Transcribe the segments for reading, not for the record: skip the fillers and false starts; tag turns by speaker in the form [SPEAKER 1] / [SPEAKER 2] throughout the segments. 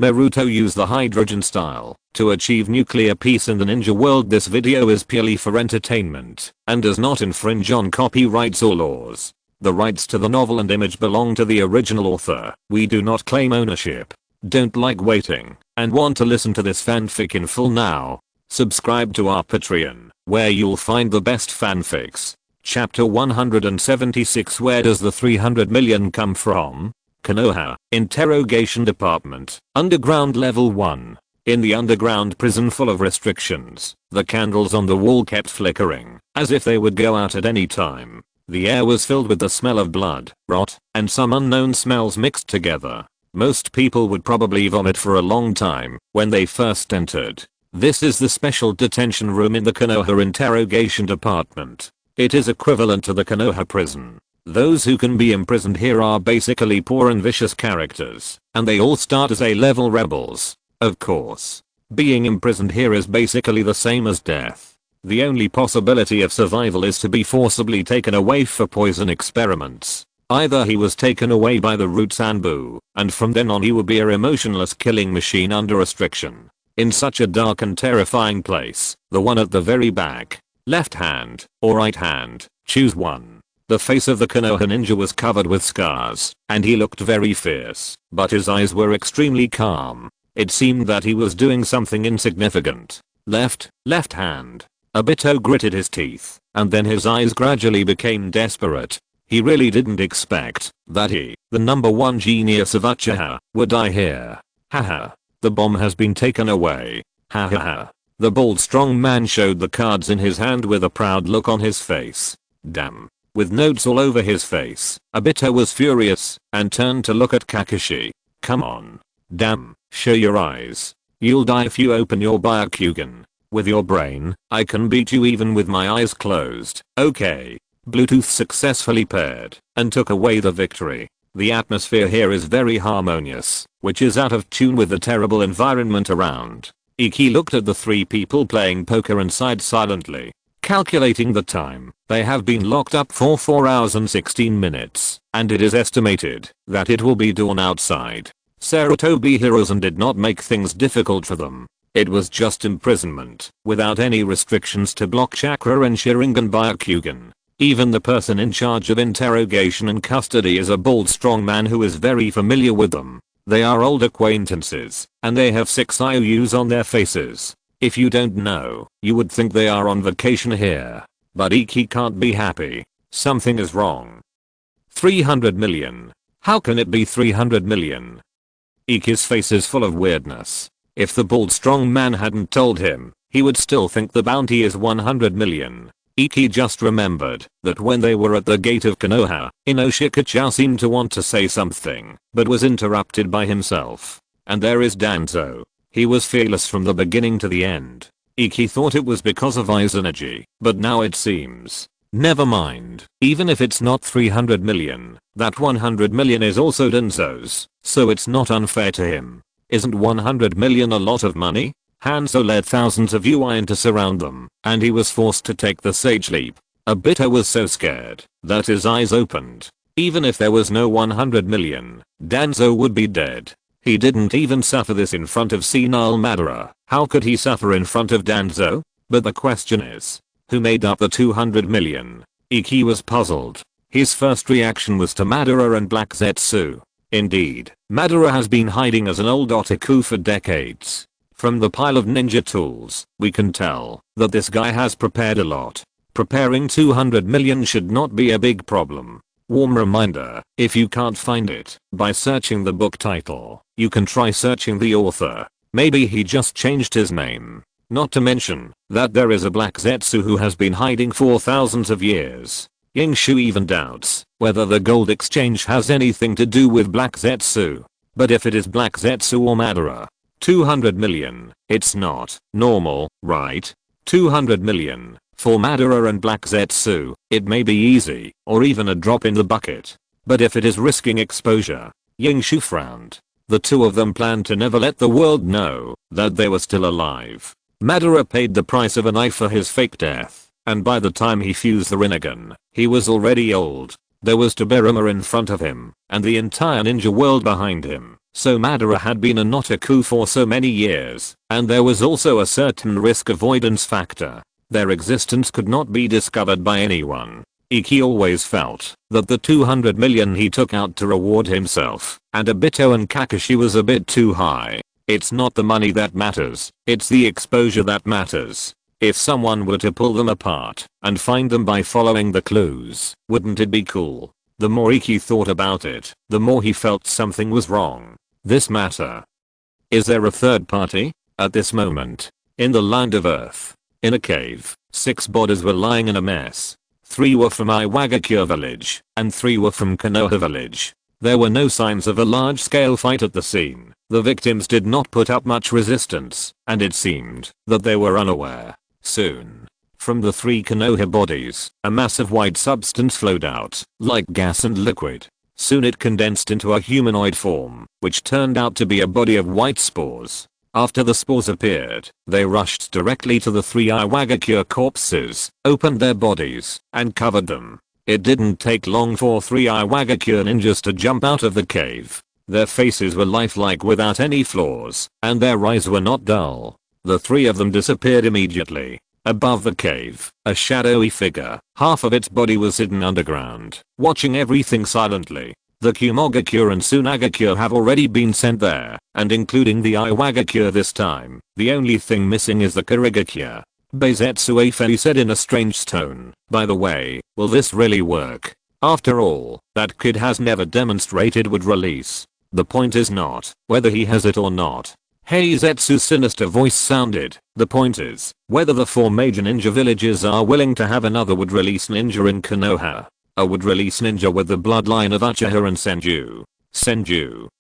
[SPEAKER 1] Naruto used the hydrogen style to achieve nuclear peace in the ninja world. This video is purely for entertainment and does not infringe on copyrights or laws. The rights to the novel and image belong to the original author. We do not claim ownership. Don't like waiting and want to listen to this fanfic in full now? Subscribe to our Patreon, where you'll find the best fanfics. Chapter 176. Where does the 300 million come from? Konoha, Interrogation Department, Underground Level 1. In the underground prison full of restrictions, the candles on the wall kept flickering, as if they would go out at any time. The air was filled with the smell of blood, rot, and some unknown smells mixed together. Most people would probably vomit for a long time when they first entered. This is the special detention room in the Konoha Interrogation Department. It is equivalent to the Konoha prison. Those who can be imprisoned here are basically poor and vicious characters, and they all start as A-level rebels. Of course, being imprisoned here is basically the same as death. The only possibility of survival is to be forcibly taken away for poison experiments. Either he was taken away by the root Sanbu, and from then on he would be a emotionless killing machine under restriction. In such a dark and terrifying place, the one at the very back, left hand, or right hand, choose one. The face of the Konoha ninja was covered with scars, and he looked very fierce, but his eyes were extremely calm. It seemed that he was doing something insignificant. Left hand. Obito gritted his teeth, and then his eyes gradually became desperate. He really didn't expect that he, the number one genius of Uchiha, would die here. Haha. The bomb has been taken away. Haha. The bald strong man showed the cards in his hand with a proud look on his face. Damn. With notes all over his face, Obito was furious and turned to look at Kakashi. Come on. Damn, show your eyes. You'll die if you open your Byakugan. With your brain, I can beat you even with my eyes closed. Okay. Bluetooth successfully paired and took away the victory. The atmosphere here is very harmonious, which is out of tune with the terrible environment around. Iki looked at the three people playing poker and sighed silently. Calculating the time, they have been locked up for 4 hours and 16 minutes, and it is estimated that it will be dawn outside. Sarutobi heroes did not make things difficult for them. It was just imprisonment, without any restrictions to block chakra and Sharingan Byakugan. Even the person in charge of interrogation and custody is a bald strong man who is very familiar with them. They are old acquaintances, and they have 6 IOUs on their faces. If you don't know, you would think they are on vacation here. But Iki can't be happy. Something is wrong. 300 million. How can it be 300 million? Iki's face is full of weirdness. If the bald strong man hadn't told him, he would still think the bounty is 100 million. Iki just remembered that when they were at the gate of Konoha, Inoshikawa seemed to want to say something, but was interrupted by himself. And there is Danzo. He was fearless from the beginning to the end. Iki thought it was because of Ai's energy, but now it seems. Never mind. Even if it's not 300 million, that 100 million is also Danzo's, so it's not unfair to him. Isn't 100 million a lot of money? Hanzo led thousands of UI in to surround them, and he was forced to take the sage leap. Obito was so scared that his eyes opened. Even if there was no 100 million, Danzo would be dead. He didn't even suffer this in front of senile Madara. How could he suffer in front of Danzo? But the question is, who made up the 200 million? Iki was puzzled. His first reaction was to Madara and Black Zetsu. Indeed, Madara has been hiding as an old otaku for decades. From the pile of ninja tools, we can tell that this guy has prepared a lot. Preparing 200 million should not be a big problem. Warm reminder, if you can't find it by searching the book title, you can try searching the author. Maybe he just changed his name. Not to mention that there is a Black Zetsu who has been hiding for thousands of years. Yingshu even doubts whether the gold exchange has anything to do with Black Zetsu. But if it is Black Zetsu or Madara, 200 million, it's not normal, right? 200 million. For Madara and Black Zetsu, it may be easy, or even a drop in the bucket. But if it is risking exposure, Yingshu frowned. The two of them planned to never let the world know that they were still alive. Madara paid the price of a knife for his fake death, and by the time he fused the Rinnegan, he was already old. There was Tobirama in front of him, and the entire ninja world behind him. So Madara had been a Notaku for so many years, and there was also a certain risk avoidance factor. Their existence could not be discovered by anyone. Iki always felt that the 200 million he took out to reward himself and Obito and Kakashi was a bit too high. It's not the money that matters, it's the exposure that matters. If someone were to pull them apart and find them by following the clues, wouldn't it be cool? The more Iki thought about it, the more he felt something was wrong. This matter. Is there a third party? At this moment, in the land of Earth, in a cave, 6 bodies were lying in a mess. 3 were from Iwagakure village, and 3 were from Konoha village. There were no signs of a large-scale fight at the scene. The victims did not put up much resistance, and it seemed that they were unaware. Soon, from the 3 Konoha bodies, a massive white substance flowed out, like gas and liquid. Soon it condensed into a humanoid form, which turned out to be a body of white spores. After the spores appeared, they rushed directly to the 3 Iwagakure corpses, opened their bodies, and covered them. It didn't take long for 3 Iwagakure ninjas to jump out of the cave. Their faces were lifelike without any flaws, and their eyes were not dull. The 3 of them disappeared immediately. Above the cave, a shadowy figure, half of its body was hidden underground, watching everything silently. The Kumogakure and Tsunagakure have already been sent there, and including the Iwagakure this time, the only thing missing is the Kurigakure. Beisetsu Afei said in a strange tone, by the way, will this really work? After all, that kid has never demonstrated would release. The point is not whether he has it or not. Heizetsu's sinister voice sounded. The point is whether the 4 major ninja villages are willing to have another would release ninja in Konoha. A would release ninja with the bloodline of Uchiha and Senju.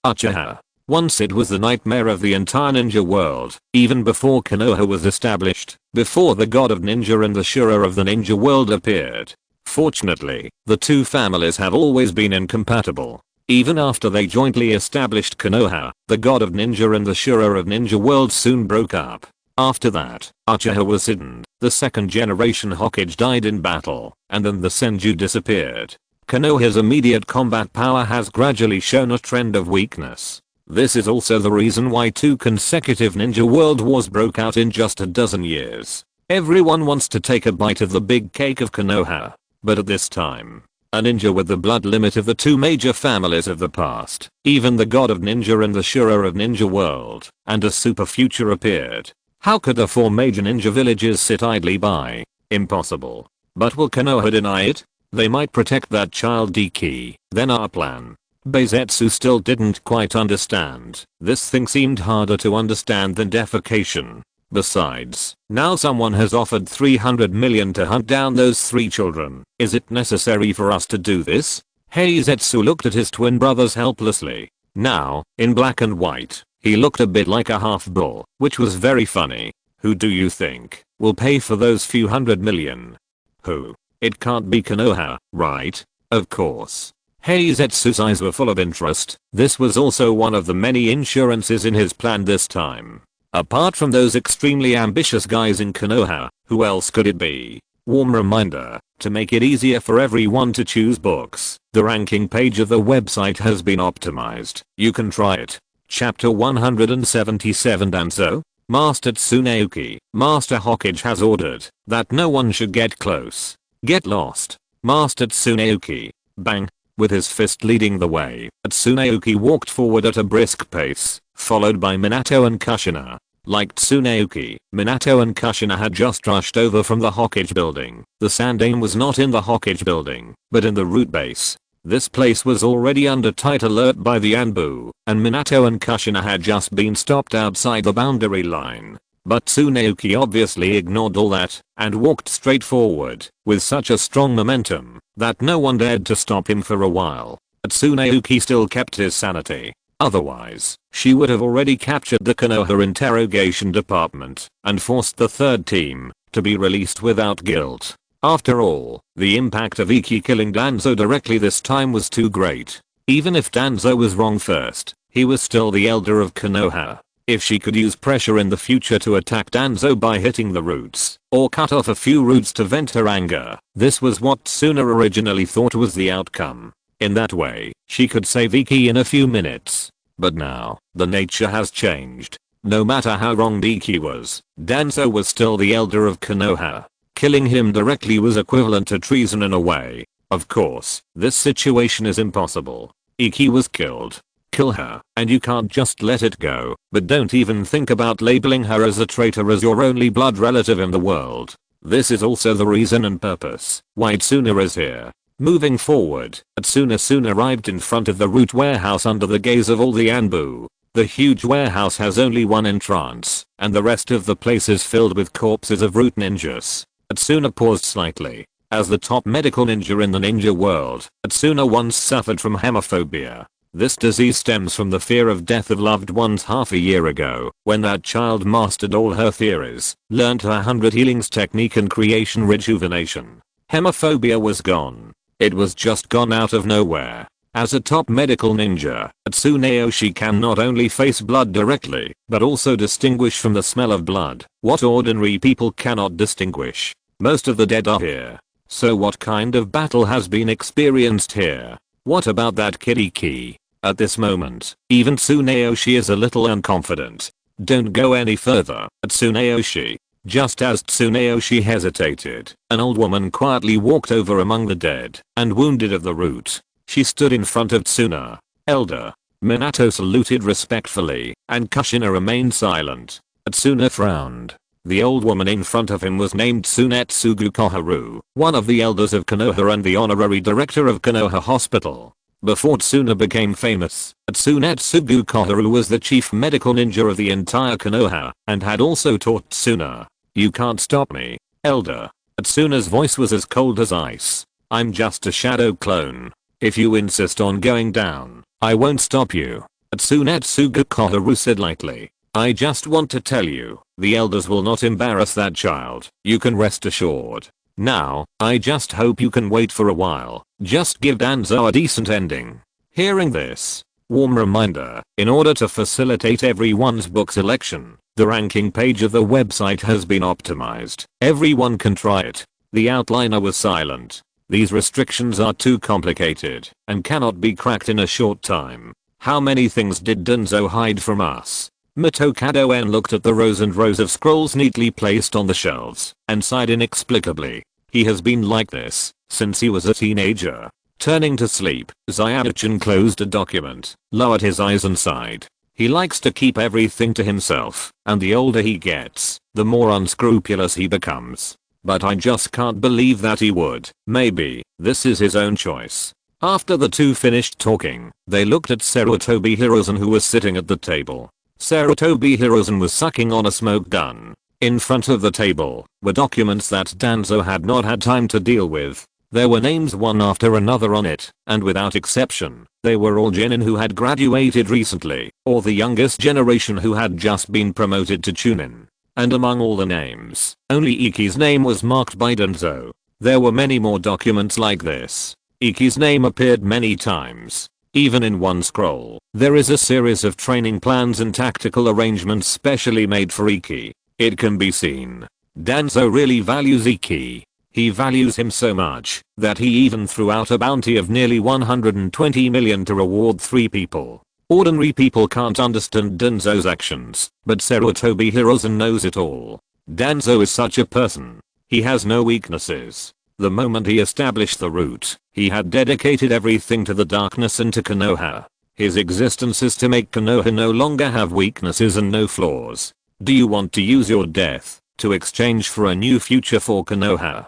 [SPEAKER 1] Uchiha. Once it was the nightmare of the entire ninja world, even before Konoha was established, before the god of ninja and the Shura of the ninja world appeared. Fortunately, the 2 families have always been incompatible. Even after they jointly established Konoha, the god of ninja and the Shura of ninja world soon broke up. After that, Uchiha was hidden, the 2nd generation Hokage died in battle, and then the Senju disappeared. Konoha's immediate combat power has gradually shown a trend of weakness. This is also the reason why 2 consecutive ninja world wars broke out in just a dozen years. Everyone wants to take a bite of the big cake of Konoha. But at this time, a ninja with the blood limit of the 2 major families of the past, even the god of ninja and the Shura of ninja world, and a super future appeared. How could the 4 major ninja villages sit idly by? Impossible. But will Konoha deny it? They might protect that child Iki, then our plan. Beisetsu still didn't quite understand. This thing seemed harder to understand than defecation. Besides, now someone has offered 300 million to hunt down those 3 children. Is it necessary for us to do this? Heizetsu looked at his twin brothers helplessly. Now, in black and white, he looked a bit like a half bull, which was very funny. Who do you think will pay for those few 100 million? Who? It can't be Konoha, right? Of course. Heizetsu's eyes were full of interest. This was also one of the many insurances in his plan this time. Apart from those extremely ambitious guys in Konoha, who else could it be? Warm reminder, to make it easier for everyone to choose books, the ranking page of the website has been optimized. You can try it. Chapter 177 Danzo? Master Tsunaoki, Master Hokage has ordered that no one should get close. Get lost. Master Tsunaoki. Bang. With his fist leading the way, Tsunaoki walked forward at a brisk pace, followed by Minato and Kushina. Like Tsunaoki, Minato and Kushina had just rushed over from the Hokage building. The Sandaime was not in the Hokage building, but in the root base. This place was already under tight alert by the Anbu, and Minato and Kushina had just been stopped outside the boundary line. But Tsunaoki obviously ignored all that, and walked straight forward, with such a strong momentum, that no one dared to stop him for a while. Tsunaoki still kept his sanity. Otherwise, she would have already captured the Konoha interrogation department, and forced the 3rd team to be released without guilt. After all, the impact of Iki killing Danzo directly this time was too great. Even if Danzo was wrong first, he was still the elder of Konoha. If she could use pressure in the future to attack Danzo by hitting the roots, or cut off a few roots to vent her anger, this was what Tsuna originally thought was the outcome. In that way, she could save Iki in a few minutes. But now, the nature has changed. No matter how wronged Iki was, Danzo was still the elder of Konoha. Killing him directly was equivalent to treason in a way. Of course, this situation is impossible. Iki was killed. Kill her, and you can't just let it go, but don't even think about labeling her as a traitor as your only blood relative in the world. This is also the reason and purpose why Tsuna is here. Moving forward, Tsuna soon arrived in front of the root warehouse under the gaze of all the Anbu. The huge warehouse has only one entrance, and the rest of the place is filled with corpses of root ninjas. Tsuna paused slightly. As the top medical ninja in the ninja world, Tsuna once suffered from hemophobia. This disease stems from the fear of death of loved ones half a year ago, when that child mastered all her theories, learned her 100 healings technique and creation rejuvenation. Hemophobia was gone. It was just gone out of nowhere. As a top medical ninja, Tsunayoshi can not only face blood directly, but also distinguish from the smell of blood, what ordinary people cannot distinguish. Most of the dead are here. So what kind of battle has been experienced here? What about that kid Iki? At this moment, even Tsunayoshi is a little unconfident. Don't go any further, Tsunayoshi. Just as Tsunayoshi hesitated, an old woman quietly walked over among the dead and wounded of the root. She stood in front of Tsuna. Elder. Minato saluted respectfully, and Kushina remained silent. Tsuna frowned. The old woman in front of him was named Tsunetsugu Koharu, one of the elders of Konoha and the honorary director of Konoha Hospital. Before Tsuna became famous, Tsunetsugu Koharu was the chief medical ninja of the entire Konoha, and had also taught Tsuna. You can't stop me, elder. Tsuna's voice was as cold as ice. I'm just a shadow clone. If you insist on going down, I won't stop you. Tsunetsugu Koharu said lightly. I just want to tell you, the elders will not embarrass that child, you can rest assured. Now, I just hope you can wait for a while, just give Danzo a decent ending. Hearing this, warm reminder, in order to facilitate everyone's book selection, the ranking page of the website has been optimized. Everyone can try it. The outliner was silent. These restrictions are too complicated and cannot be cracked in a short time. How many things did Danzo hide from us? Motokado-en looked at the rows and rows of scrolls neatly placed on the shelves and sighed inexplicably. He has been like this since he was a teenager. Turning to sleep, Zyadachin closed a document, lowered his eyes and sighed. He likes to keep everything to himself, and the older he gets, the more unscrupulous he becomes. But I just can't believe that he would. Maybe this is his own choice. After the two finished talking, they looked at Sarutobi Hirozen, who was sitting at the table. Sarutobi Hirozen was sucking on a smoke gun. In front of the table were documents that Danzo had not had time to deal with. There were names one after another on it, and without exception, they were all genin who had graduated recently, or the youngest generation who had just been promoted to chunin. And among all the names, only Iki's name was marked by Danzo. There were many more documents like this. Iki's name appeared many times. Even in one scroll, there is a series of training plans and tactical arrangements specially made for Iki. It can be seen. Danzo really values Iki. He values him so much that he even threw out a bounty of nearly 120 million to reward 3 people. Ordinary people can't understand Danzo's actions, but Sarutobi Hirozen knows it all. Danzo is such a person. He has no weaknesses. The moment he established the root, he had dedicated everything to the darkness and to Konoha. His existence is to make Konoha no longer have weaknesses and no flaws. Do you want to use your death to exchange for a new future for Konoha?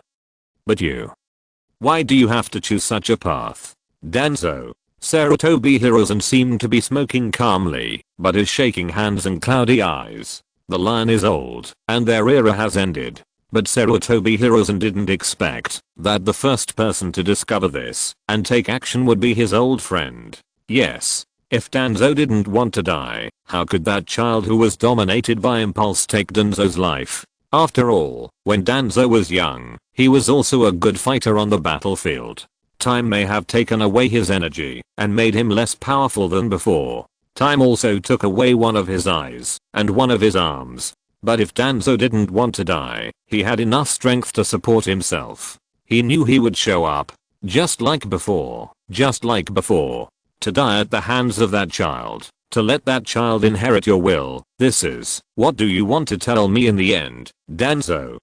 [SPEAKER 1] But you. Why do you have to choose such a path? Danzo. Sarutobi Hirozen seemed to be smoking calmly, but is shaking hands and cloudy eyes. The line is old, and their era has ended. But Sarutobi Hirozen didn't expect that the first person to discover this and take action would be his old friend. Yes. If Danzo didn't want to die, how could that child who was dominated by impulse take Danzo's life? After all, when Danzo was young, he was also a good fighter on the battlefield. Time may have taken away his energy and made him less powerful than before. Time also took away one of his eyes and one of his arms. But if Danzo didn't want to die, he had enough strength to support himself. He knew he would show up. Just like before. To die at the hands of that child. to let that child inherit your will. This is, what do you want to tell me in the end, Danzo?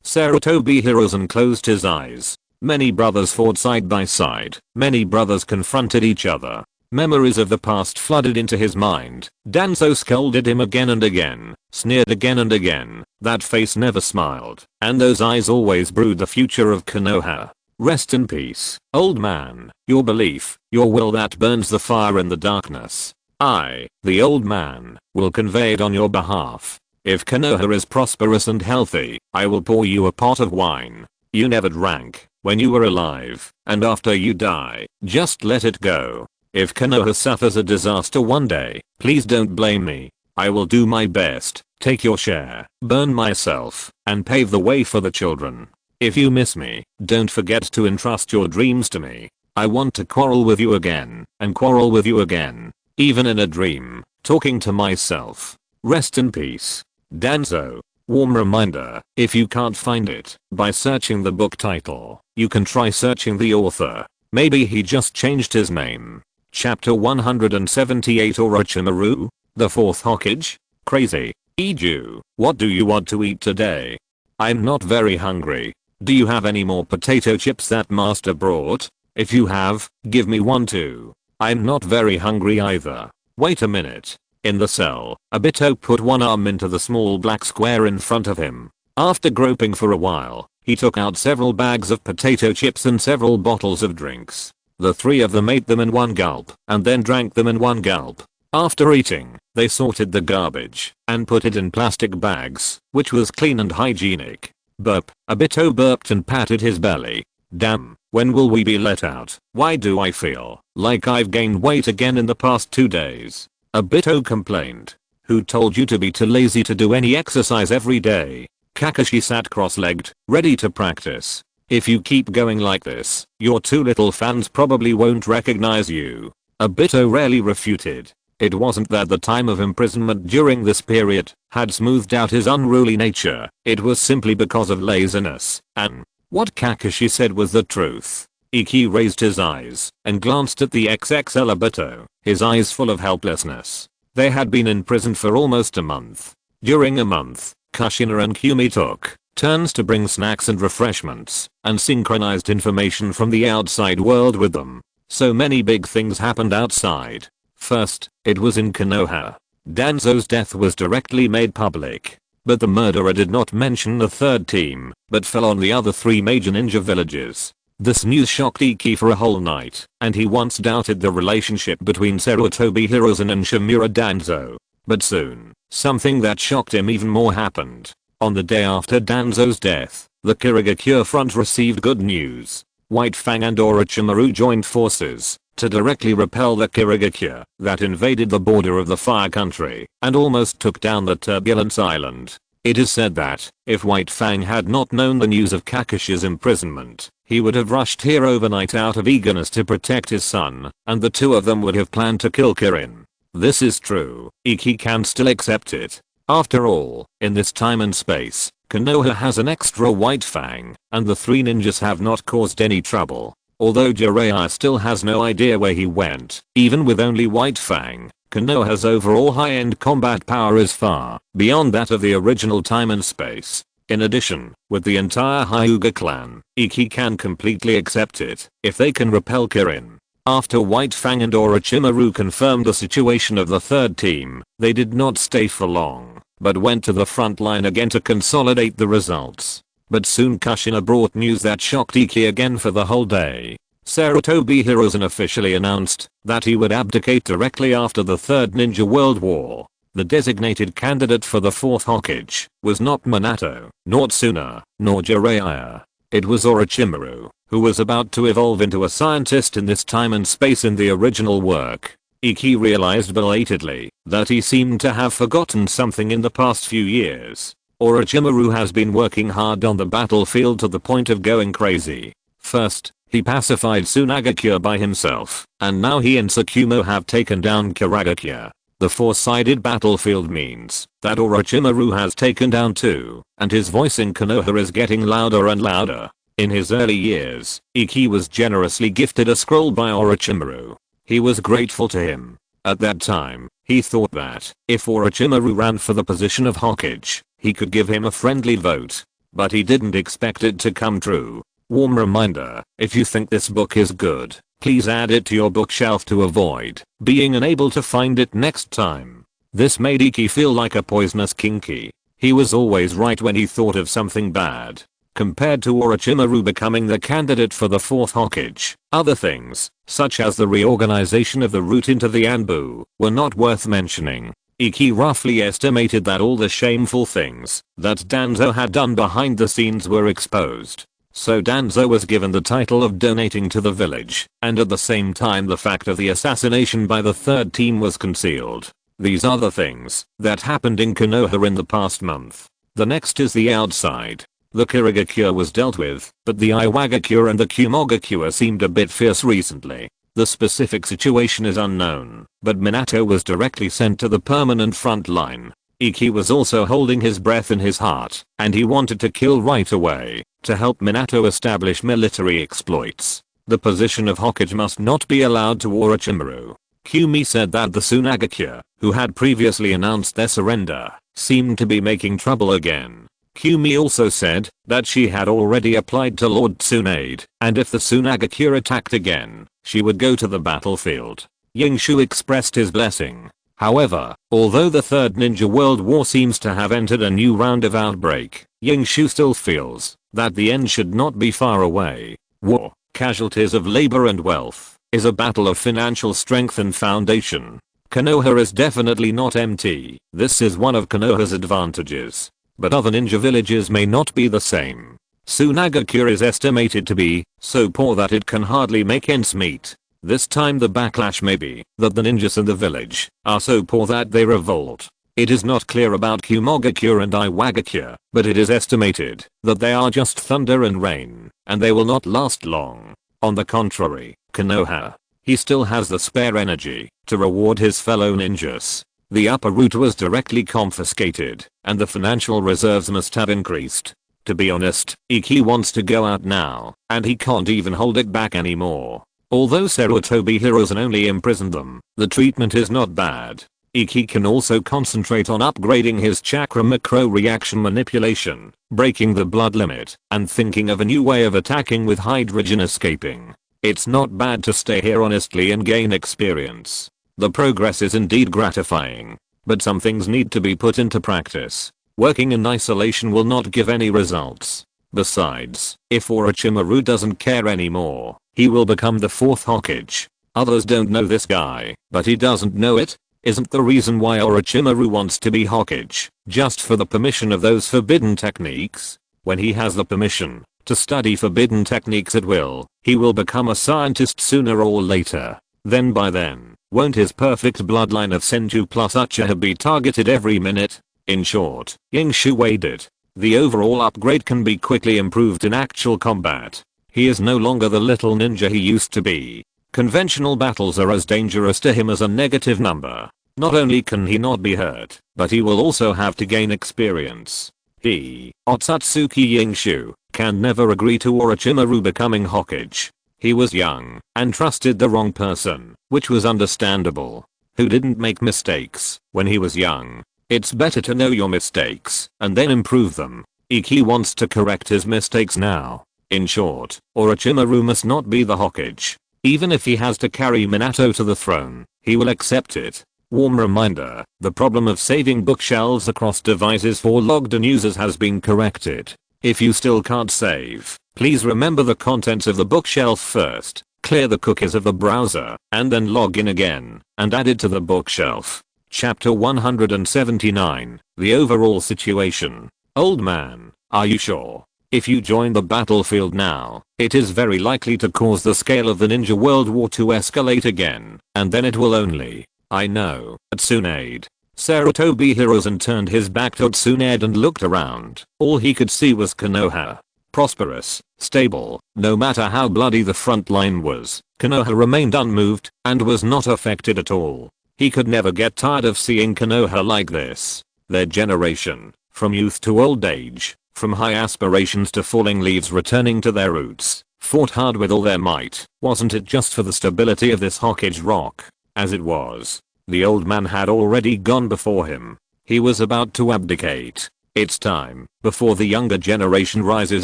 [SPEAKER 1] Sarutobi Hiruzen closed his eyes. Many brothers fought side by side. Many brothers confronted each other. Memories of the past flooded into his mind. Danzo scolded him again and again, sneered again and again. That face never smiled, and those eyes always brewed the future of Konoha. Rest in peace, old man. Your belief, your will that burns the fire in the darkness. I, the old man, will convey it on your behalf. If Konoha is prosperous and healthy, I will pour you a pot of wine you never drank when you were alive, and after you die, just let it go. If Konoha suffers a disaster one day, please don't blame me. I will do my best, take your share, burn myself, and pave the way for the children. If you miss me, don't forget to entrust your dreams to me. I want to quarrel with you again, and quarrel with you again, even in a dream, talking to myself. Rest in peace, Danzo. Warm reminder, if you can't find it by searching the book title, you can try searching the author. Maybe he just changed his name. Chapter 178 Orochimaru, the fourth Hokage? Crazy. Iju, what do you want to eat today? I'm not very hungry. Do you have any more potato chips that master brought? If you have, give me one too. I'm not very hungry either. Wait a minute. In the cell, Obito put one arm into the small black square in front of him. After groping for a while, he took out several bags of potato chips and several bottles of drinks. The three of them ate them in one gulp, and then drank them in one gulp. After eating, they sorted the garbage, and put it in plastic bags, which was clean and hygienic. Burp, Obito burped and patted his belly. Damn, when will we be let out? Why do I feel like I've gained weight again in the past 2 days? Obito complained. Who told you to be too lazy to do any exercise every day? Kakashi sat cross-legged, ready to practice. If you keep going like this, your two little fans probably won't recognize you. Obito rarely refuted. It wasn't that the time of imprisonment during this period had smoothed out his unruly nature, it was simply because of laziness, and what Kakashi said was the truth. Iki raised his eyes and glanced at the XXL Obito, his eyes full of helplessness. They had been in prison for almost a month. During a month, Kushina and Kumi took turns to bring snacks and refreshments, and synchronized information from the outside world with them. So many big things happened outside. First, it was in Konoha. Danzo's death was directly made public. But the murderer did not mention the third team, but fell on the other 3 major ninja villages. This news shocked Iki for a whole night, and he once doubted the relationship between Sarutobi Hiruzen and Shimura Danzo. But soon, something that shocked him even more happened. On the day after Danzo's death, the Kirigakure front received good news. White Fang and Orochimaru joined forces to directly repel the Kirigakure that invaded the border of the Fire Country and almost took down the Turbulence Island. It is said that, if White Fang had not known the news of Kakashi's imprisonment, he would have rushed here overnight out of eagerness to protect his son, and the two of them would have planned to kill Kirin. This is true. Iki can still accept it. After all, in this time and space, Konoha has an extra White Fang, and the 3 ninjas have not caused any trouble. Although Jiraiya still has no idea where he went, even with only White Fang, Konoha's overall high-end combat power is far beyond that of the original time and space. In addition, with the entire Hyuga clan, Iki can completely accept it if they can repel Kirin. After White Fang and Orochimaru confirmed the situation of the third team, they did not stay for long, but went to the front line again to consolidate the results. But soon Kushina brought news that shocked Iki again for the whole day. Sarutobi Hiruzen officially announced that he would abdicate directly after the Third Ninja World War. The designated candidate for the fourth Hokage was not Minato, nor Tsuna, nor Jiraiya. It was Orochimaru, who was about to evolve into a scientist in this time and space in the original work. Iki realized belatedly that he seemed to have forgotten something in the past few years. Orochimaru has been working hard on the battlefield to the point of going crazy. First, he pacified Tsunagakure by himself, and now he and Tsukumo have taken down Kirigakure. The four-sided battlefield means that Orochimaru has taken down 2, and his voice in Konoha is getting louder and louder. In his early years, Iki was generously gifted a scroll by Orochimaru. He was grateful to him. At that time, He thought that, if Orochimaru ran for the position of Hokage, he could give him a friendly vote. But he didn't expect it to come true. Warm reminder, if you think this book is good, please add it to your bookshelf to avoid being unable to find it next time. This made Iki feel like a poisonous kinky. He was always right when he thought of something bad. Compared to Orochimaru becoming the candidate for the 4th Hokage, other things, such as the reorganization of the route into the Anbu, were not worth mentioning. Iki roughly estimated that all the shameful things that Danzo had done behind the scenes were exposed. So Danzo was given the title of donating to the village, and at the same time the fact of the assassination by the 3rd team was concealed. These are the things that happened in Konoha in the past month. The next is the outside. The Kirigakure was dealt with, but the Iwagakure and the Kumogakure seemed a bit fierce recently. The specific situation is unknown, but Minato was directly sent to the permanent front line. Iki was also holding his breath in his heart, and he wanted to kill right away, to help Minato establish military exploits. The position of Hokage must not be allowed to Orochimaru. Kumi said that the Tsunagakure, who had previously announced their surrender, seemed to be making trouble again. Kumi also said that she had already applied to Lord Tsunade, and if the Tsunagakure attacked again, she would go to the battlefield. Yingshu expressed his blessing. However, although the 3rd Ninja World War seems to have entered a new round of outbreak, Yingshu still feels that the end should not be far away. War, casualties of labor and wealth, is a battle of financial strength and foundation. Konoha is definitely not empty. This is one of Konoha's advantages. But other ninja villages may not be the same. Tsunagakure is estimated to be so poor that it can hardly make ends meet. This time the backlash may be that the ninjas in the village are so poor that they revolt. It is not clear about Kumogakure and Iwagakure, but it is estimated that they are just thunder and rain, and they will not last long. On the contrary, Konoha, he still has the spare energy to reward his fellow ninjas. The upper route was directly confiscated, and the financial reserves must have increased. To be honest, Iki wants to go out now, and he can't even hold it back anymore. Although Sarutobi heroes only imprison them, the treatment is not bad. Iki can also concentrate on upgrading his chakra macro reaction manipulation, breaking the blood limit, and thinking of a new way of attacking with hydrogen escaping. It's not bad to stay here honestly and gain experience. The progress is indeed gratifying, but some things need to be put into practice. Working in isolation will not give any results. Besides, if Orochimaru doesn't care anymore, he will become the 4th Hokage. Others don't know this guy, but he doesn't know it. Isn't the reason why Orochimaru wants to be Hokage just for the permission of those forbidden techniques? When he has the permission to study forbidden techniques at will, he will become a scientist sooner or later. Then by then, won't his perfect bloodline of Senju plus Uchiha be targeted every minute? In short, Yingshu weighed it. The overall upgrade can be quickly improved in actual combat. He is no longer the little ninja he used to be. Conventional battles are as dangerous to him as a negative number. Not only can he not be hurt, but he will also have to gain experience. He, Otsutsuki Yingshu, can never agree to Orochimaru becoming Hokage. He was young and trusted the wrong person, which was understandable. Who didn't make mistakes when he was young? It's better to know your mistakes and then improve them. Iki wants to correct his mistakes now. In short, Orochimaru must not be the Hokage. Even if he has to carry Minato to the throne, he will accept it. Warm reminder, the problem of saving bookshelves across devices for logged-in users has been corrected. If you still can't save, please remember the contents of the bookshelf first, clear the cookies of the browser, and then log in again, and add it to the bookshelf. Chapter 179, The Overall Situation. Old man, are you sure? If you join the battlefield now, it is very likely to cause the scale of the Ninja World War to escalate again, and then it will only. I know, at Tsunade. Sarutobi heroes and turned his back to Tsunade and looked around. All he could see was Konoha. Prosperous, stable, no matter how bloody the front line was, Konoha remained unmoved and was not affected at all. He could never get tired of seeing Konoha like this. Their generation, from youth to old age, from high aspirations to falling leaves returning to their roots, fought hard with all their might. Wasn't it just for the stability of this Hokage rock? As it was, The old man had already gone before him. He was about to abdicate. It's time, before the younger generation rises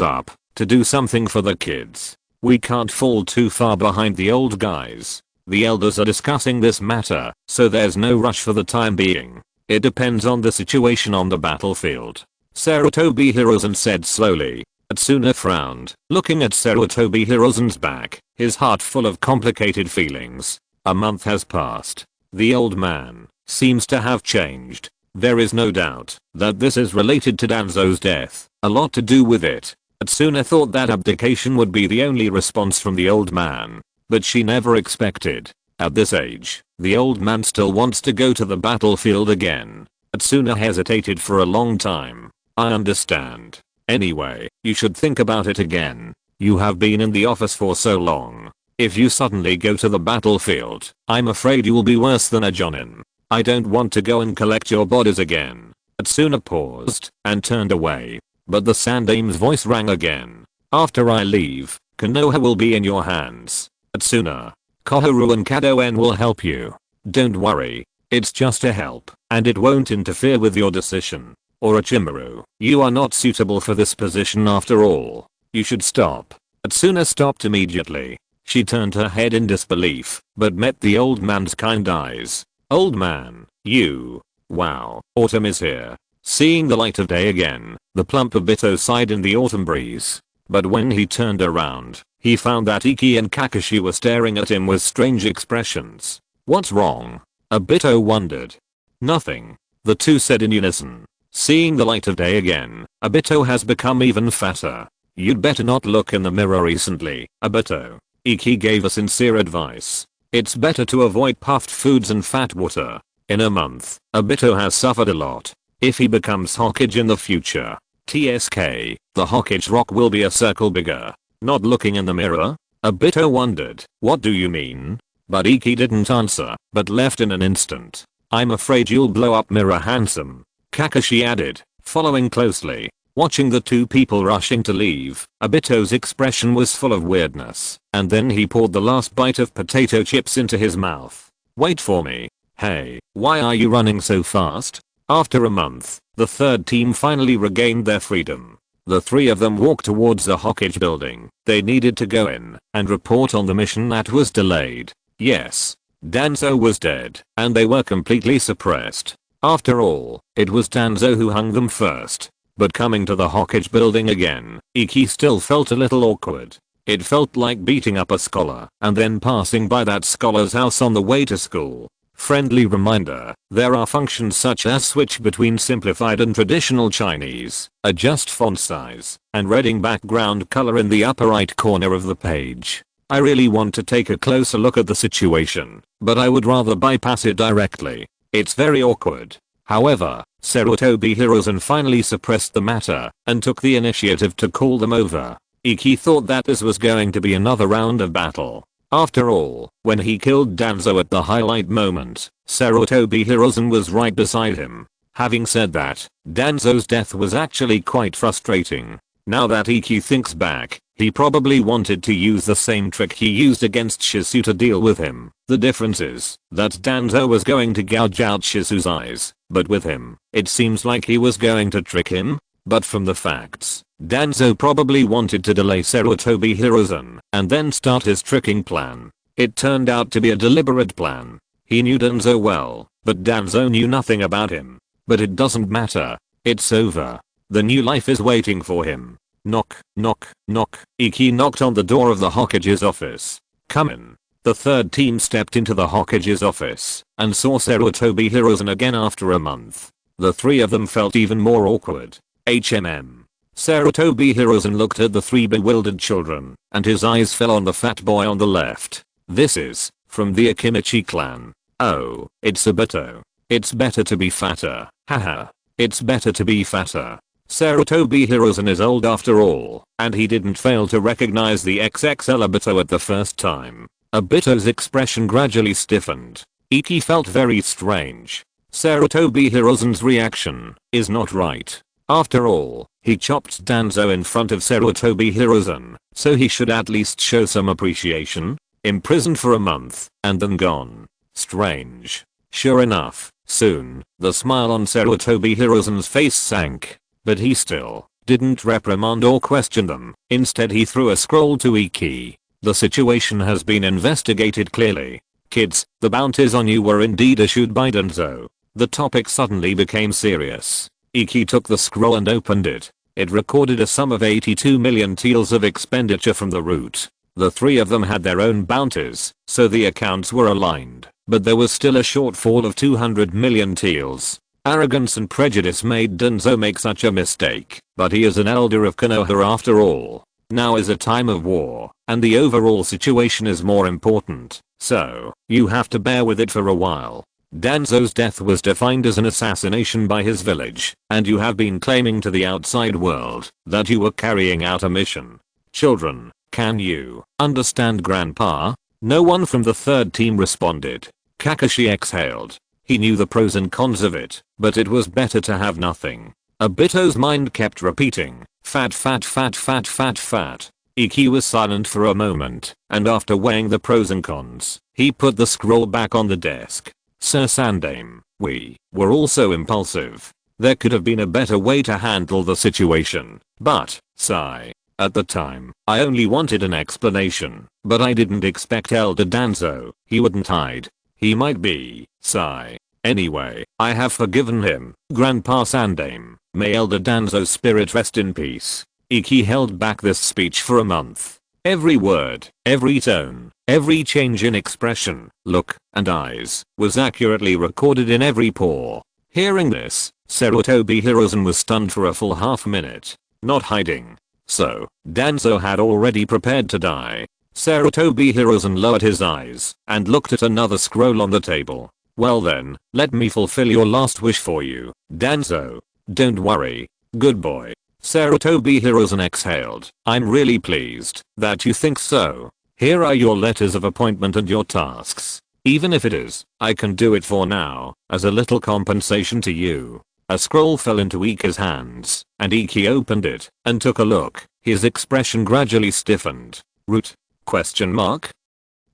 [SPEAKER 1] up, to do something for the kids. We can't fall too far behind the old guys. The elders are discussing this matter, so there's no rush for the time being. It depends on the situation on the battlefield. Sarutobi Hiruzen said slowly. Atsuna frowned, looking at Sarutobi Hiruzen's back, his heart full of complicated feelings. A month has passed. The old man seems to have changed. There is no doubt that this is related to Danzo's death, a lot to do with it. Atsuna thought that abdication would be the only response from the old man, but she never expected. At this age, the old man still wants to go to the battlefield again. Atsuna hesitated for a long time. I understand. Anyway, you should think about it again. You have been in the office for so long. If you suddenly go to the battlefield, I'm afraid you will be worse than a jonin. I don't want to go and collect your bodies again. Atsuna paused and turned away. But the Sandame's voice rang again. After I leave, Konoha will be in your hands. Atsuna, Koharu and Kadoen will help you. Don't worry. It's just a help, and it won't interfere with your decision. Orochimaru, you are not suitable for this position after all. You should stop. Atsuna stopped immediately. She turned her head in disbelief, but met the old man's kind eyes. Old man, you. Wow, autumn is here. Seeing the light of day again, the plump Obito sighed in the autumn breeze. But when he turned around, he found that Iki and Kakashi were staring at him with strange expressions. What's wrong? Obito wondered. Nothing. The two said in unison. Seeing the light of day again, Obito has become even fatter. You'd better not look in the mirror recently, Obito. Iki gave a sincere advice. It's better to avoid puffed foods and fat water. In a month, Obito has suffered a lot. If he becomes Hokage in the future, TSK, the Hokage rock will be a circle bigger. Not looking in the mirror? Obito wondered, what do you mean? But Iki didn't answer, but left in an instant. I'm afraid you'll blow up mirror handsome. Kakashi added, following closely. Watching the two people rushing to leave, Obito's expression was full of weirdness, and then he poured the last bite of potato chips into his mouth. Wait for me. Hey, why are you running so fast? After a month, the third team finally regained their freedom. The three of them walked towards the Hokage building. They needed to go in and report on the mission that was delayed. Yes, Danzo was dead, and they were completely suppressed. After all, it was Danzo who hung them first. But coming to the Hokage building again, Iki still felt a little awkward. It felt like beating up a scholar and then passing by that scholar's house on the way to school. Friendly reminder, there are functions such as switch between simplified and traditional Chinese, adjust font size, and reading background color in the upper right corner of the page. I really want to take a closer look at the situation, but I would rather bypass it directly. It's very awkward. However, Sarutobi Hiruzen finally suppressed the matter and took the initiative to call them over. Iki thought that this was going to be another round of battle. After all, when he killed Danzo at the highlight moment, Sarutobi Hiruzen was right beside him. Having said that, Danzo's death was actually quite frustrating. Now that Iki thinks back, he probably wanted to use the same trick he used against Shizu to deal with him. The difference is that Danzo was going to gouge out Shizu's eyes, but with him, it seems like he was going to trick him. But from the facts, Danzo probably wanted to delay Sarutobi Hiruzen and then start his tricking plan. It turned out to be a deliberate plan. He knew Danzo well, but Danzo knew nothing about him. But it doesn't matter. It's over. The new life is waiting for him. Knock, knock, knock. Iki knocked on the door of the Hokage's office. Come in. The third team stepped into the Hokage's office and saw Sarutobi Hiruzen again after a month. The three of them felt even more awkward. Sarutobi Hiruzen looked at the three bewildered children, and his eyes fell on the fat boy on the left. This is from the Akimichi clan. Oh, it's Obito. It's better to be fatter. Haha. It's better to be fatter. Sarutobi Hiruzen is old after all, and he didn't fail to recognize the XXL Obito at the first time. Obito's expression gradually stiffened. Iki felt very strange. Sarutobi Hiruzen's reaction is not right. After all, he chopped Danzo in front of Sarutobi Hiruzen, so he should at least show some appreciation. Imprisoned for a month, and then gone. Strange. Sure enough, soon, the smile on Sarutobi Hirozen's face sank. But he still didn't reprimand or question them. Instead he threw a scroll to Iki. The situation has been investigated clearly. Kids, the bounties on you were indeed issued by Danzo. The topic suddenly became serious. Iki took the scroll and opened it. It recorded a sum of 82 million taels of expenditure from the root. The three of them had their own bounties, so the accounts were aligned, but there was still a shortfall of 200 million taels. Arrogance and prejudice made Danzo make such a mistake, but he is an elder of Konoha after all. Now is a time of war, and the overall situation is more important, so you have to bear with it for a while. Danzo's death was defined as an assassination by his village, and you have been claiming to the outside world that you were carrying out a mission. Children, can you understand Grandpa? No one from the third team responded. Kakashi exhaled. He knew the pros and cons of it, but it was better to have nothing. Obito's mind kept repeating, fat fat fat fat fat fat. Iki was silent for a moment, and after weighing the pros and cons, he put the scroll back on the desk. Sir Sandame, we were also impulsive. There could have been a better way to handle the situation, but, sigh. At the time, I only wanted an explanation, but I didn't expect Elder Danzo, he wouldn't hide. He might be, sigh. Anyway, I have forgiven him, Grandpa Sandame. May Elder Danzo's spirit rest in peace. Iki held back this speech for a month. Every word, every tone, every change in expression, look, and eyes was accurately recorded in every pore. Hearing this, Sarutobi Hirozen was stunned for a full half minute. Not hiding. So, Danzo had already prepared to die. Sarutobi Hirozen lowered his eyes and looked at another scroll on the table. Well then, let me fulfill your last wish for you, Danzo. Don't worry. Good boy. Sarutobi Hirozen exhaled. I'm really pleased that you think so. Here are your letters of appointment and your tasks. Even if it is, I can do it for now, as a little compensation to you. A scroll fell into Iki's hands, and Iki opened it and took a look. His expression gradually stiffened. Root? Question mark?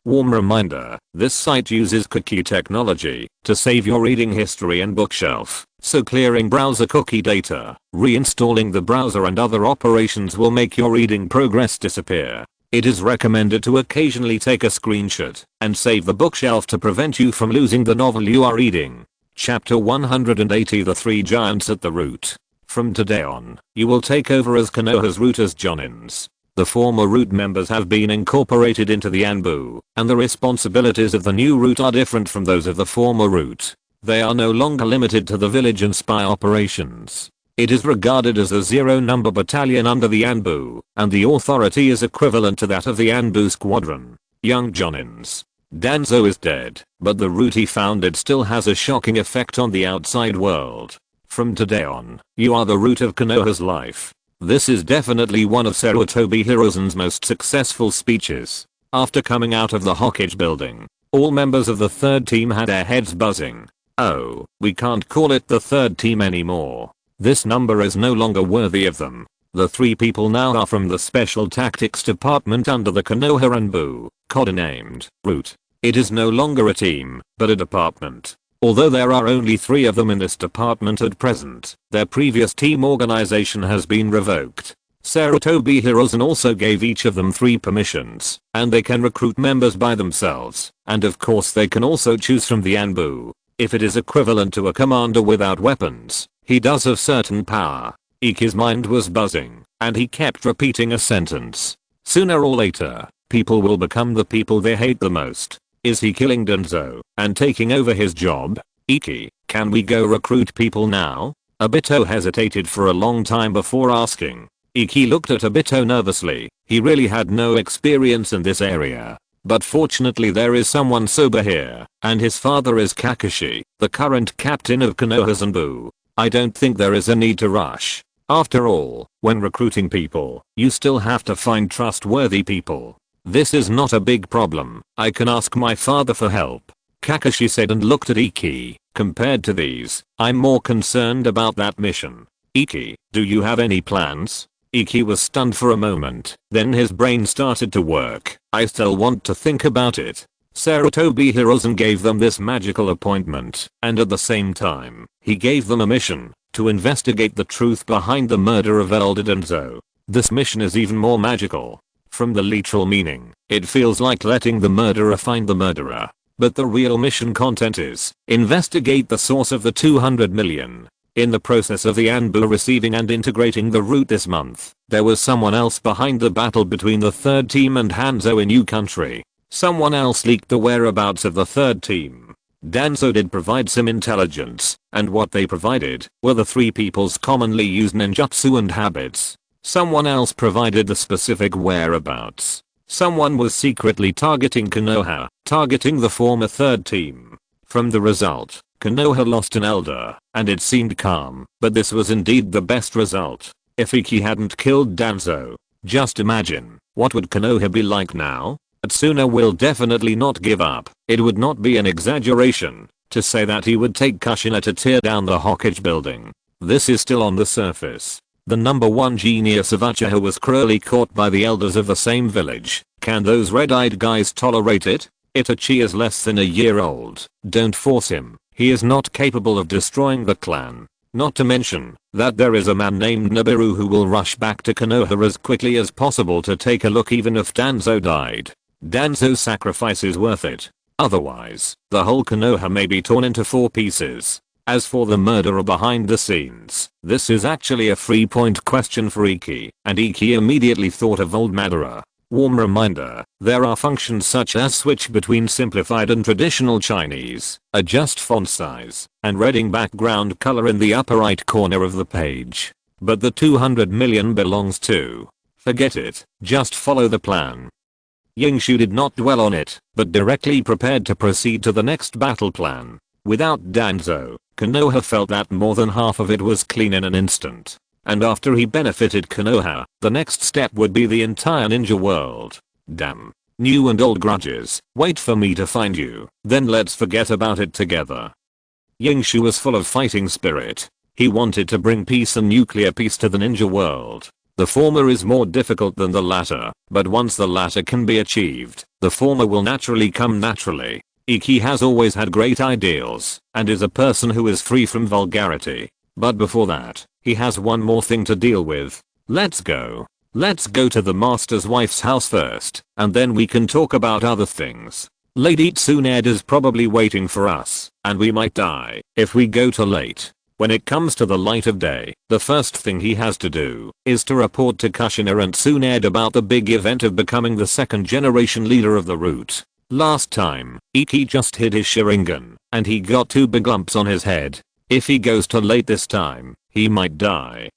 [SPEAKER 1] Warm reminder, this site uses cookie technology to save your reading history and bookshelf, so clearing browser cookie data, reinstalling the browser and other operations will make your reading progress disappear. It is recommended to occasionally take a screenshot and save the bookshelf to prevent you from losing the novel you are reading. Chapter 180 The Three Giants at the Root. From today on, you will take over as Konoha's root as Jonins. The former root members have been incorporated into the Anbu, and the responsibilities of the new root are different from those of the former root. They are no longer limited to the village and spy operations. It is regarded as a zero-number battalion under the Anbu, and the authority is equivalent to that of the Anbu squadron. Young Jonins. Danzo is dead, but the root he founded still has a shocking effect on the outside world. From today on, you are the root of Konoha's life. This is definitely one of Sarutobi Hirozen's most successful speeches. After coming out of the Hokage building, all members of the third team had their heads buzzing. Oh, we can't call it the third team anymore. This number is no longer worthy of them. The three people now are from the Special Tactics Department under the Konoha Anbu, codenamed Root. It is no longer a team, but a department. Although there are only 3 of them in this department at present, their previous team organization has been revoked. Sarutobi Hirozen also gave each of them 3 permissions, and they can recruit members by themselves, and of course they can also choose from the Anbu. If it is equivalent to a commander without weapons, he does have certain power. Iki's mind was buzzing, and he kept repeating a sentence. Sooner or later, people will become the people they hate the most. Is he killing Danzo and taking over his job? Iki, can we go recruit people now? Obito hesitated for a long time before asking. Iki looked at Obito nervously. He really had no experience in this area. But fortunately there is someone sober here, and his father is Kakashi, the current captain of Konoha Zanbu. I don't think there is a need to rush. After all, when recruiting people, you still have to find trustworthy people. This is not a big problem. I can ask my father for help. Kakashi said and looked at Iki. Compared to these, I'm more concerned about that mission. Iki, do you have any plans? Iki was stunned for a moment, then his brain started to work. I still want to think about it. Sarutobi Hirozen gave them this magical appointment, and at the same time, he gave them a mission to investigate the truth behind the murder of Elder Danzo. This mission is even more magical. From the literal meaning, it feels like letting the murderer find the murderer. But the real mission content is investigate the source of the 200 million. In the process of the Anbu receiving and integrating the root this month, there was someone else behind the battle between the third team and Hanzo in New Country. Someone else leaked the whereabouts of the third team. Danzo did provide some intelligence, and what they provided were the three people's commonly used ninjutsu and habits. Someone else provided the specific whereabouts. Someone was secretly targeting Konoha, targeting the former third team. From the result, Konoha lost an elder, and it seemed calm, but this was indeed the best result. If Iki hadn't killed Danzo, just imagine, what would Konoha be like now? Tsuna will definitely not give up. It would not be an exaggeration to say that he would take Kushina to tear down the Hokage building. This is still on the surface. The number one genius of Uchiha was cruelly caught by the elders of the same village. Can those red-eyed guys tolerate it? Itachi is less than a year old. Don't force him. He is not capable of destroying the clan. Not to mention that there is a man named Nibiru who will rush back to Konoha as quickly as possible to take a look even if Danzo died. Danzo's sacrifice is worth it. Otherwise, the whole Konoha may be torn into 4 pieces. As for the murderer behind the scenes, this is actually a 3-point question for Iki, and Iki immediately thought of old Madara. Warm reminder, there are functions such as switch between simplified and traditional Chinese, adjust font size, and reading background color in the upper right corner of the page. But the 200 million belongs to. Forget it, just follow the plan. Yingshu did not dwell on it, but directly prepared to proceed to the next battle plan. Without Danzo, Konoha felt that more than half of it was clean in an instant. And after he benefited Konoha, the next step would be the entire ninja world. Damn. New and old grudges. Wait for me to find you, then let's forget about it together. Yingshu was full of fighting spirit. He wanted to bring peace and nuclear peace to the ninja world. The former is more difficult than the latter, but once the latter can be achieved, the former will naturally come naturally. Iki has always had great ideals, and is a person who is free from vulgarity. But before that, he has one more thing to deal with. Let's go. Let's go to the master's wife's house first, and then we can talk about other things. Lady Tsunade is probably waiting for us, and we might die if we go too late. When it comes to the light of day, the first thing he has to do is to report to Kushina and Tsunade about the big event of becoming the second generation leader of the root. Last time, Iki just hid his Sharingan, and he got 2 big lumps on his head. If he goes too late this time, he might die.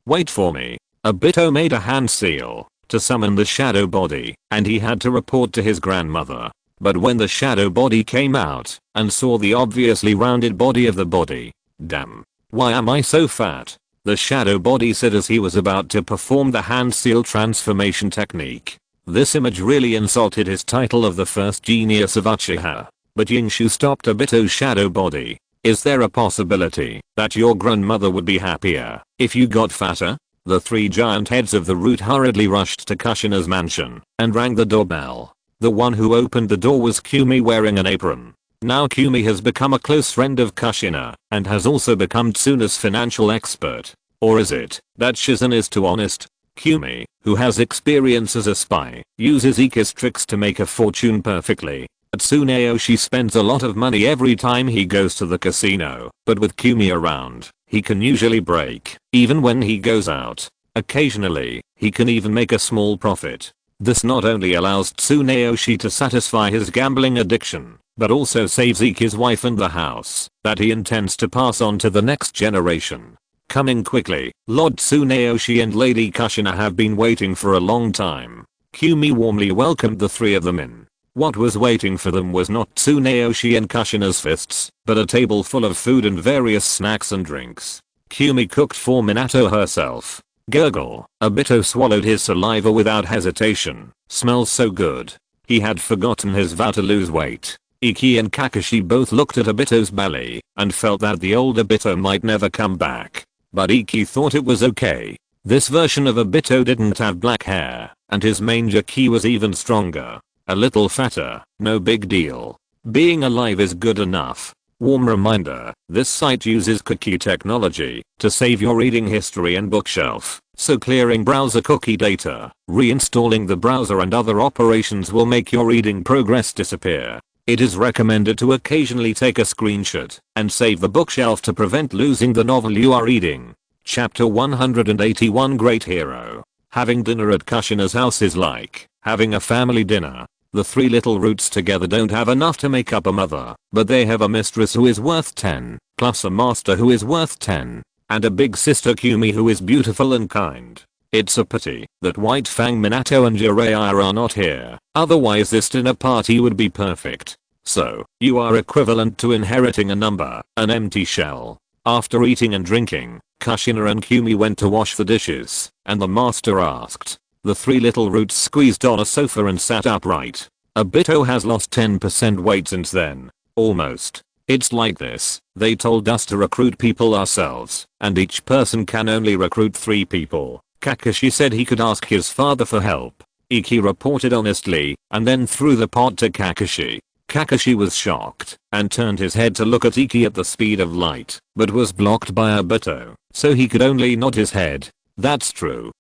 [SPEAKER 1] Wait for me. Obito made a hand seal to summon the shadow body, and he had to report to his grandmother. But when the shadow body came out and saw the obviously rounded body of the body, damn, why am I so fat? The shadow body said as he was about to perform the hand seal transformation technique. This image really insulted his title of the first genius of Uchiha. But Yingshu stopped Obito's shadow body. Is there a possibility that your grandmother would be happier if you got fatter? The 3 giant heads of the root hurriedly rushed to Kushina's mansion and rang the doorbell. The one who opened the door was Kumi wearing an apron. Now Kumi has become a close friend of Kushina and has also become Tsuna's financial expert. Or is it that Shizen is too honest? Kumi, who has experience as a spy, uses Ike's tricks to make a fortune perfectly. Tsunayoshi spends a lot of money every time he goes to the casino, but with Kumi around, he can usually break, even when he goes out. Occasionally, he can even make a small profit. This not only allows Tsunayoshi to satisfy his gambling addiction, but also saves Ike's wife and the house that he intends to pass on to the next generation. Coming quickly, Lord Tsunayoshi and Lady Kushina have been waiting for a long time. Kumi warmly welcomed the 3 of them in. What was waiting for them was not Tsunayoshi and Kushina's fists, but a table full of food and various snacks and drinks. Kumi cooked for Minato herself. Gurgle. Obito swallowed his saliva without hesitation. Smells so good. He had forgotten his vow to lose weight. Iki and Kakashi both looked at Obito's belly and felt that the old Obito might never come back. But Iki thought it was okay. This version of Obito didn't have black hair, and his manger ki was even stronger. A little fatter, no big deal. Being alive is good enough. Warm reminder, this site uses cookie technology to save your reading history and bookshelf, so clearing browser cookie data, reinstalling the browser and other operations will make your reading progress disappear. It is recommended to occasionally take a screenshot and save the bookshelf to prevent losing the novel you are reading. Chapter 181 Great Hero. Having dinner at Kushina's house is like having a family dinner. The three little roots together don't have enough to make up a mother, but they have a mistress who is worth 10, plus a master who is worth 10, and a big sister Kumi who is beautiful and kind. It's a pity that White Fang, Minato and Jiraiya are not here, otherwise this dinner party would be perfect. So, you are equivalent to inheriting a number, an empty shell. After eating and drinking, Kushina and Kumi went to wash the dishes, and the master asked. The three little roots squeezed on a sofa and sat upright. Obito has lost 10% weight since then. Almost. It's like this, they told us to recruit people ourselves, and each person can only recruit 3 people. Kakashi said he could ask his father for help. Iki reported honestly, and then threw the pot to Kakashi. Kakashi was shocked, and turned his head to look at Iki at the speed of light, but was blocked by Obito, so he could only nod his head. That's true.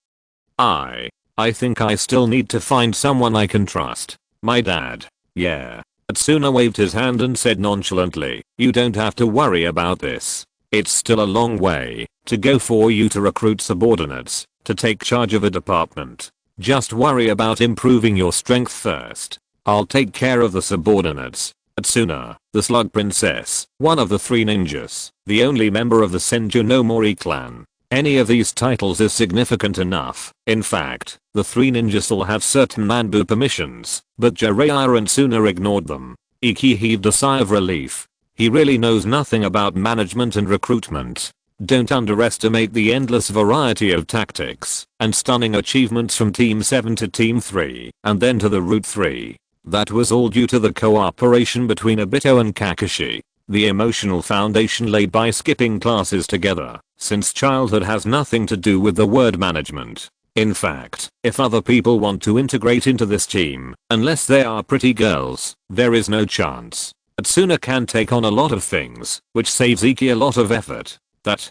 [SPEAKER 1] I think I still need to find someone I can trust. My dad. Yeah. Atsuna waved his hand and said nonchalantly, you don't have to worry about this. It's still a long way to go for you to recruit subordinates to take charge of a department. Just worry about improving your strength first. I'll take care of the subordinates. Atsuna, the Slug Princess, one of the 3 ninjas, the only member of the Senju no Mori clan. Any of these titles is significant enough. In fact, the 3 ninjas all have certain Manbu permissions, but Jiraiya and Suna ignored them. Iki heaved a sigh of relief. He really knows nothing about management and recruitment. Don't underestimate the endless variety of tactics and stunning achievements from Team 7 to Team 3, and then to the Route 3. That was all due to the cooperation between Obito and Kakashi. The emotional foundation laid by skipping classes together since childhood has nothing to do with the word management. In fact, if other people want to integrate into this team, unless they are pretty girls, there is no chance. Atsuna can take on a lot of things, which saves Iki a lot of effort. That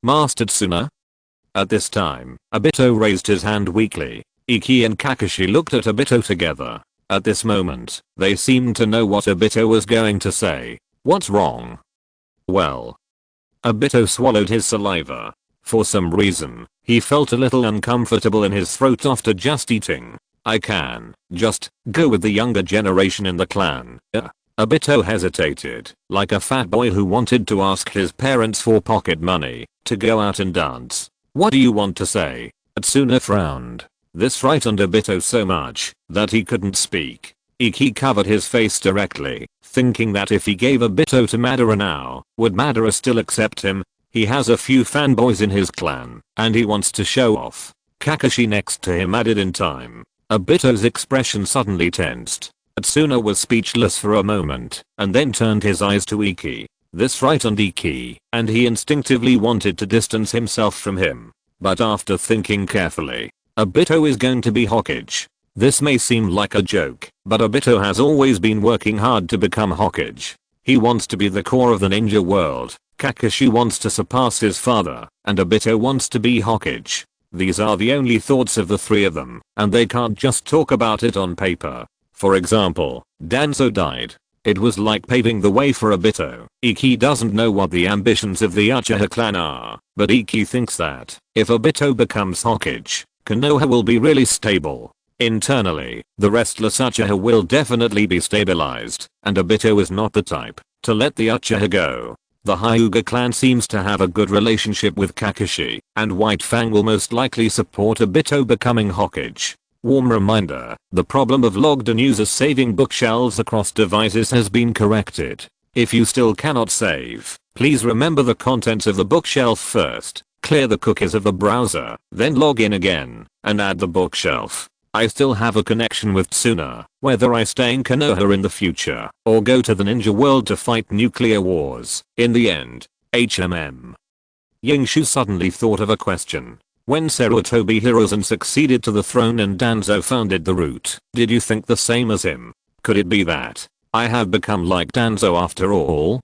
[SPEAKER 1] Master Tsuna? At this time, Obito raised his hand weakly. Iki and Kakashi looked at Obito together. At this moment, they seemed to know what Obito was going to say. What's wrong? Well. Obito swallowed his saliva. For some reason, he felt a little uncomfortable in his throat after just eating. I can just go with the younger generation in the clan. Obito hesitated, like a fat boy who wanted to ask his parents for pocket money to go out and dance. What do you want to say? Atsuna frowned. This frightened Obito so much that he couldn't speak. Iki covered his face directly, thinking that if he gave Obito to Madara now, would Madara still accept him? He has a few fanboys in his clan, and he wants to show off. Kakashi next to him added in time. Obito's expression suddenly tensed. Atsuna was speechless for a moment, and then turned his eyes to Iki. This frightened Iki, and he instinctively wanted to distance himself from him. But after thinking carefully, Obito is going to be Hokage. This may seem like a joke, but Obito has always been working hard to become Hokage. He wants to be the core of the ninja world. Kakashi wants to surpass his father, and Obito wants to be Hokage. These are the only thoughts of the 3 of them, and they can't just talk about it on paper. For example, Danzo died. It was like paving the way for Obito. Iki doesn't know what the ambitions of the Uchiha clan are, but Iki thinks that if Obito becomes Hokage, Konoha will be really stable. Internally, the restless Uchiha will definitely be stabilized, and Obito is not the type to let the Uchiha go. The Hyuga clan seems to have a good relationship with Kakashi, and White Fang will most likely support Obito becoming Hokage. Warm reminder, the problem of logged-in users saving bookshelves across devices has been corrected. If you still cannot save, please remember the contents of the bookshelf first, clear the cookies of the browser, then log in again, and add the bookshelf. I still have a connection with Tsuna, whether I stay in Konoha in the future, or go to the ninja world to fight nuclear wars. In the end, HMM. Yingshu suddenly thought of a question. When Sarutobi Hiruzen succeeded to the throne and Danzo founded the root, did you think the same as him? Could it be that I have become like Danzo after all?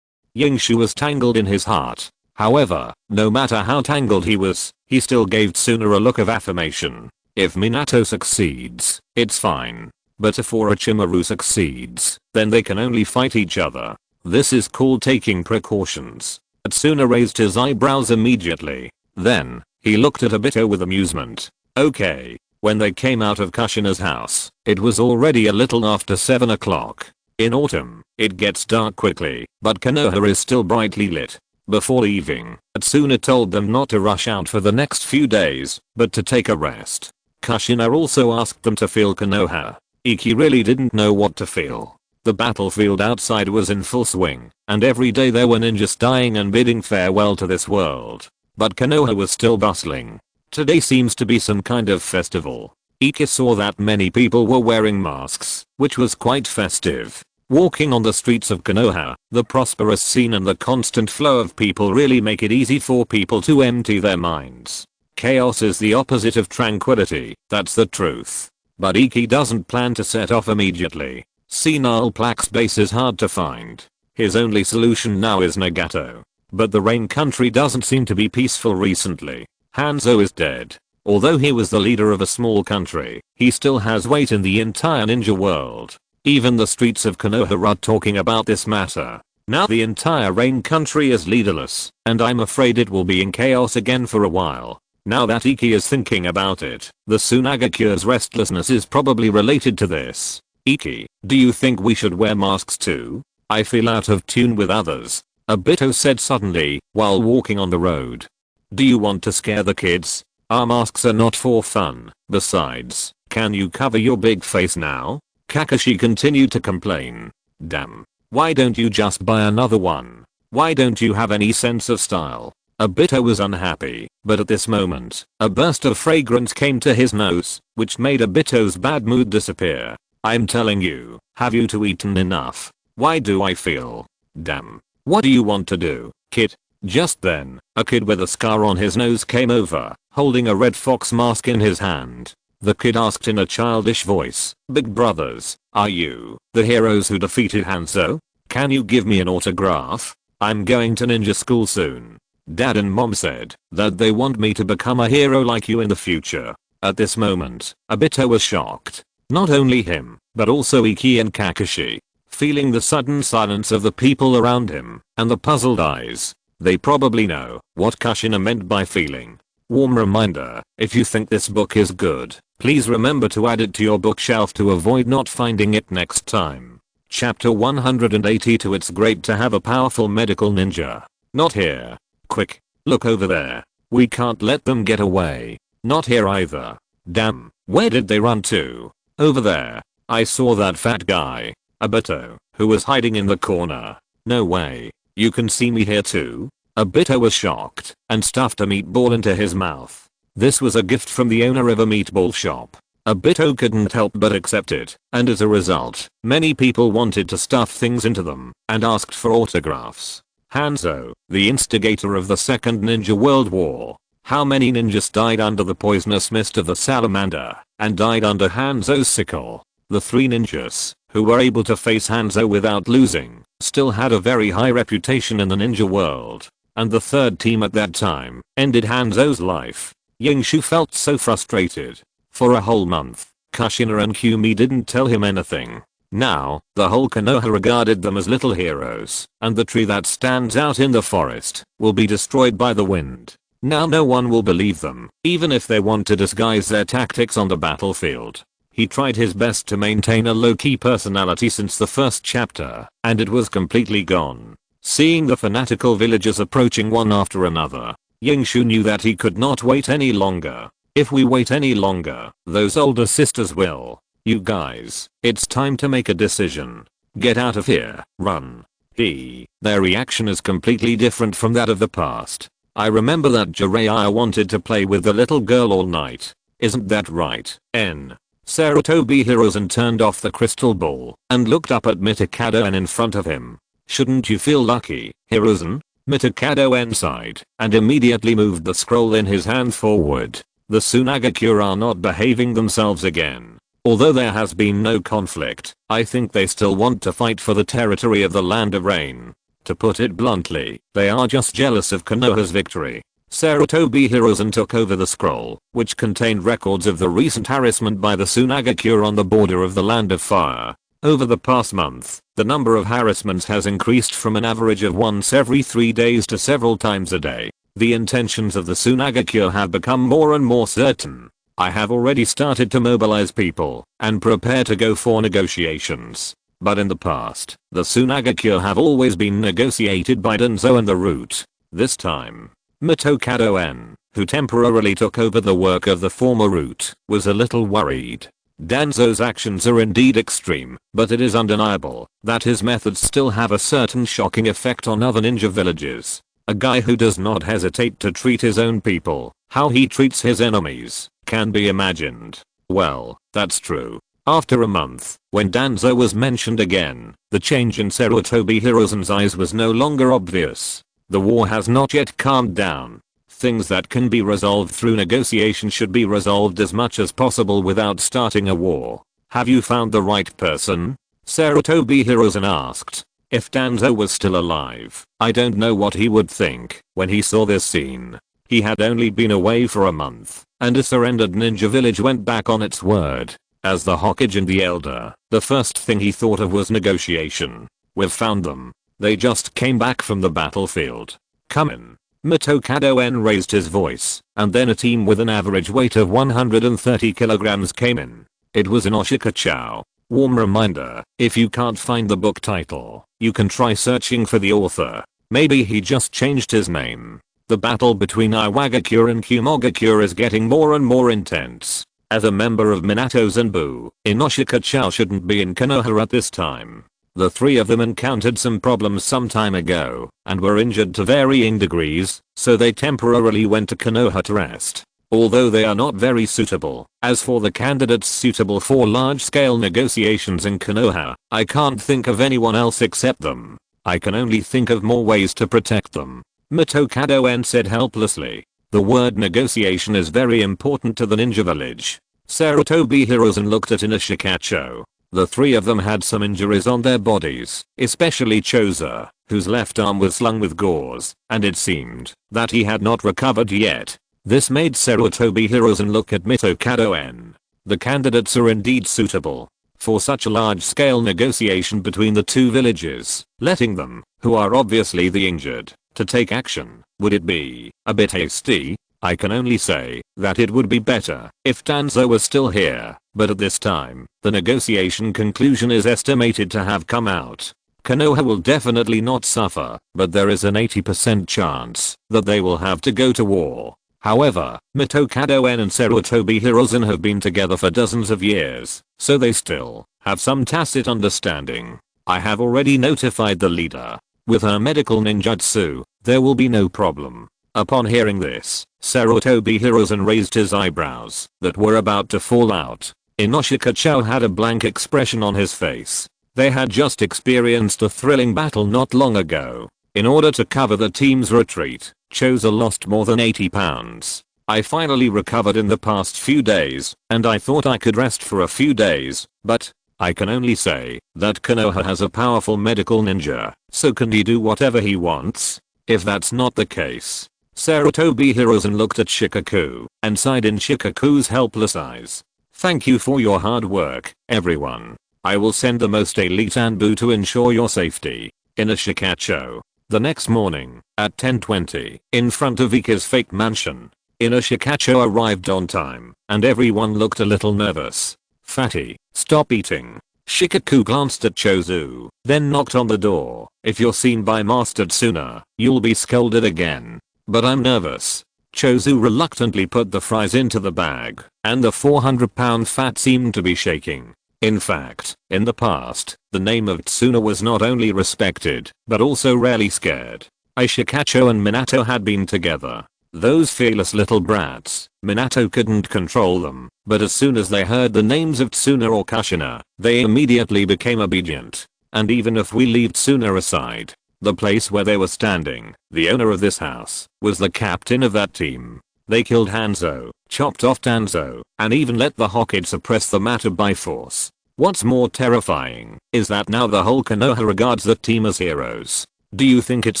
[SPEAKER 1] Yingshu was tangled in his heart. However, no matter how tangled he was, he still gave Tsuna a look of affirmation. If Minato succeeds, it's fine. But if Orochimaru succeeds, then they can only fight each other. This is called taking precautions. Tsuna raised his eyebrows immediately. Then, he looked at Obito with amusement. Okay. When they came out of Kushina's house, it was already a little after 7 o'clock. In autumn, it gets dark quickly, but Konoha is still brightly lit. Before leaving, Tsuna told them not to rush out for the next few days, but to take a rest. Kushina also asked them to feel Konoha. Iki really didn't know what to feel. The battlefield outside was in full swing, and every day there were ninjas dying and bidding farewell to this world. But Konoha was still bustling. Today seems to be some kind of festival. Iki saw that many people were wearing masks, which was quite festive. Walking on the streets of Konoha, the prosperous scene and the constant flow of people really make it easy for people to empty their minds. Chaos is the opposite of tranquility, that's the truth. But Iki doesn't plan to set off immediately. Senile Plaque's base is hard to find. His only solution now is Nagato. But the Rain Country doesn't seem to be peaceful recently. Hanzo is dead. Although he was the leader of a small country, he still has weight in the entire ninja world. Even the streets of Konoha are talking about this matter. Now the entire Rain Country is leaderless, and I'm afraid it will be in chaos again for a while. Now that Iki is thinking about it, the Tsunagakure's restlessness is probably related to this. Iki, do you think we should wear masks too? I feel out of tune with others. Obito said suddenly, while walking on the road. Do you want to scare the kids? Our masks are not for fun. Besides, can you cover your big face now? Kakashi continued to complain. Damn. Why don't you just buy another one? Why don't you have any sense of style? Obito was unhappy, but at this moment, a burst of fragrance came to his nose, which made Obito's bad mood disappear. I'm telling you, have you two eaten enough? Why do I feel? Damn. What do you want to do, kid? Just then, a kid with a scar on his nose came over, holding a red fox mask in his hand. The kid asked in a childish voice, Big brothers, are you the heroes who defeated Hanzo? Can you give me an autograph? I'm going to ninja school soon. Dad and mom said that they want me to become a hero like you in the future. At this moment, Obito was shocked. Not only him, but also Iki and Kakashi. Feeling the sudden silence of the people around him, and the puzzled eyes. They probably know what Kushina meant by feeling. Warm reminder, if you think this book is good, please remember to add it to your bookshelf to avoid not finding it next time. Chapter 182. It's great to have a powerful medical ninja. Not here. Quick, look over there. We can't let them get away. Not here either. Damn, where did they run to? Over there. I saw that fat guy. Obito, who was hiding in the corner. No way. You can see me here too? Obito was shocked and stuffed a meatball into his mouth. This was a gift from the owner of a meatball shop. Obito couldn't help but accept it, and as a result, many people wanted to stuff things into them and asked for autographs. Hanzo, the instigator of the Second Ninja World War. How many ninjas died under the poisonous mist of the salamander and died under Hanzo's sickle? The three ninjas, who were able to face Hanzo without losing, still had a very high reputation in the ninja world. And the third team at that time ended Hanzo's life. Yingshu felt so frustrated. For a whole month, Kushina and Kumi didn't tell him anything. Now, the whole Konoha regarded them as little heroes, and the tree that stands out in the forest will be destroyed by the wind. Now no one will believe them, even if they want to disguise their tactics on the battlefield. He tried his best to maintain a low-key personality since the first chapter, and it was completely gone. Seeing the fanatical villagers approaching one after another, Yingshu knew that he could not wait any longer. If we wait any longer, those older sisters will. You guys, it's time to make a decision. Get out of here, run. Their reaction is completely different from that of the past. I remember that Jiraiya wanted to play with the little girl all night. Isn't that right, N? Sarutobi Hiruzen turned off the crystal ball and looked up at Mitakado in front of him. Shouldn't you feel lucky, Hiruzen? Mitokado sighed and immediately moved the scroll in his hand forward. The Tsunagakure are not behaving themselves again. Although there has been no conflict, I think they still want to fight for the territory of the Land of Rain. To put it bluntly, they are just jealous of Konoha's victory. Sarutobi Hiruzen took over the scroll, which contained records of the recent harassment by the Tsunagakure on the border of the Land of Fire. Over the past month, the number of harassments has increased from an average of once every 3 days to several times a day. The intentions of the Tsunagakure have become more and more certain. I have already started to mobilize people and prepare to go for negotiations. But in the past, the Tsunagakure have always been negotiated by Danzo and the Root. This time, Mitokado, who temporarily took over the work of the former Root, was a little worried. Danzo's actions are indeed extreme, but it is undeniable that his methods still have a certain shocking effect on other ninja villages. A guy who does not hesitate to treat his own people how he treats his enemies can be imagined. Well, that's true. After a month, when Danzo was mentioned again, the change in Sarutobi Hiruzen's eyes was no longer obvious. The war has not yet calmed down. Things that can be resolved through negotiation should be resolved as much as possible without starting a war. Have you found the right person? Sarutobi Hiruzen asked. If Danzo was still alive, I don't know what he would think when he saw this scene. He had only been away for a month, and a surrendered ninja village went back on its word. As the Hokage and the Elder, the first thing he thought of was negotiation. We've found them. They just came back from the battlefield. Come in. Mitokado raised his voice, and then a team with an average weight of 130 kilograms came in. It was Inoshika Chow. Warm reminder, if you can't find the book title, you can try searching for the author. Maybe he just changed his name. The battle between Iwagakure and Kumogakure is getting more and more intense. As a member of Minato's Zanbu, Inoshika Chow shouldn't be in Konoha at this time. The three of them encountered some problems some time ago and were injured to varying degrees, so they temporarily went to Konoha to rest. Although they are not very suitable, as for the candidates suitable for large-scale negotiations in Konoha, I can't think of anyone else except them. I can only think of more ways to protect them. Mitokado said helplessly. The word negotiation is very important to the ninja village. Sarutobi Hiruzen looked at Inoshika. The three of them had some injuries on their bodies, especially Choza, whose left arm was slung with gauze, and it seemed that he had not recovered yet. This made Sarutobi Hiruzen look at Mitokado. The candidates are indeed suitable for such a large-scale negotiation between the two villages. Letting them, who are obviously the injured, to take action, would it be a bit hasty? I can only say that it would be better if Danzo was still here, but at this time, the negotiation conclusion is estimated to have come out. Konoha will definitely not suffer, but there is an 80% chance that they will have to go to war. However, Mitokado and Sarutobi Hiruzen have been together for dozens of years, so they still have some tacit understanding. I have already notified the leader. With her medical ninjutsu, there will be no problem. Upon hearing this, Sarutobi Hiruzen raised his eyebrows that were about to fall out. Inoshika had a blank expression on his face. They had just experienced a thrilling battle not long ago. In order to cover the team's retreat, Choza lost more than 80 pounds. I finally recovered in the past few days, and I thought I could rest for a few days, but I can only say that Konoha has a powerful medical ninja, so can he do whatever he wants? If that's not the case. Sarutobi Hiruzen looked at Shikaku and sighed in Shikaku's helpless eyes. Thank you for your hard work, everyone. I will send the most elite Anbu to ensure your safety. Inoshika. The next morning, at 10:20, in front of Ika's fake mansion, Inoshika arrived on time, and everyone looked a little nervous. Fatty, stop eating. Shikaku glanced at Chozu, then knocked on the door. If you're seen by Master Tsuna, you'll be scolded again. But I'm nervous. Chozu reluctantly put the fries into the bag, and the 400-pound fat seemed to be shaking. In fact, in the past, the name of Tsuna was not only respected, but also rarely scared. Ishikacho and Minato had been together. Those fearless little brats, Minato couldn't control them, but as soon as they heard the names of Tsuna or Kushina, they immediately became obedient. And even if we leave Tsuna aside, The place where they were standing, the owner of this house, was the captain of that team. They killed Hanzo, chopped off Danzo, and even let the Hokage suppress the matter by force. What's more terrifying is that now the whole Konoha regards the team as heroes. Do you think it's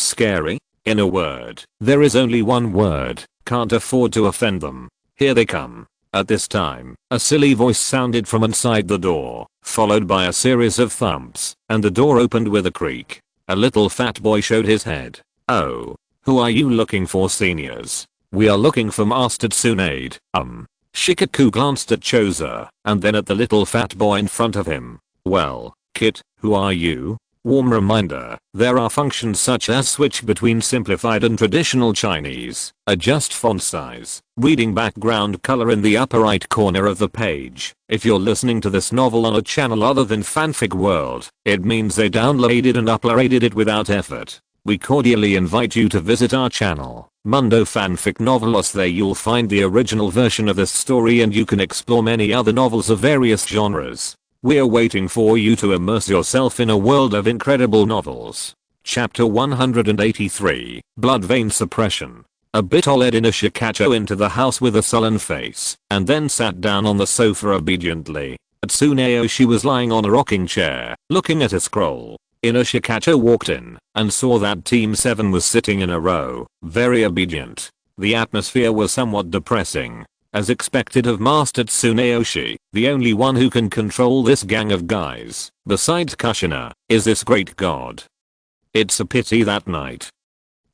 [SPEAKER 1] scary? In a word, there is only one word, can't afford to offend them. Here they come. At this time, a silly voice sounded from inside the door, followed by a series of thumps, and the door opened with a creak. A little fat boy showed his head. Oh. Who are you looking for, seniors? We are looking for Master Tsunade. Shikaku glanced at Choza, and then at the little fat boy in front of him. Well, kid, who are you? Warm reminder, there are functions such as switch between simplified and traditional Chinese, adjust font size, reading background color in the upper right corner of the page. If you're listening to this novel on a channel other than Fanfic World, it means they downloaded and uploaded it without effort. We cordially invite you to visit our channel, Mundo Fanfic Novelos. There you'll find the original version of this story and you can explore many other novels of various genres. We're waiting for you to immerse yourself in a world of incredible novels. Chapter 183, Blood Vein Suppression. Obito led Inashikacho into the house with a sullen face, and then sat down on the sofa obediently. Tsuneyoshi was lying on a rocking chair, looking at a scroll. Inashikacho walked in, and saw that Team 7 was sitting in a row, very obedient. The atmosphere was somewhat depressing. As expected of Master Tsuneyoshi, the only one who can control this gang of guys, besides Kushina, is this great god. It's a pity that night.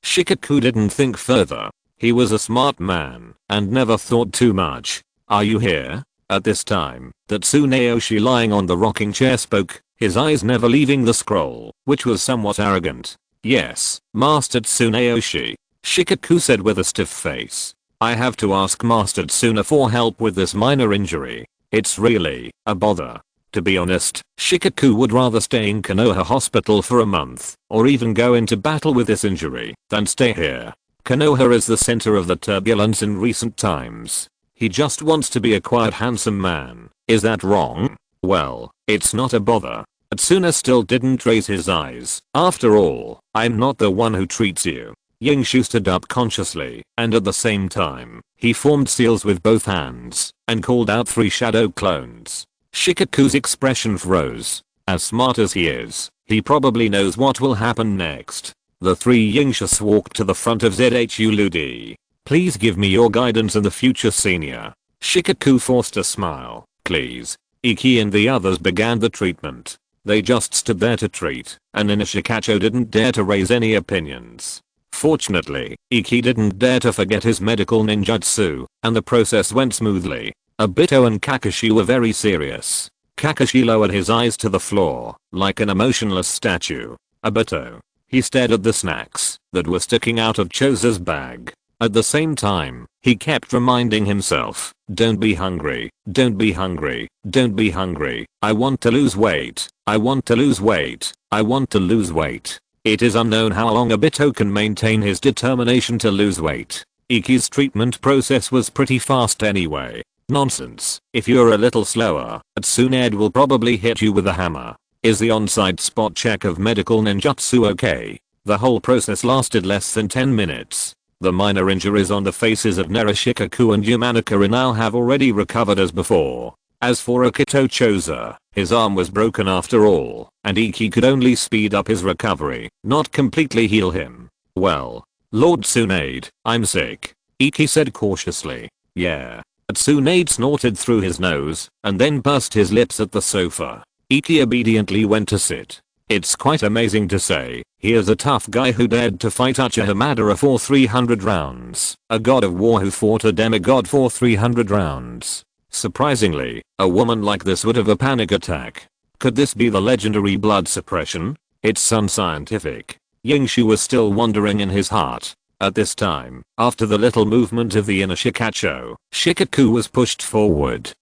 [SPEAKER 1] Shikaku didn't think further. He was a smart man, and never thought too much. Are you here? At this time, that Tsuneyoshi lying on the rocking chair spoke, his eyes never leaving the scroll, which was somewhat arrogant. Yes, Master Tsuneyoshi, Shikaku said with a stiff face. I have to ask Master Tsuna for help with this minor injury. It's really a bother. To be honest, Shikaku would rather stay in Konoha Hospital for a month, or even go into battle with this injury, than stay here. Konoha is the center of the turbulence in recent times. He just wants to be a quiet handsome man. Is that wrong? Well, it's not a bother. Tsuna still didn't raise his eyes. After all, I'm not the one who treats you. Yingshu stood up consciously, and at the same time, he formed seals with both hands, and called out 3 shadow clones. Shikaku's expression froze. As smart as he is, he probably knows what will happen next. The 3 Yingshus walked to the front of ZHU Ludi. Please give me your guidance in the future, senior. Shikaku forced a smile. Please. Iki and the others began the treatment. They just stood there to treat, and Inashikacho didn't dare to raise any opinions. Fortunately, Iki didn't dare to forget his medical ninjutsu, and the process went smoothly. Obito and Kakashi were very serious. Kakashi lowered his eyes to the floor, like an emotionless statue. Obito. He stared at the snacks that were sticking out of Choza's bag. At the same time, he kept reminding himself, don't be hungry, don't be hungry, don't be hungry. I want to lose weight, I want to lose weight, I want to lose weight. It is unknown how long Obito can maintain his determination to lose weight. Iki's treatment process was pretty fast anyway. Nonsense. If you're a little slower, Tsunade will probably hit you with a hammer. Is the on-site spot check of medical ninjutsu okay? The whole process lasted less than 10 minutes. The minor injuries on the faces of Narashikaku and Yamanaka now have already recovered as before. As for Obito Choza, his arm was broken after all, and Iki could only speed up his recovery, not completely heal him. Well, Lord Tsunade, I'm sick. Iki said cautiously. Yeah. Tsunade snorted through his nose, and then pursed his lips at the sofa. Iki obediently went to sit. It's quite amazing to say, here's a tough guy who dared to fight Uchiha Madara for 300 rounds, a god of war who fought a demigod for 300 rounds. Surprisingly, a woman like this would have a panic attack. Could this be the legendary blood suppression? It's unscientific. Yingshu was still wondering in his heart. At this time, after the little movement of the Inashikacho, Shikaku was pushed forward.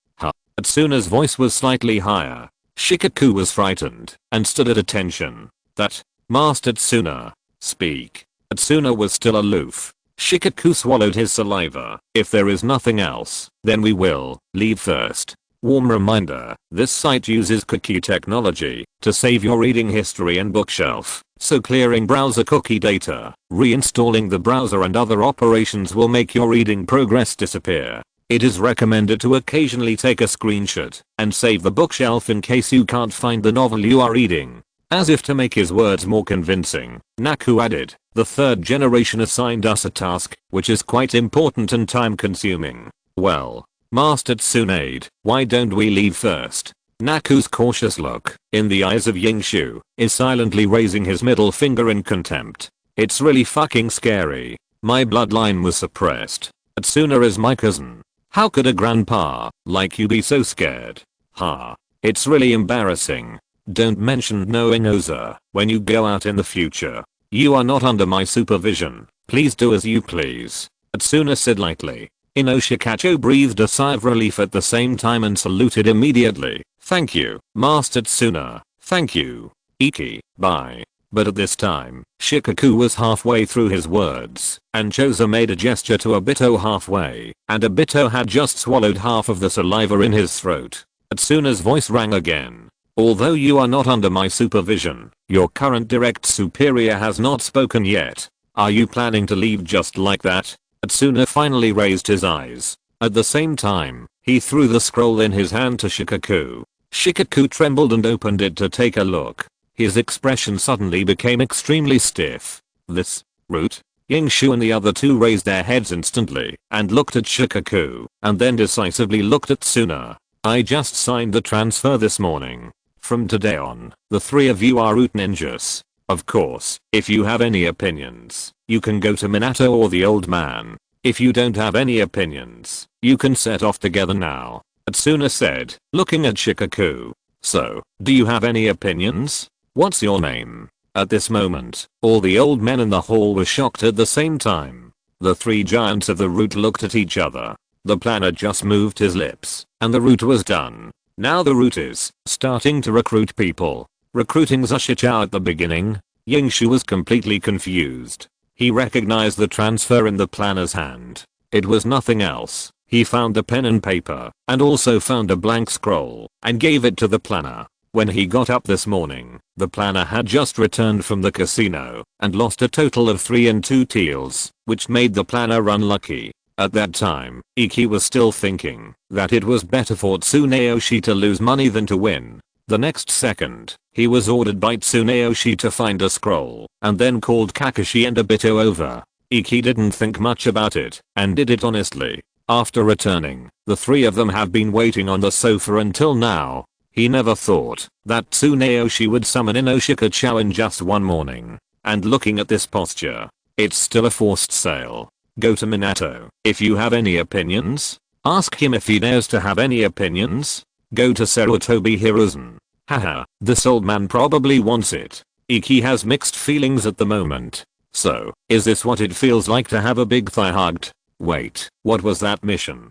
[SPEAKER 1] Tsuna's voice was slightly higher. Shikaku was frightened, and stood at attention. That, Master Tsuna. Speak. Tsuna was still aloof. Shikaku swallowed his saliva. If there is nothing else, then we will leave first. Warm reminder, this site uses cookie technology to save your reading history and bookshelf. so clearing browser cookie data, reinstalling the browser and other operations will make your reading progress disappear. It is recommended to occasionally take a screenshot and save the bookshelf in case you can't find the novel you are reading. As if to make his words more convincing, Naku added, the third generation assigned us a task, which is quite important and time consuming. Well, Master Tsunade, why don't we leave first? Naku's cautious look, in the eyes of Yingshu, is silently raising his middle finger in contempt. It's really fucking scary. My bloodline was suppressed. Tsuna is my cousin. How could a grandpa like you be so scared? Ha. It's really embarrassing. Don't mention knowing Oza when you go out in the future. You are not under my supervision. Please do as you please. Tsuna said lightly. Inoshikacho breathed a sigh of relief at the same time and saluted immediately. Thank you, Master Tsuna. Thank you. Iki, bye. But at this time, Shikaku was halfway through his words, and Choza made a gesture to Obito halfway, and Obito had just swallowed half of the saliva in his throat. Tsuna's voice rang again. Although you are not under my supervision, your current direct superior has not spoken yet. Are you planning to leave just like that? Tsuna finally raised his eyes. At the same time, he threw the scroll in his hand to Shikaku. Shikaku trembled and opened it to take a look. His expression suddenly became extremely stiff. This route? Yingshu and the other two raised their heads instantly and looked at Shikaku, and then decisively looked at Tsuna. I just signed the transfer this morning. From today on, the three of you are root ninjas. Of course, if you have any opinions, you can go to Minato or the old man. If you don't have any opinions, you can set off together now. Tsuna said, looking at Shikaku. So, do you have any opinions? What's your name? At this moment, all the old men in the hall were shocked at the same time. The three giants of the root looked at each other. The planner just moved his lips, and the root was done. Now the root is starting to recruit people. Recruiting Zushichao at the beginning? Yingshu was completely confused. He recognized the transfer in the planner's hand. It was nothing else. He found the pen and paper, and also found a blank scroll, and gave it to the planner. When he got up this morning, the planner had just returned from the casino, and lost a total of 3 and 2 taels, which made the planner unlucky. At that time, Iki was still thinking that it was better for Tsuneyoshi to lose money than to win. The next second, he was ordered by Tsuneyoshi to find a scroll, and then called Kakashi and Obito over. Iki didn't think much about it, and did it honestly. After returning, the three of them have been waiting on the sofa until now. He never thought that Tsuneyoshi would summon Inoshikacho in just one morning. And looking at this posture, it's still a forced sale. Go to Minato if you have any opinions. Ask him if he dares to have any opinions. Go to Sarutobi Hiruzen. Haha, this old man probably wants it. Iki has mixed feelings at the moment. So, is this what it feels like to have a big thigh hugged? Wait, what was that mission?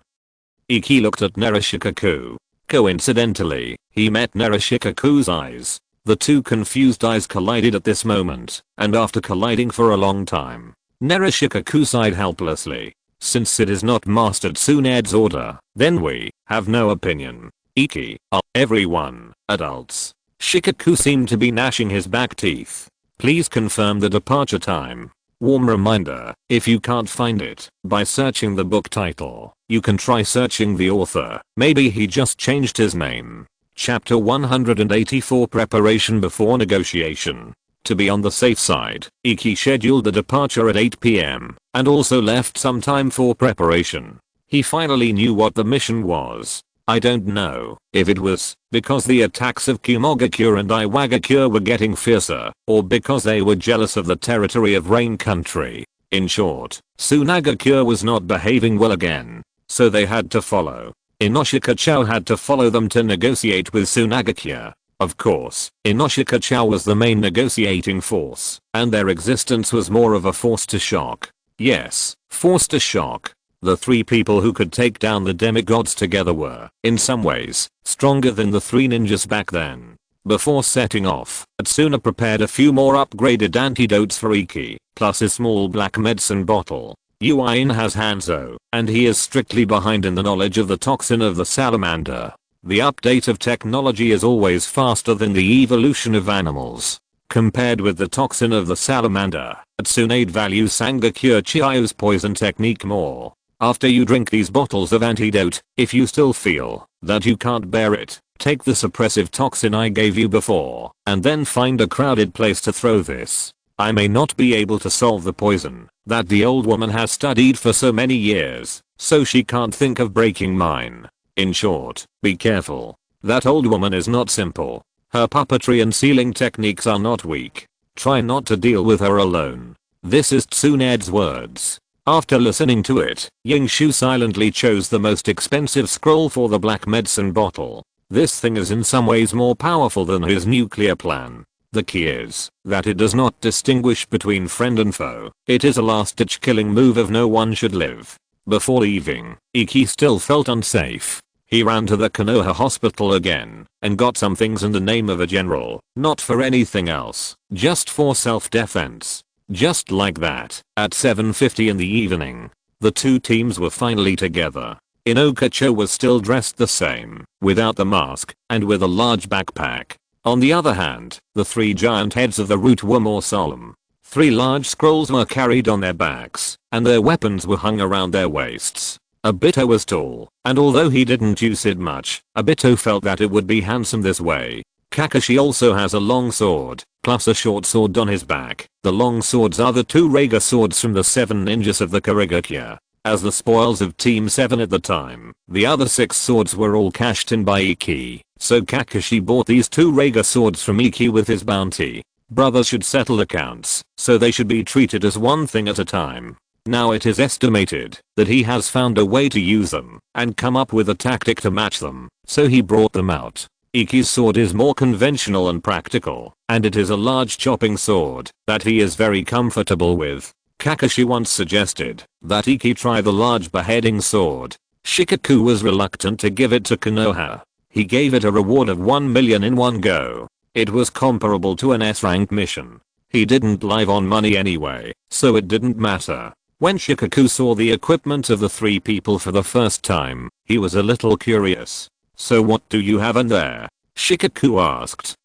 [SPEAKER 1] Iki looked at Narushikaku. Coincidentally, he met Narushikaku's eyes. The two confused eyes collided at this moment, and after colliding for a long time, Narushikaku sighed helplessly. Since it is not Master Tsunade's order, then we have no opinion. Iki, everyone, adults. Shikaku seemed to be gnashing his back teeth. Please confirm the departure time. Warm reminder, if you can't find it by searching the book title, you can try searching the author. Maybe he just changed his name. Chapter 184 Preparation before negotiation. To be on the safe side, Iki scheduled the departure at 8 PM, and also left some time for preparation. He finally knew what the mission was. I don't know if it was because the attacks of Kumogakure and Iwagakure were getting fiercer, or because they were jealous of the territory of Rain Country. In short, Tsunagakure was not behaving well again, so they had to follow. Inoshikacho had to follow them to negotiate with Tsunagakure. Of course, Inoshikacho was the main negotiating force, and their existence was more of a force to shock. Yes, force to shock. The three people who could take down the demigods together were, in some ways, stronger than the three ninjas back then. Before setting off, Tsuna prepared a few more upgraded antidotes for Iki, plus a small black medicine bottle. Uin has Hanzo, and he is strictly behind in the knowledge of the toxin of the salamander. The update of technology is always faster than the evolution of animals. Compared with the toxin of the salamander, Tsunade values Sangakure Chiyo's poison technique more. After you drink these bottles of antidote, if you still feel that you can't bear it, take the suppressive toxin I gave you before, and then find a crowded place to throw this. I may not be able to solve the poison that the old woman has studied for so many years, so she can't think of breaking mine. In short, be careful. That old woman is not simple. Her puppetry and sealing techniques are not weak. Try not to deal with her alone. This is Tsunade's words. After listening to it, Yingshu silently chose the most expensive scroll for the black medicine bottle. This thing is in some ways more powerful than his nuclear plan. The key is that it does not distinguish between friend and foe. It is a last-ditch killing move if no one should live. Before leaving, Iki still felt unsafe. He ran to the Konoha hospital again and got some things in the name of a general, not for anything else, just for self-defense. Just like that, at 7:50 in the evening, the two teams were finally together. Inokacho was still dressed the same, without the mask, and with a large backpack. On the other hand, the three giant heads of the root were more solemn. 3 large scrolls were carried on their backs, and their weapons were hung around their waists. Obito was tall, and although he didn't use it much, Obito felt that it would be handsome this way. Kakashi also has a long sword, plus a short sword on his back. The long swords are the 2 Reiga swords from the 7 ninjas of the Kurigakure. As the spoils of Team 7 at the time, the other 6 swords were all cashed in by Iki, so Kakashi bought these 2 Reiga swords from Iki with his bounty. Brothers should settle accounts, so they should be treated as one thing at a time. Now it is estimated that he has found a way to use them and come up with a tactic to match them, so he brought them out. Iki's sword is more conventional and practical, and it is a large chopping sword that he is very comfortable with. Kakashi once suggested that Iki try the large beheading sword. Shikaku was reluctant to give it to Konoha. He gave it a reward of 1 million in one go. It was comparable to an S-rank mission. He didn't live on money anyway, so it didn't matter. When Shikaku saw the equipment of the 3 people for the first time, he was a little curious. "So what do you have in there?" Shikaku asked.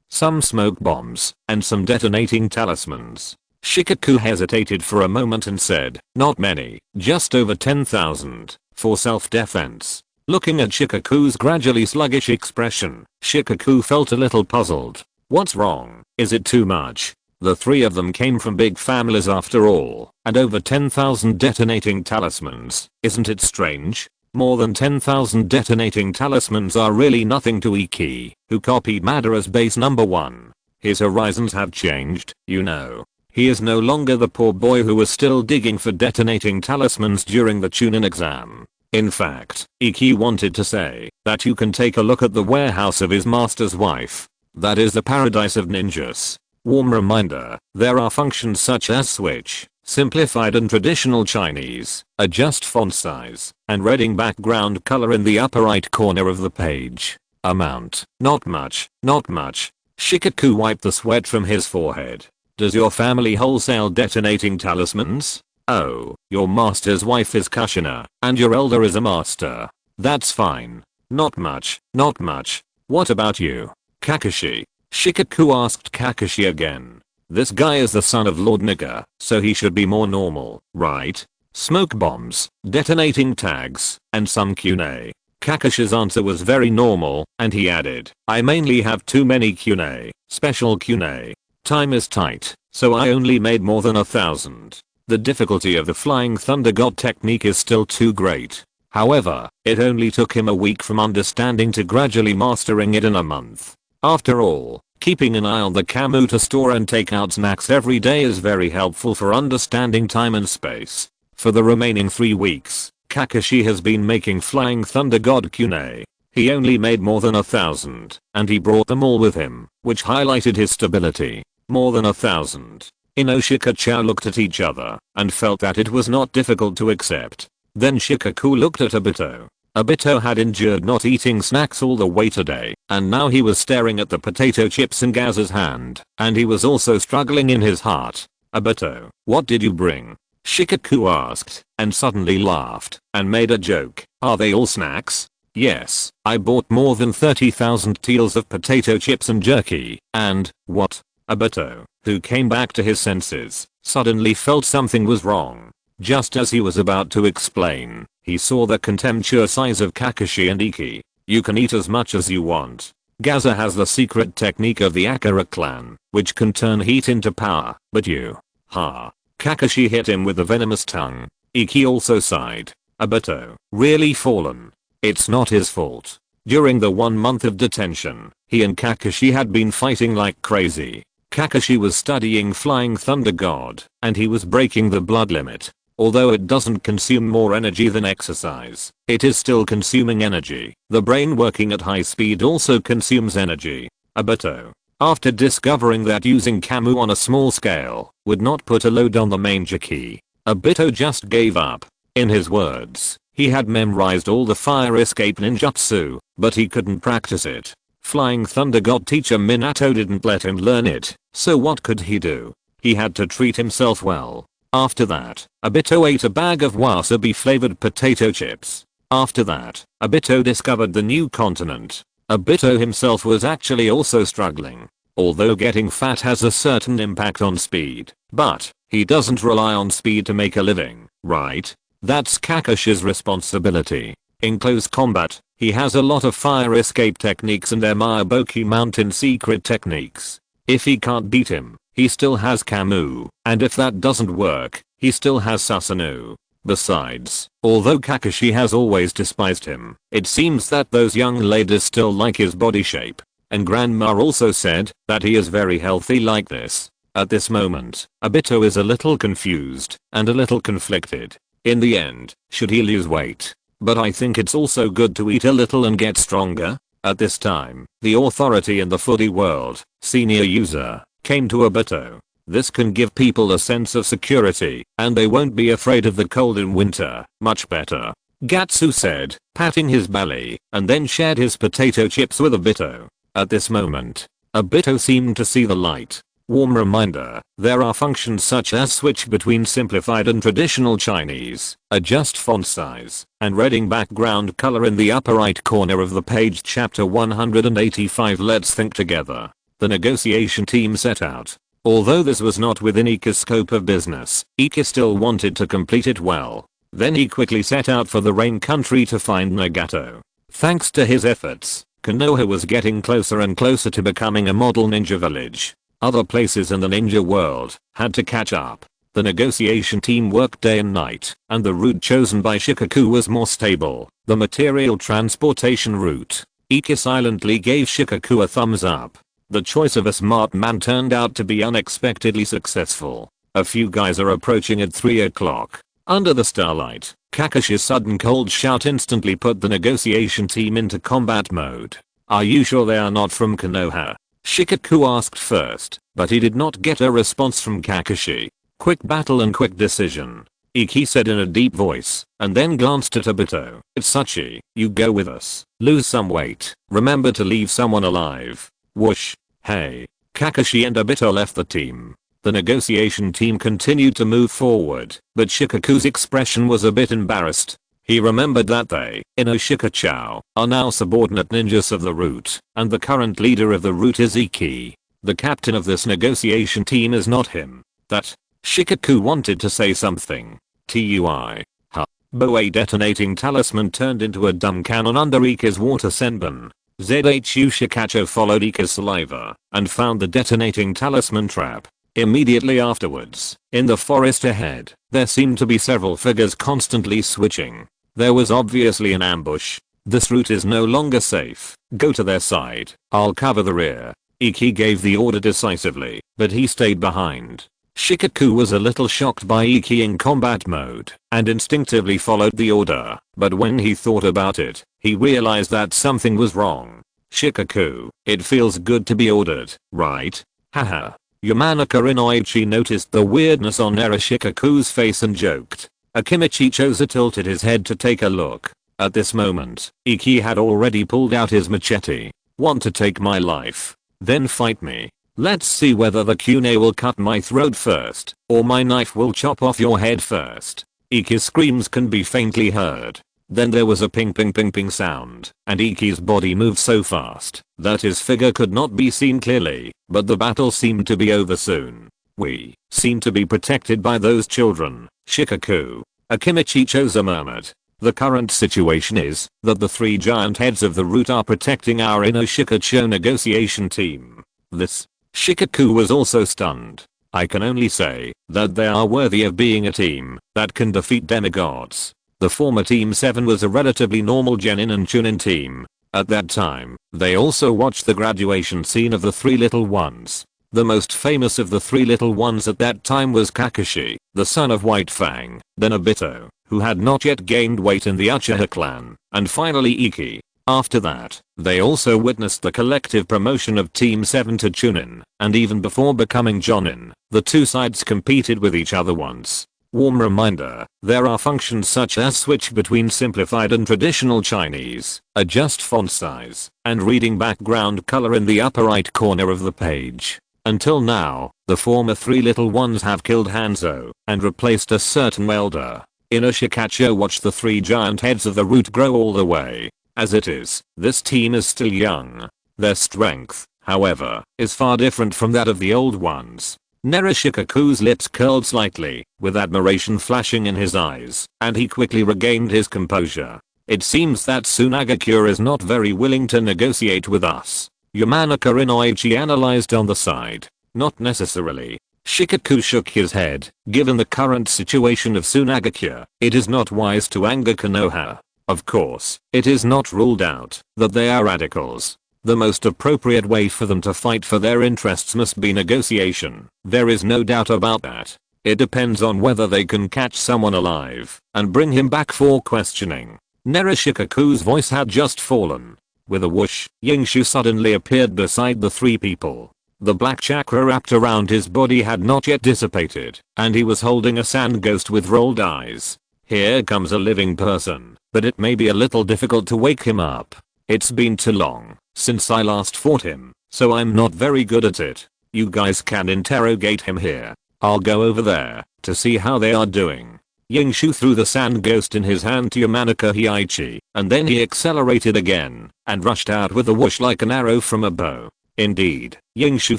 [SPEAKER 1] Some smoke bombs and some detonating talismans." Shikaku hesitated for a moment and said, "Not many, just over 10,000, for self-defense." Looking at Shikaku's gradually sluggish expression, Shikaku felt a little puzzled. What's wrong? Is it too much? The 3 of them came from big families after all, and over 10,000 detonating talismans. Isn't it strange? More than 10,000 detonating talismans are really nothing to Iki, who copied Madara's base number 1. His horizons have changed, you know. He is no longer the poor boy who was still digging for detonating talismans during the Chunin exam. In fact, Iki wanted to say that you can take a look at the warehouse of his master's wife. That is the paradise of ninjas. Warm reminder, there are functions such as switch, simplified and traditional Chinese, adjust font size, and reading background color in the upper right corner of the page. Amount, not much, not much. Shikaku wiped the sweat from his forehead. Does your family wholesale detonating talismans? Oh, your master's wife is Kushina, and your elder is a master. That's fine. Not much, not much. What about you, Kakashi? Shikaku asked Kakashi again. This guy is the son of Lord Nika, so he should be more normal, right? Smoke bombs, detonating tags, and some kunai. Kakashi's answer was very normal, and he added, I mainly have too many kunai, special kunai. Time is tight, so I only made more than 1,000. The difficulty of the Flying Thunder God technique is still too great. However, it only took him a week from understanding to gradually mastering it in a month. After all, keeping an eye on the Kamuta store and take out snacks every day is very helpful for understanding time and space. For the remaining 3 weeks, Kakashi has been making Flying Thunder God kunai. He only made more than 1,000, and he brought them all with him, which highlighted his stability. More than 1,000. Inoshika-cha looked at each other and felt that it was not difficult to accept. Then Shikaku looked at Obito. Obito had endured not eating snacks all the way today, and now he was staring at the potato chips in Gaz's hand, and he was also struggling in his heart. Obito, what did you bring? Shikaku asked, and suddenly laughed, and made a joke. Are they all snacks? Yes, I bought more than 30,000 teals of potato chips and jerky, and, what? Obito, who came back to his senses, suddenly felt something was wrong. Just as he was about to explain, he saw the contemptuous eyes of Kakashi and Iki. You can eat as much as you want. Gaza has the secret technique of the Akira clan, which can turn heat into power, but you. Ha. Kakashi hit him with a venomous tongue. Iki also sighed. Obito, really fallen. It's not his fault. During the 1 month of detention, he and Kakashi had been fighting like crazy. Kakashi was studying Flying Thunder God, and he was breaking the blood limit. Although it doesn't consume more energy than exercise, it is still consuming energy. The brain working at high speed also consumes energy. Obito, after discovering that using Kamu on a small scale would not put a load on the main Jiki, Obito just gave up. In his words, he had memorized all the fire escape ninjutsu, but he couldn't practice it. Flying Thunder God teacher Minato didn't let him learn it, so what could he do? He had to treat himself well. After that, Obito ate a bag of wasabi flavored potato chips. After that, Obito discovered the new continent. Obito himself was actually also struggling. Although getting fat has a certain impact on speed, but he doesn't rely on speed to make a living, right? That's Kakashi's responsibility. In close combat, he has a lot of fire escape techniques and Emaboki mountain secret techniques. If he can't beat him, he still has Kamu, and if that doesn't work, he still has Susanoo. Besides, although Kakashi has always despised him, it seems that those young ladies still like his body shape. And Grandma also said that he is very healthy like this. At this moment, Obito is a little confused and a little conflicted. In the end, should he lose weight? But I think it's also good to eat a little and get stronger. At this time, the authority in the foodie world, senior user, came to Obito. This can give people a sense of security, and they won't be afraid of the cold in winter. Much better. Gatsu said, patting his belly, and then shared his potato chips with Obito. At this moment, Obito seemed to see the light. Warm reminder, there are functions such as switch between simplified and traditional Chinese, adjust font size, and reading background color in the upper right corner of the page. Chapter 185. Let's think together. The negotiation team set out. Although this was not within Ika's scope of business, Ika still wanted to complete it well. Then he quickly set out for the Rain Country to find Nagato. Thanks to his efforts, Konoha was getting closer and closer to becoming a model ninja village. Other places in the ninja world had to catch up. The negotiation team worked day and night, and the route chosen by Shikaku was more stable, the material transportation route. Ika silently gave Shikaku a thumbs up. The choice of a smart man turned out to be unexpectedly successful. A few guys are approaching at 3 o'clock. Under the starlight, Kakashi's sudden cold shout instantly put the negotiation team into combat mode. Are you sure they are not from Konoha? Shikaku asked first, but he did not get a response from Kakashi. Quick battle and quick decision, Iki said in a deep voice, and then glanced at Obito. Itsuchi, you go with us. Lose some weight. Remember to leave someone alive. Whoosh. Hey. Kakashi and Obito left the team. The negotiation team continued to move forward, but Shikaku's expression was a bit embarrassed. He remembered that they, Inoshika-chou, are now subordinate ninjas of the route, and the current leader of the route is Iki. The captain of this negotiation team is not him. That. Shikaku wanted to say something. TUI. A detonating talisman turned into a dumb cannon under Ika's water senbon. ZHU Shikacho followed Ika's saliva, and found the detonating talisman trap. Immediately afterwards, in the forest ahead, there seemed to be several figures constantly switching. There was obviously an ambush. This route is no longer safe. Go to their side. I'll cover the rear. Iki gave the order decisively, but he stayed behind. Shikaku was a little shocked by Iki in combat mode, and instinctively followed the order, but when he thought about it, he realized that something was wrong. Shikaku, it feels good to be ordered, right? Haha. Yamanaka Inoichi noticed the weirdness on Shikaku's face and joked. Akimichi Choza tilted his head to take a look. At this moment, Iki had already pulled out his machete. Want to take my life? Then fight me. Let's see whether the kune will cut my throat first, or my knife will chop off your head first. Iki's screams can be faintly heard. Then there was a ping ping ping ping sound, and Iki's body moved so fast that his figure could not be seen clearly, but the battle seemed to be over soon. We seem to be protected by those children, Shikaku. Akimichi Choza murmured. The current situation is that the three giant heads of the root are protecting our inner Shikacho negotiation team. This Shikaku was also stunned. I can only say that they are worthy of being a team that can defeat demigods. The former Team 7 was a relatively normal Genin and Chunin team. At that time, they also watched the graduation scene of the three little ones. The most famous of the three little ones at that time was Kakashi, the son of White Fang, then Obito, who had not yet gained weight in the Uchiha clan, and finally Iki. After that, they also witnessed the collective promotion of Team 7 to Chunin, and even before becoming Jonin, the two sides competed with each other once. Warm reminder, there are functions such as switch between simplified and traditional Chinese, adjust font size, and reading background color in the upper right corner of the page. Until now, the former three little ones have killed Hanzo and replaced a certain elder. Inner Shikacho watched the three giant heads of the root grow all the way. As it is, this team is still young. Their strength, however, is far different from that of the old ones. Nerishikaku's lips curled slightly, with admiration flashing in his eyes, and he quickly regained his composure. It seems that Tsunagakure is not very willing to negotiate with us. Yamanaka Inoichi analyzed on the side. Not necessarily. Shikaku shook his head. Given the current situation of Tsunagakure, it is not wise to anger Konoha. Of course, it is not ruled out that they are radicals. The most appropriate way for them to fight for their interests must be negotiation. There is no doubt about that. It depends on whether they can catch someone alive and bring him back for questioning. Nerishikaku's voice had just fallen. With a whoosh, Yingshu suddenly appeared beside the three people. The black chakra wrapped around his body had not yet dissipated, and he was holding a sand ghost with rolled eyes. Here comes a living person, but it may be a little difficult to wake him up. It's been too long since I last fought him, so I'm not very good at it. You guys can interrogate him here. I'll go over there to see how they are doing. Yingshu threw the sand ghost in his hand to Yamanaka Heiichi, and then he accelerated again and rushed out with a whoosh like an arrow from a bow. Indeed, Yingshu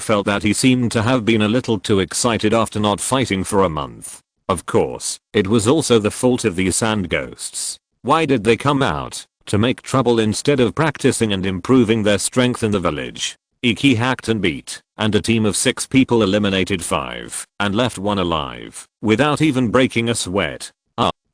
[SPEAKER 1] felt that he seemed to have been a little too excited after not fighting for a month. Of course, it was also the fault of these sand ghosts. Why did they come out? To make trouble instead of practicing and improving their strength in the village. Iki hacked and beat, and a team of 6 people eliminated 5 and left 1 alive, without even breaking a sweat.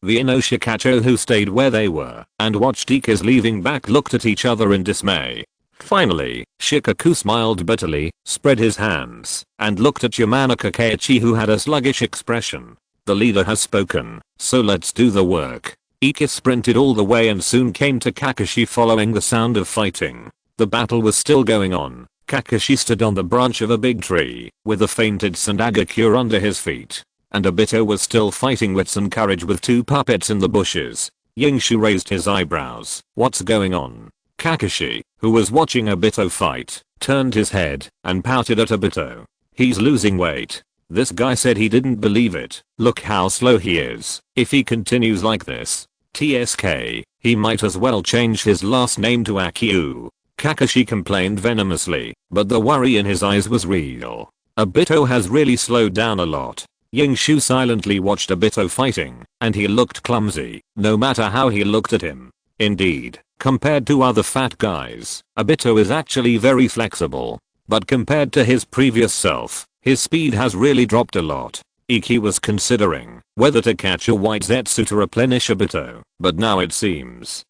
[SPEAKER 1] The Inoshikacho who stayed where they were and watched Iki's leaving back looked at each other in dismay. Finally, Shikaku smiled bitterly, spread his hands, and looked at Yamanaka Keiichi who had a sluggish expression. The leader has spoken, so let's do the work. Iki sprinted all the way and soon came to Kakashi following the sound of fighting. The battle was still going on. Kakashi stood on the branch of a big tree, with a fainted Tsunagakure under his feet. And Obito was still fighting wits and courage with 2 puppets in the bushes. Yingshu raised his eyebrows. What's going on? Kakashi, who was watching Obito fight, turned his head and pouted at Obito. He's losing weight. This guy said he didn't believe it. Look how slow he is. If he continues like this, TSK, he might as well change his last name to Akiu. Kakashi complained venomously, but the worry in his eyes was real. Obito has really slowed down a lot. Yingshu silently watched Obito fighting, and he looked clumsy, no matter how he looked at him. Indeed, compared to other fat guys, Obito is actually very flexible. But compared to his previous self, his speed has really dropped a lot. Iki was considering whether to catch a white Zetsu to replenish Obito, but now it seems.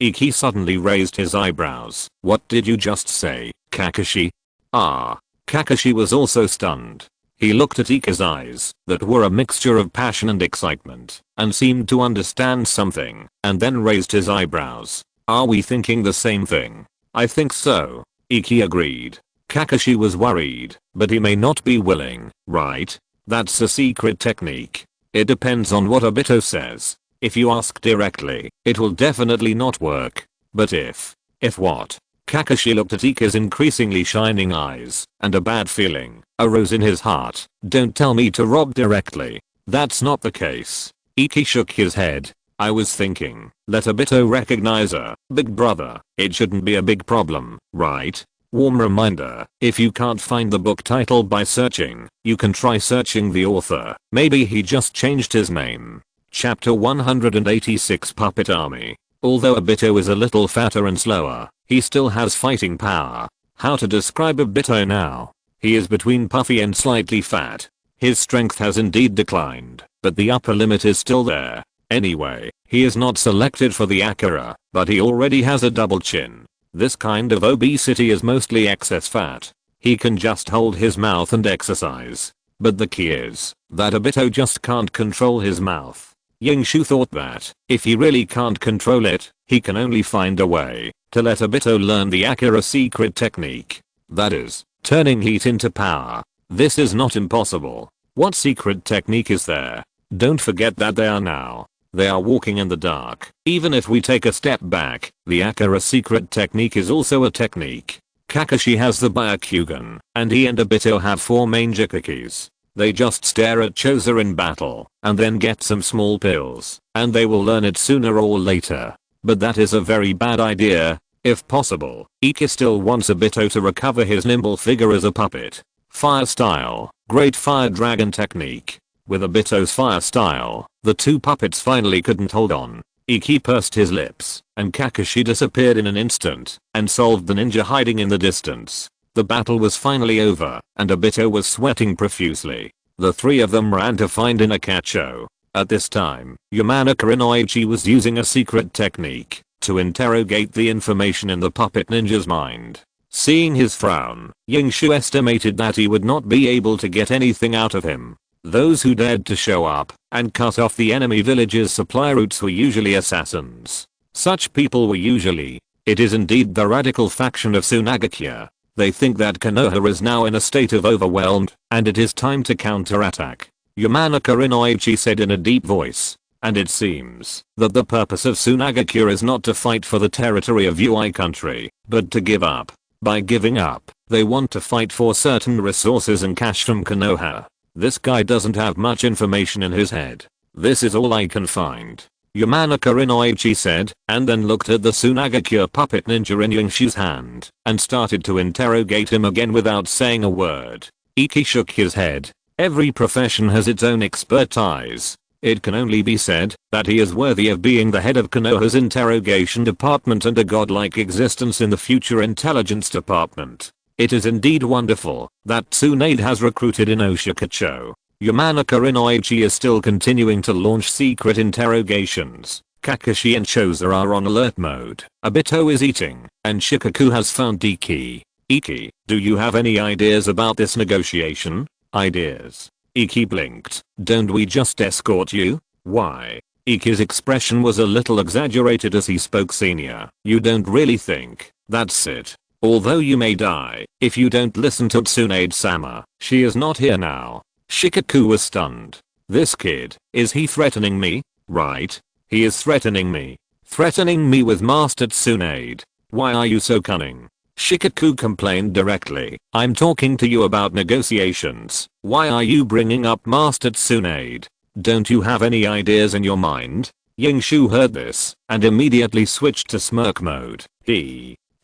[SPEAKER 1] Iki suddenly raised his eyebrows. What did you just say, Kakashi? Kakashi was also stunned. He looked at Iki's eyes that were a mixture of passion and excitement and seemed to understand something and then raised his eyebrows. Are we thinking the same thing? I think so. Iki agreed. Kakashi was worried, but he may not be willing, right? That's a secret technique. It depends on what Obito says. If you ask directly, it will definitely not work. But if what? Kakashi looked at Iki's increasingly shining eyes, and a bad feeling arose in his heart. Don't tell me to rob directly. That's not the case. Iki shook his head. I was thinking, let Obito recognize her, big brother, it shouldn't be a big problem, right? Warm reminder, if you can't find the book title by searching, you can try searching the author, maybe he just changed his name. Chapter 186 Puppet Army. Although Obito is a little fatter and slower, he still has fighting power. How to describe Obito now? He is between puffy and slightly fat. His strength has indeed declined, but the upper limit is still there. Anyway, he is not selected for the Akira, but he already has a double chin. This kind of obesity is mostly excess fat. He can just hold his mouth and exercise. But the key is that Obito just can't control his mouth. Yingshu thought that if he really can't control it, he can only find a way to let Obito learn the Akira secret technique. That is, turning heat into power. This is not impossible. What secret technique is there? Don't forget that they are walking in the dark. Even if we take a step back, the Akira secret technique is also a technique. Kakashi has the Byakugan, and he and Obito have 4 main Jikakis. They just stare at Choza in battle, and then get some small pills, and they will learn it sooner or later. But that is a very bad idea. If possible, Ikki still wants Obito to recover his nimble figure as a puppet. Fire style, great fire dragon technique. With Obito's fire style, the 2 puppets finally couldn't hold on. Ikki pursed his lips, and Kakashi disappeared in an instant, and solved the ninja hiding in the distance. The battle was finally over, and Obito was sweating profusely. The 3 of them ran to find Inakacho. At this time, Yamanaka Inoichi was using a secret technique to interrogate the information in the puppet ninja's mind. Seeing his frown, Yingshu estimated that he would not be able to get anything out of him. Those who dared to show up and cut off the enemy village's supply routes were usually assassins. Such people were usually, it is indeed the radical faction of Tsunagakure. They think that Konoha is now in a state of overwhelmed, and it is time to counterattack. Yamanaka Inoichi said in a deep voice. And it seems that the purpose of Tsunagakure is not to fight for the territory of UI country, but to give up. By giving up, they want to fight for certain resources and cash from Konoha. This guy doesn't have much information in his head. This is all I can find. Yamanaka Inoichi said, and then looked at the Tsunagakure puppet ninja in Yingshu's hand, and started to interrogate him again without saying a word. Ikki shook his head. Every profession has its own expertise. It can only be said that he is worthy of being the head of Konoha's interrogation department and a godlike existence in the future intelligence department. It is indeed wonderful that Tsunade has recruited Inoshikacho. Yamanaka Inoichi is still continuing to launch secret interrogations. Kakashi and Choza are on alert mode. Obito is eating, and Shikaku has found Ikki. Ikki, do you have any ideas about this negotiation? Ideas? Ikki blinked. Don't we just escort you? Why? Ikki's expression was a little exaggerated as he spoke senior. You don't really think that's it? Although you may die if you don't listen to Tsunade-sama. She is not here now. Shikaku was stunned. This kid, is he threatening me? Right. He is threatening me. Threatening me with Master Tsunade. Why are you so cunning? Shikaku complained directly. I'm talking to you about negotiations. Why are you bringing up Master Tsunade? Don't you have any ideas in your mind? Yingshu heard this and immediately switched to smirk mode.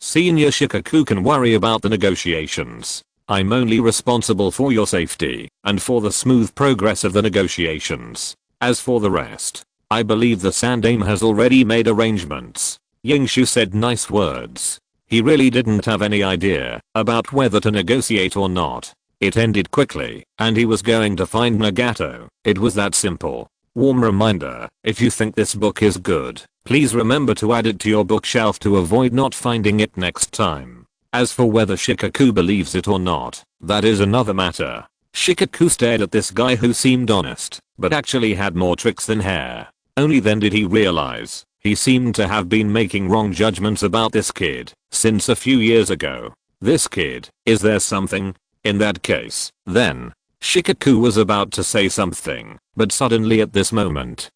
[SPEAKER 1] Senior Shikaku can worry about the negotiations. I'm only responsible for your safety and for the smooth progress of the negotiations. As for the rest, I believe the Sandaime has already made arrangements. Yingshu said nice words. He really didn't have any idea about whether to negotiate or not. It ended quickly, and he was going to find Nagato. It was that simple. Warm reminder, if you think this book is good, please remember to add it to your bookshelf to avoid not finding it next time. As for whether Shikaku believes it or not, that is another matter. Shikaku stared at this guy who seemed honest, but actually had more tricks than hair. Only then did he realize he seemed to have been making wrong judgments about this kid since a few years ago. This kid, is there something? In that case, then. Shikaku was about to say something, but suddenly at this moment,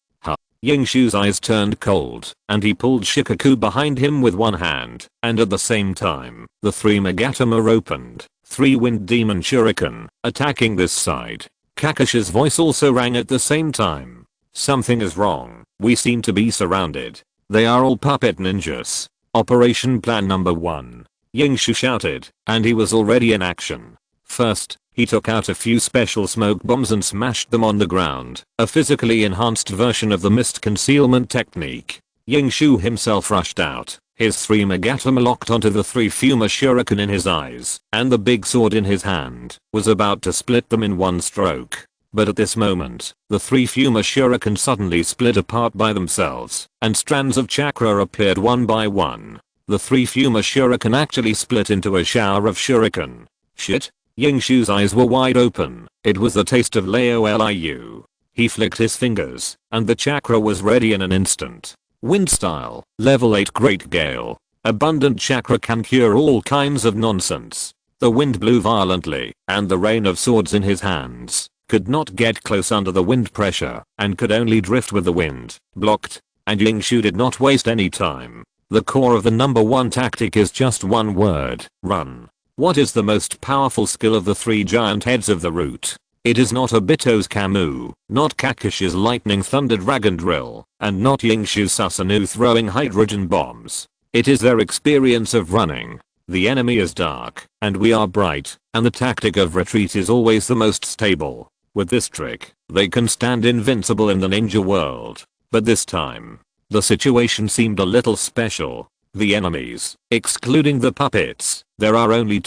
[SPEAKER 1] Yingshu's eyes turned cold, and he pulled Shikaku behind him with one hand, and at the same time, the 3 Megatama opened, 3 Wind Demon Shuriken, attacking this side. Kakashi's voice also rang at the same time. Something is wrong. We seem to be surrounded. They are all puppet ninjas. Operation Plan Number 1. Yingshu shouted, and he was already in action. First, he took out a few special smoke bombs and smashed them on the ground, a physically enhanced version of the mist concealment technique. Yingshu himself rushed out, his 3 Magatama locked onto the 3 Fuma shuriken in his eyes, and the big sword in his hand, was about to split them in one stroke. But at this moment, the 3 Fuma shuriken suddenly split apart by themselves, and strands of chakra appeared one by one. The 3 Fuma shuriken actually split into a shower of shuriken. Shit. Yingshu's eyes were wide open. It was the taste of Liu. He flicked his fingers, and the chakra was ready in an instant. Wind style, level 8 Great Gale. Abundant chakra can cure all kinds of nonsense. The wind blew violently, and the rain of swords in his hands could not get close under the wind pressure, and could only drift with the wind, blocked, and Yingshu did not waste any time. The core of the number 1 tactic is just one word, run. What is the most powerful skill of the 3 giant heads of the root? It is not Obito's Kamu, not Kakishi's lightning thunder dragon drill, and not Yingshu's Susanoo throwing hydrogen bombs. It is their experience of running. The enemy is dark, and we are bright, and the tactic of retreat is always the most stable. With this trick, they can stand invincible in the ninja world. But this time, the situation seemed a little special. The enemies, excluding the puppets, there are only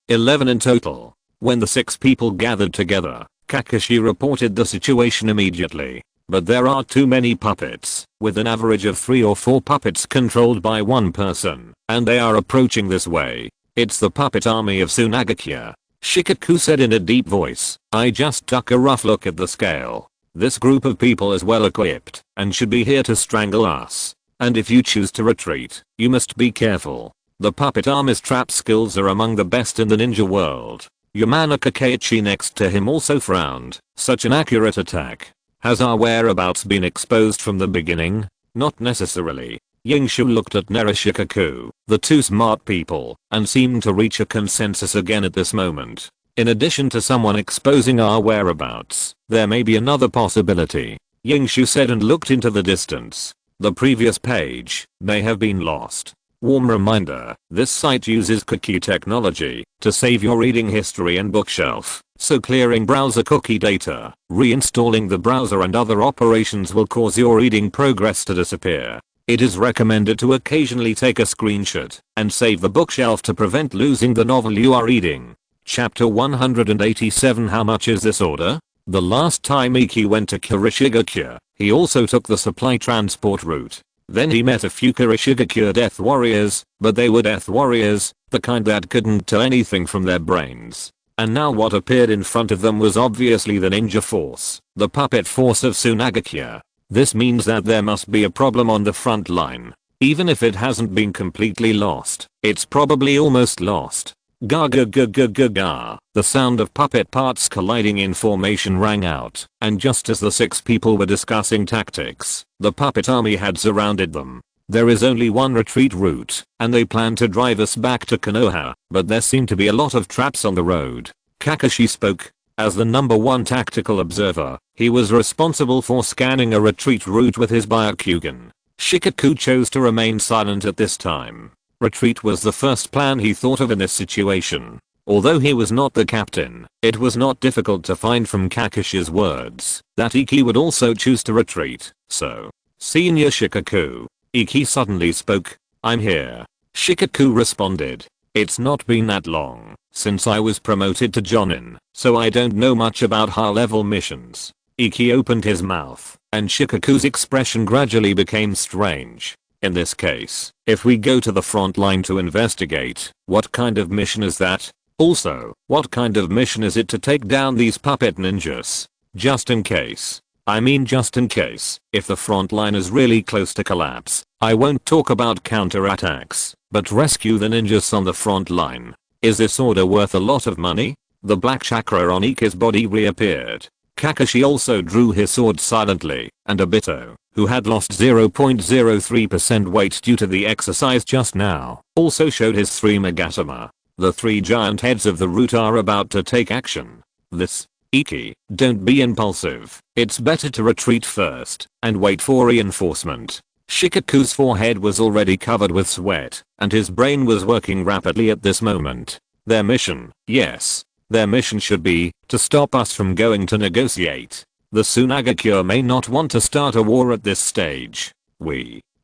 [SPEAKER 1] 11 in total. When the 6 people gathered together, Kakashi reported the situation immediately. But there are too many puppets, with an average of 3 or 4 puppets controlled by one person, and they are approaching this way. It's the puppet army of Tsunagakuya. Shikaku said in a deep voice. I just took a rough look at the scale. This group of people is well equipped, and should be here to strangle us. And if you choose to retreat, you must be careful. The puppet army's trap skills are among the best in the ninja world. Yamanaka Keiichi next to him also frowned. Such an accurate attack. Has our whereabouts been exposed from the beginning? Not necessarily. Yingshu looked at Narashikaku, the 2 smart people, and seemed to reach a consensus again at this moment. In addition to someone exposing our whereabouts, there may be another possibility. Yingshu said and looked into the distance. The previous page may have been lost. Warm reminder, this site uses cookie technology to save your reading history and bookshelf, so clearing browser cookie data, reinstalling the browser and other operations will cause your reading progress to disappear. It is recommended to occasionally take a screenshot and save the bookshelf to prevent losing the novel you are reading. Chapter 187. How much is this order? The last time Iki went to Kurishigakure, he also took the supply transport route. Then he met a few Kurishigakure death warriors, but they were death warriors, the kind that couldn't tell anything from their brains. And now what appeared in front of them was obviously the ninja force, the puppet force of Tsunagakuya. This means that there must be a problem on the front line. Even if it hasn't been completely lost, it's probably almost lost. Ga ga ga ga ga ga. The sound of puppet parts colliding in formation rang out, and just as the 6 people were discussing tactics, the puppet army had surrounded them. There is only one retreat route, and they plan to drive us back to Konoha, but there seem to be a lot of traps on the road. Kakashi spoke. As the number 1 tactical observer, he was responsible for scanning a retreat route with his Byakugan. Shikaku chose to remain silent at this time. Retreat was the first plan he thought of in this situation. Although he was not the captain, it was not difficult to find from Kakashi's words that Iki would also choose to retreat. So, Senior Shikaku. Iki suddenly spoke. I'm here. Shikaku responded. It's not been that long since I was promoted to Jonin, so I don't know much about high-level missions. Iki opened his mouth, and Shikaku's expression gradually became strange. In this case, if we go to the front line to investigate, what kind of mission is that? Also, what kind of mission is it to take down these puppet ninjas? Just in case. I mean just in case, if the front line is really close to collapse, I won't talk about counterattacks, but rescue the ninjas on the front line. Is this order worth a lot of money? The black chakra on Iki's body reappeared. Kakashi also drew his sword silently, and Obito, who had lost 0.03% weight due to the exercise just now, also showed his 3 Magatama. The 3 giant heads of the root are about to take action. This Iki, don't be impulsive. It's better to retreat first and wait for reinforcement. Shikaku's forehead was already covered with sweat, and his brain was working rapidly at this moment. Their mission, yes. Their mission should be to stop us from going to negotiate. The Tsunagakure may not want to start a war at this stage.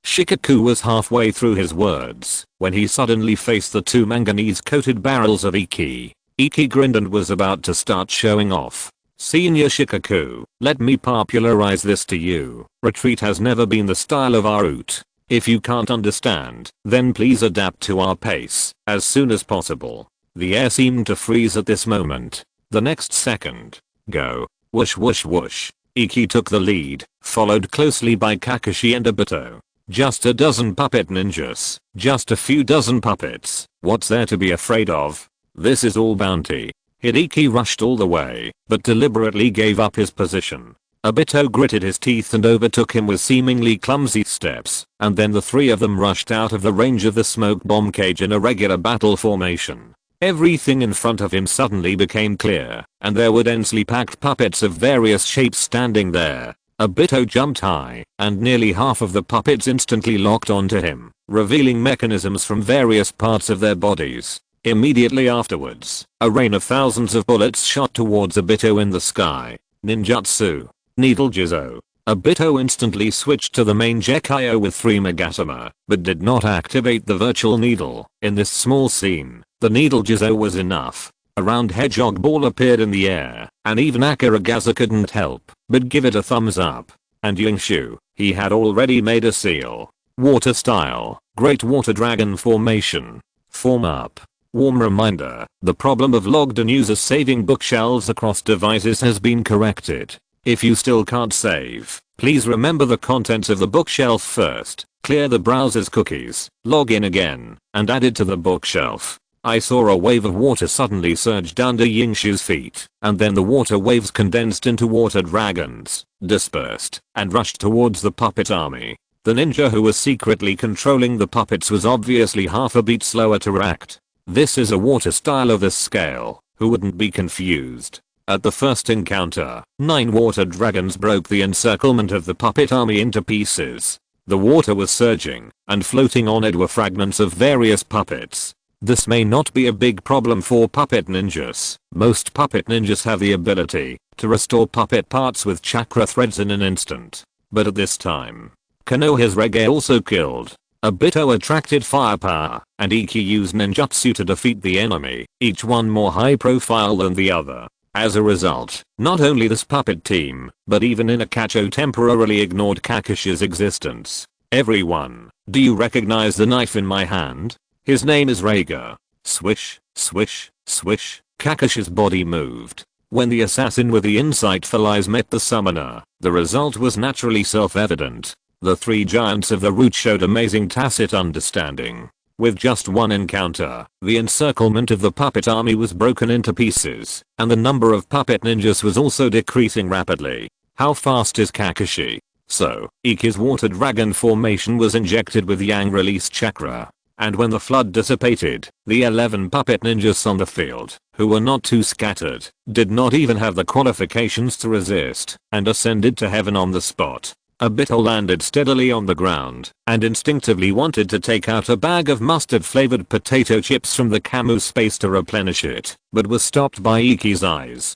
[SPEAKER 1] Shikaku was halfway through his words when he suddenly faced the two manganese-coated barrels of Iki. Iki grinned and was about to start showing off. Senior Shikaku, let me popularize this to you. Retreat has never been the style of our route. If you can't understand, then please adapt to our pace as soon as possible. The air seemed to freeze at this moment. The next second. Go. Whoosh whoosh whoosh. Iki took the lead, followed closely by Kakashi and Obito. Just a dozen puppet ninjas. Just a few dozen puppets. What's there to be afraid of? This is all bounty. Hideki rushed all the way, but deliberately gave up his position. Obito gritted his teeth and overtook him with seemingly clumsy steps, and then the three of them rushed out of the range of the smoke bomb cage in a regular battle formation. Everything in front of him suddenly became clear, and there were densely packed puppets of various shapes standing there. Obito jumped high, and nearly half of the puppets instantly locked onto him, revealing mechanisms from various parts of their bodies. Immediately afterwards, a rain of thousands of bullets shot towards Obito in the sky. Ninjutsu. Needle Jizo. Obito instantly switched to the main Gekyo with 3 Magatama, but did not activate the virtual needle. In this small scene, the needle Jizo was enough. A round hedgehog ball appeared in the air, and even Akiragaza couldn't help but give it a thumbs up. And Yingshu, he had already made a seal. Water style, Great Water Dragon formation. Form up. Warm reminder, the problem of logged-in users saving bookshelves across devices has been corrected. If you still can't save, please remember the contents of the bookshelf first, clear the browser's cookies, log in again, and add it to the bookshelf. I saw a wave of water suddenly surged under Yingshu's feet, and then the water waves condensed into water dragons, dispersed, and rushed towards the puppet army. The ninja who was secretly controlling the puppets was obviously half a beat slower to react. This is a water style of this scale, who wouldn't be confused? At the first encounter, 9 water dragons broke the encirclement of the puppet army into pieces. The water was surging, and floating on it were fragments of various puppets. This may not be a big problem for puppet ninjas. Most puppet ninjas have the ability to restore puppet parts with chakra threads in an instant. But at this time, Konoha's Rege also killed. Obito attracted firepower, and Iki used ninjutsu to defeat the enemy, each one more high profile than the other. As a result, not only this puppet team, but even Inakacho temporarily ignored Kakashi's existence. Everyone, do you recognize the knife in my hand? His name is Rega. Swish, swish, swish, Kakashi's body moved. When the assassin with the insight for lies met the summoner, the result was naturally self-evident. The 3 giants of the root showed amazing tacit understanding. With just one encounter, the encirclement of the puppet army was broken into pieces, and the number of puppet ninjas was also decreasing rapidly. How fast is Kakashi? So, Iki's water dragon formation was injected with yang release chakra. And when the flood dissipated, the 11 puppet ninjas on the field, who were not too scattered, did not even have the qualifications to resist, and ascended to heaven on the spot. Obito landed steadily on the ground and instinctively wanted to take out a bag of mustard-flavored potato chips from the Camus space to replenish it, but was stopped by Iki's eyes.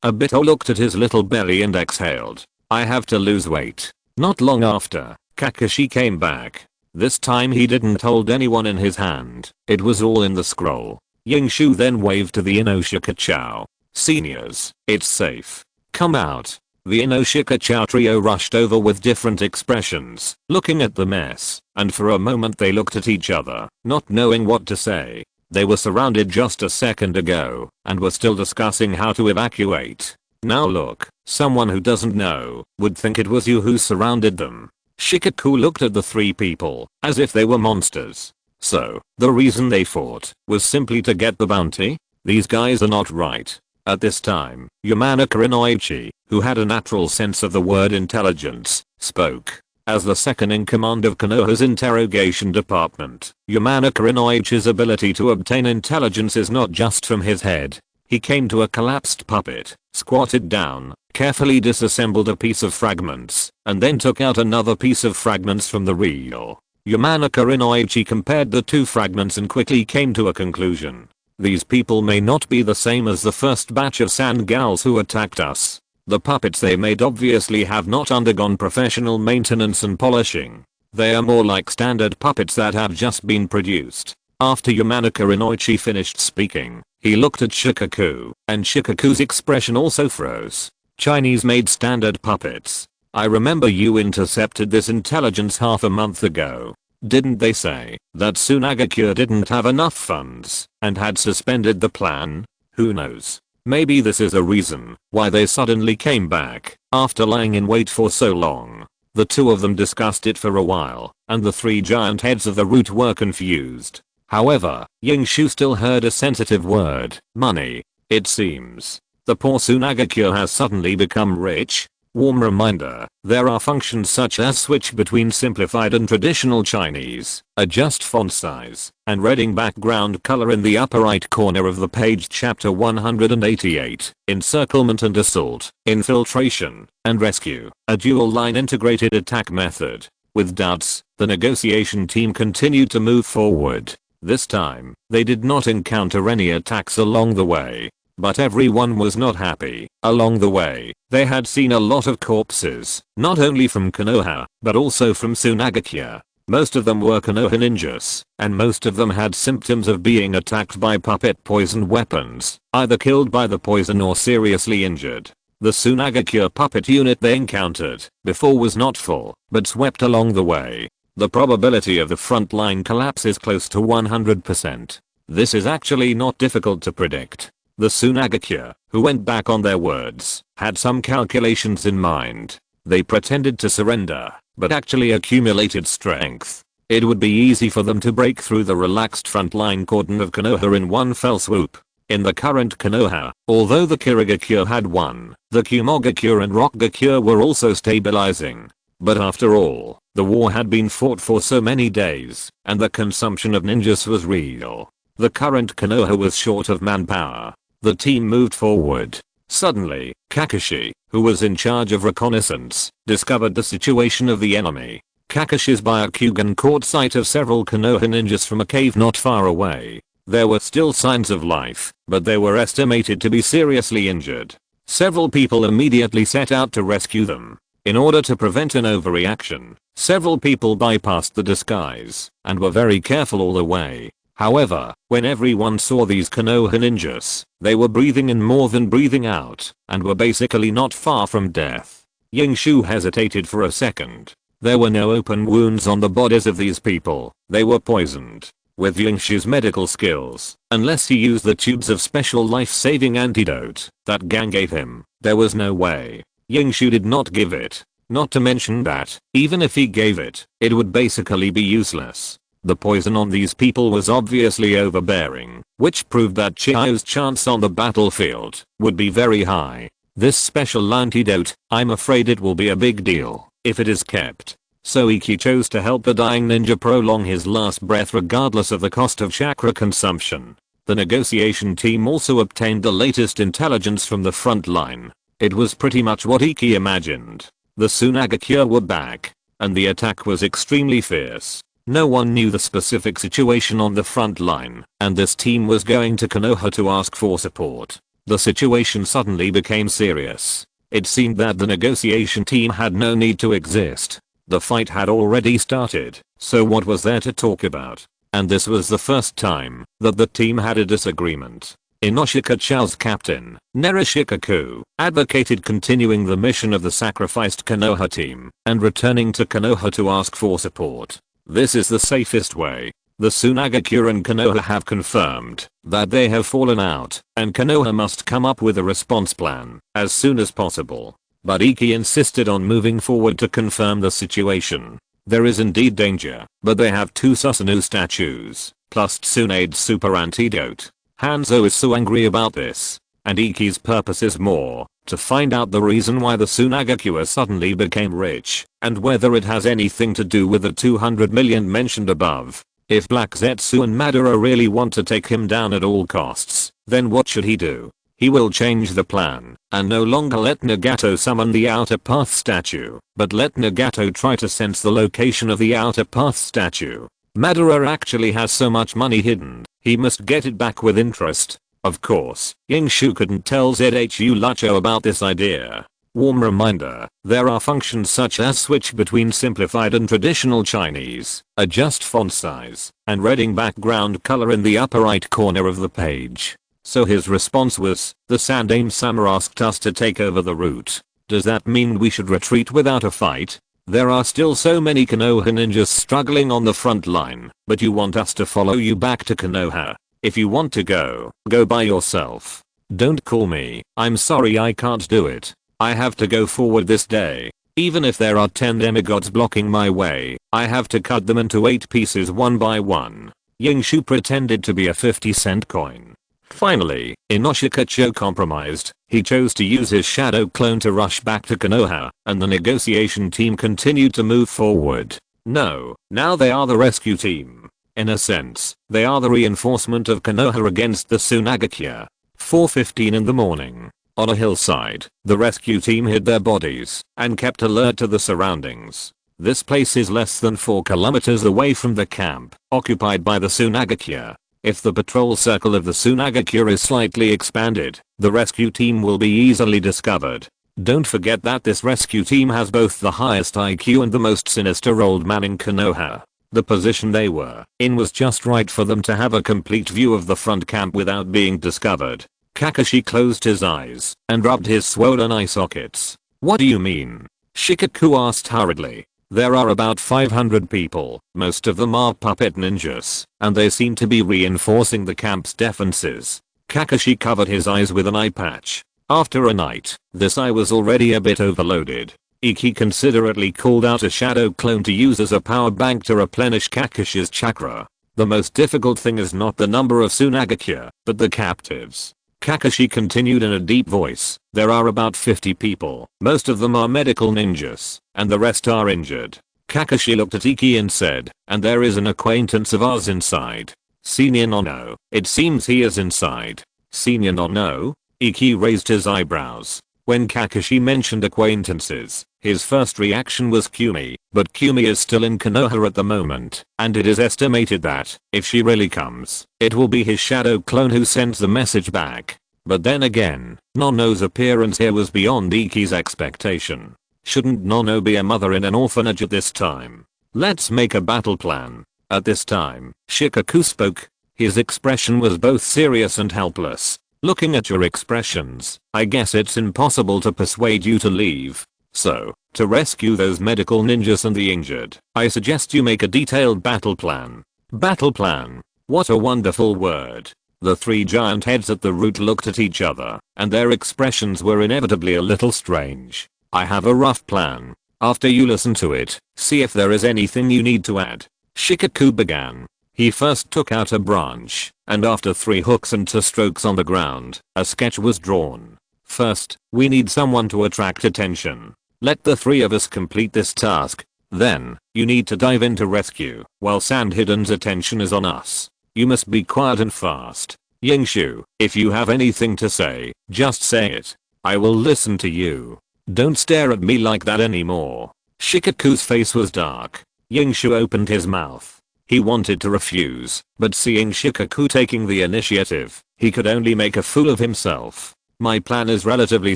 [SPEAKER 1] Obito looked at his little belly and exhaled. I have to lose weight. Not long after, Kakashi came back. This time he didn't hold anyone in his hand. It was all in the scroll. Yingshu then waved to the Inoshika-chou. Seniors, it's safe. Come out. The Inoshika-chou trio rushed over with different expressions, looking at the mess, and for a moment they looked at each other, not knowing what to say. They were surrounded just a second ago, and were still discussing how to evacuate. Now look, someone who doesn't know, would think it was you who surrounded them. Shikaku looked at the 3 people, as if they were monsters. So, the reason they fought, was simply to get the bounty? These guys are not right. At this time, Yamanaka Inoichi, who had a natural sense of the word intelligence, spoke. As the second in command of Konoha's interrogation department, Yamanaka Inoichi's ability to obtain intelligence is not just from his head. He came to a collapsed puppet, squatted down, carefully disassembled a piece of fragments, and then took out another piece of fragments from the reel. Yamanaka Inoichi compared the two fragments and quickly came to a conclusion. These people may not be the same as the first batch of sand gals who attacked us. The puppets they made obviously have not undergone professional maintenance and polishing. They are more like standard puppets that have just been produced. After Yamanaka Inoichi finished speaking, he looked at Shikaku, and Shikaku's expression also froze. Chinese-made standard puppets. I remember you intercepted this intelligence half a month ago. Didn't they say that Tsunagakure didn't have enough funds and had suspended the plan? Who knows? Maybe this is a reason why they suddenly came back after lying in wait for so long. The two of them discussed it for a while, and the three giant heads of the root were confused. However, Yingshu still heard a sensitive word, money. It seems the poor Tsunagakure has suddenly become rich. Warm reminder, there are functions such as switch between simplified and traditional Chinese, adjust font size, and reading background color in the upper right corner of the page. Chapter 188, Encirclement and Assault, Infiltration, and Rescue, a dual line integrated attack method. With doubts, the negotiation team continued to move forward. This time, they did not encounter any attacks along the way. But everyone was not happy. Along the way, they had seen a lot of corpses, not only from Konoha, but also from Tsunagakure. Most of them were Konoha ninjas, and most of them had symptoms of being attacked by puppet poison weapons, either killed by the poison or seriously injured. The Tsunagakure puppet unit they encountered before was not full, but swept along the way. The probability of the front line collapse is close to 100%. This is actually not difficult to predict. The Tsunagakure, who went back on their words, had some calculations in mind. They pretended to surrender, but actually accumulated strength. It would be easy for them to break through the relaxed frontline cordon of Konoha in one fell swoop. In the current Konoha, although the Kirigakure had won, the Kumogakure and Rockgakure were also stabilizing. But after all, the war had been fought for so many days, and the consumption of ninjas was real. The current Konoha was short of manpower. The team moved forward. Suddenly, Kakashi, who was in charge of reconnaissance, discovered the situation of the enemy. Kakashi's Byakugan caught sight of several Konoha ninjas from a cave not far away. There were still signs of life, but they were estimated to be seriously injured. Several people immediately set out to rescue them. In order to prevent an overreaction, several people bypassed the disguise and were very careful all the way. However, when everyone saw these Konoha ninjas, they were breathing in more than breathing out, and were basically not far from death. Yingshu hesitated for a second. There were no open wounds on the bodies of these people, they were poisoned. With Yingshu's medical skills, unless he used the tubes of special life-saving antidote that gang gave him, there was no way. Yingshu did not give it. Not to mention that, even if he gave it, it would basically be useless. The poison on these people was obviously overbearing, which proved that Chiyo's chance on the battlefield would be very high. This special antidote, I'm afraid it will be a big deal if it is kept. So Iki chose to help the dying ninja prolong his last breath regardless of the cost of chakra consumption. The negotiation team also obtained the latest intelligence from the front line. It was pretty much what Iki imagined. The Tsunagakure were back, and the attack was extremely fierce. No one knew the specific situation on the front line, and this team was going to Konoha to ask for support. The situation suddenly became serious. It seemed that the negotiation team had no need to exist. The fight had already started, so what was there to talk about? And this was the first time that the team had a disagreement. Inoshika Chao's captain, Nerishikaku, advocated continuing the mission of the sacrificed Konoha team and returning to Konoha to ask for support. This is the safest way. The Tsunagakure and Konoha have confirmed that they have fallen out, and Konoha must come up with a response plan as soon as possible. But Iki insisted on moving forward to confirm the situation. There is indeed danger, but they have two Susanoo statues, plus Tsunade's super antidote. Hanzo is so angry about this, and Iki's purpose is more to find out the reason why the Tsunagakure suddenly became rich, and whether it has anything to do with the 200 million mentioned above. If Black Zetsu and Madara really want to take him down at all costs, then what should he do? He will change the plan and no longer let Nagato summon the Outer Path statue, but let Nagato try to sense the location of the Outer Path statue. Madara actually has so much money hidden, he must get it back with interest. Of course, Yingshu couldn't tell ZHU Lucho about this idea. Warm reminder, there are functions such as switch between simplified and traditional Chinese, adjust font size, and reading background color in the upper right corner of the page. So his response was, the Sandaime-sama asked us to take over the route. Does that mean we should retreat without a fight? There are still so many Konoha ninjas struggling on the front line, but you want us to follow you back to Konoha. If you want to go by yourself. Don't call me, I'm sorry I can't do it. I have to go forward this day. Even if there are 10 demigods blocking my way, I have to cut them into 8 pieces one by one. Yingshu pretended to be a 50-cent coin. Finally, Inoshikacho compromised. He chose to use his shadow clone to rush back to Konoha, and the negotiation team continued to move forward. No, now they are the rescue team. In a sense, they are the reinforcement of Konoha against the Sunagakure. 4:15 in the morning. On a hillside, the rescue team hid their bodies and kept alert to the surroundings. This place is less than 4 kilometers away from the camp, occupied by the Sunagakure. If the patrol circle of the Sunagakure is slightly expanded, the rescue team will be easily discovered. Don't forget that this rescue team has both the highest IQ and the most sinister old man in Konoha. The position they were in was just right for them to have a complete view of the front camp without being discovered. Kakashi closed his eyes and rubbed his swollen eye sockets. What do you mean? Shikaku asked hurriedly. There are about 500 people, most of them are puppet ninjas, and they seem to be reinforcing the camp's defenses. Kakashi covered his eyes with an eye patch. After a night, this eye was already a bit overloaded. Iki considerately called out a shadow clone to use as a power bank to replenish Kakashi's chakra. The most difficult thing is not the number of Sunagakure, but the captives. Kakashi continued in a deep voice, there are about 50 people, most of them are medical ninjas, and the rest are injured. Kakashi looked at Iki and said, and there is an acquaintance of ours inside. Senior Nono, it seems he is inside. Senior Nono? Iki raised his eyebrows. When Kakashi mentioned acquaintances, his first reaction was Kumi, but Kumi is still in Konoha at the moment, and it is estimated that, if she really comes, it will be his shadow clone who sends the message back. But then again, Nono's appearance here was beyond Iki's expectation. Shouldn't Nono be a mother in an orphanage at this time? Let's make a battle plan. At this time, Shikaku spoke. His expression was both serious and helpless. Looking at your expressions, I guess it's impossible to persuade you to leave. So, to rescue those medical ninjas and the injured, I suggest you make a detailed battle plan. Battle plan. What a wonderful word. The 3 giant heads at the root looked at each other, and their expressions were inevitably a little strange. I have a rough plan. After you listen to it, see if there is anything you need to add. Shikaku began. He first took out a branch, and after 3 hooks and 2 strokes on the ground, a sketch was drawn. First, we need someone to attract attention. Let the 3 of us complete this task. Then, you need to dive into rescue, while Sandhidden's attention is on us. You must be quiet and fast. Yingshu, if you have anything to say, just say it. I will listen to you. Don't stare at me like that anymore. Shikaku's face was dark. Yingshu opened his mouth. He wanted to refuse, but seeing Shikaku taking the initiative, he could only make a fool of himself. My plan is relatively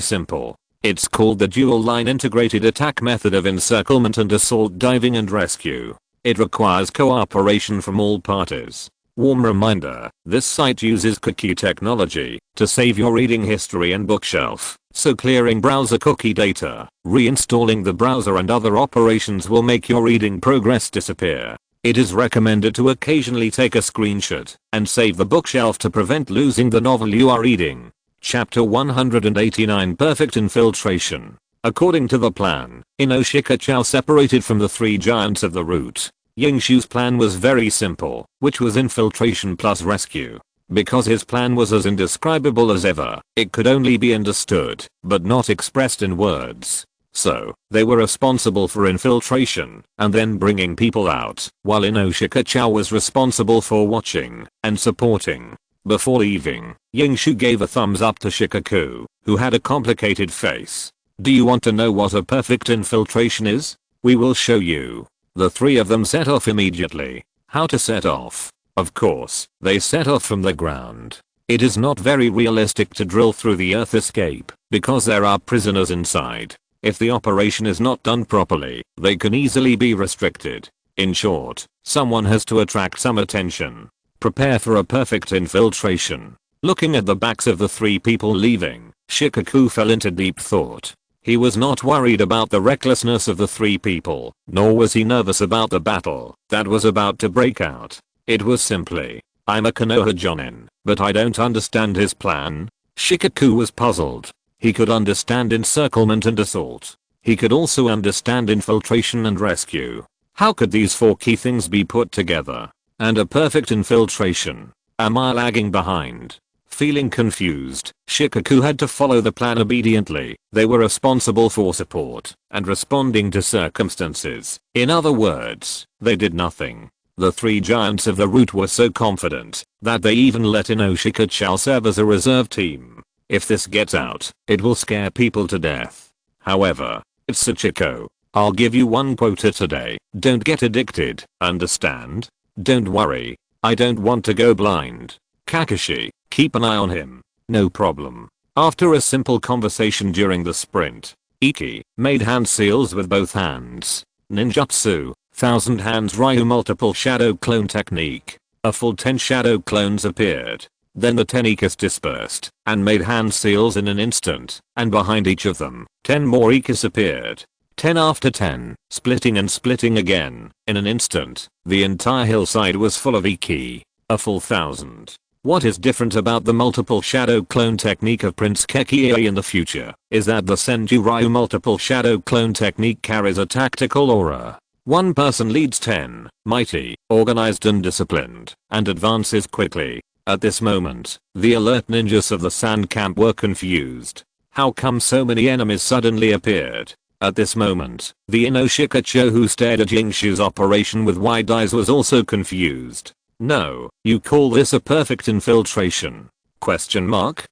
[SPEAKER 1] simple. It's called the dual line integrated attack method of encirclement and assault diving and rescue. It requires cooperation from all parties. Warm reminder, this site uses cookie technology to save your reading history and bookshelf, so clearing browser cookie data, reinstalling the browser and other operations will make your reading progress disappear. It is recommended to occasionally take a screenshot and save the bookshelf to prevent losing the novel you are reading. Chapter 189 Perfect Infiltration. According to the plan, Inoshikacho separated from the 3 giants of the root. Yingshu's plan was very simple, which was infiltration plus rescue. Because his plan was as indescribable as ever, it could only be understood, but not expressed in words. So, they were responsible for infiltration, and then bringing people out, while Inoshikacho was responsible for watching and supporting. Before leaving, Yingshu gave a thumbs up to Shikaku, who had a complicated face. Do you want to know what a perfect infiltration is? We will show you. The three of them set off immediately. How to set off? Of course, they set off from the ground. It is not very realistic to drill through the earth escape, because there are prisoners inside. If the operation is not done properly, they can easily be restricted. In short, someone has to attract some attention. Prepare for a perfect infiltration. Looking at the backs of the three people leaving, Shikaku fell into deep thought. He was not worried about the recklessness of the three people, nor was he nervous about the battle that was about to break out. It was simply, I'm a Konoha Jonin, but I don't understand his plan. Shikaku was puzzled. He could understand encirclement and assault. He could also understand infiltration and rescue. How could these four key things be put together? And a perfect infiltration. Am I lagging behind? Feeling confused, Shikaku had to follow the plan obediently. They were responsible for support and responding to circumstances. In other words, they did nothing. The three giants of the route were so confident that they even let Inoshika serve as a reserve team. If this gets out, it will scare people to death. However, it's Sachiko. I'll give you one quota today. Don't get addicted, understand? Don't worry. I don't want to go blind. Kakashi, keep an eye on him. No problem. After a simple conversation during the sprint, Iki made hand seals with both hands. Ninjutsu, Thousand Hands Ryu multiple shadow clone technique. A full 10 shadow clones appeared. Then the 10 Ikis dispersed and made hand seals in an instant, and behind each of them, 10 more Ikis appeared. 10 after 10, splitting and splitting again. In an instant, the entire hillside was full of Iki. A full 1,000. What is different about the multiple shadow clone technique of Prince Kekiei in the future is that the Senju Ryu multiple shadow clone technique carries a tactical aura. One person leads 10, mighty, organized and disciplined, and advances quickly. At this moment, the alert ninjas of the sand camp were confused. How come so many enemies suddenly appeared? At this moment, the Inoshika who stared at Yingshu's operation with wide eyes was also confused. No, you call this a perfect infiltration? Question mark?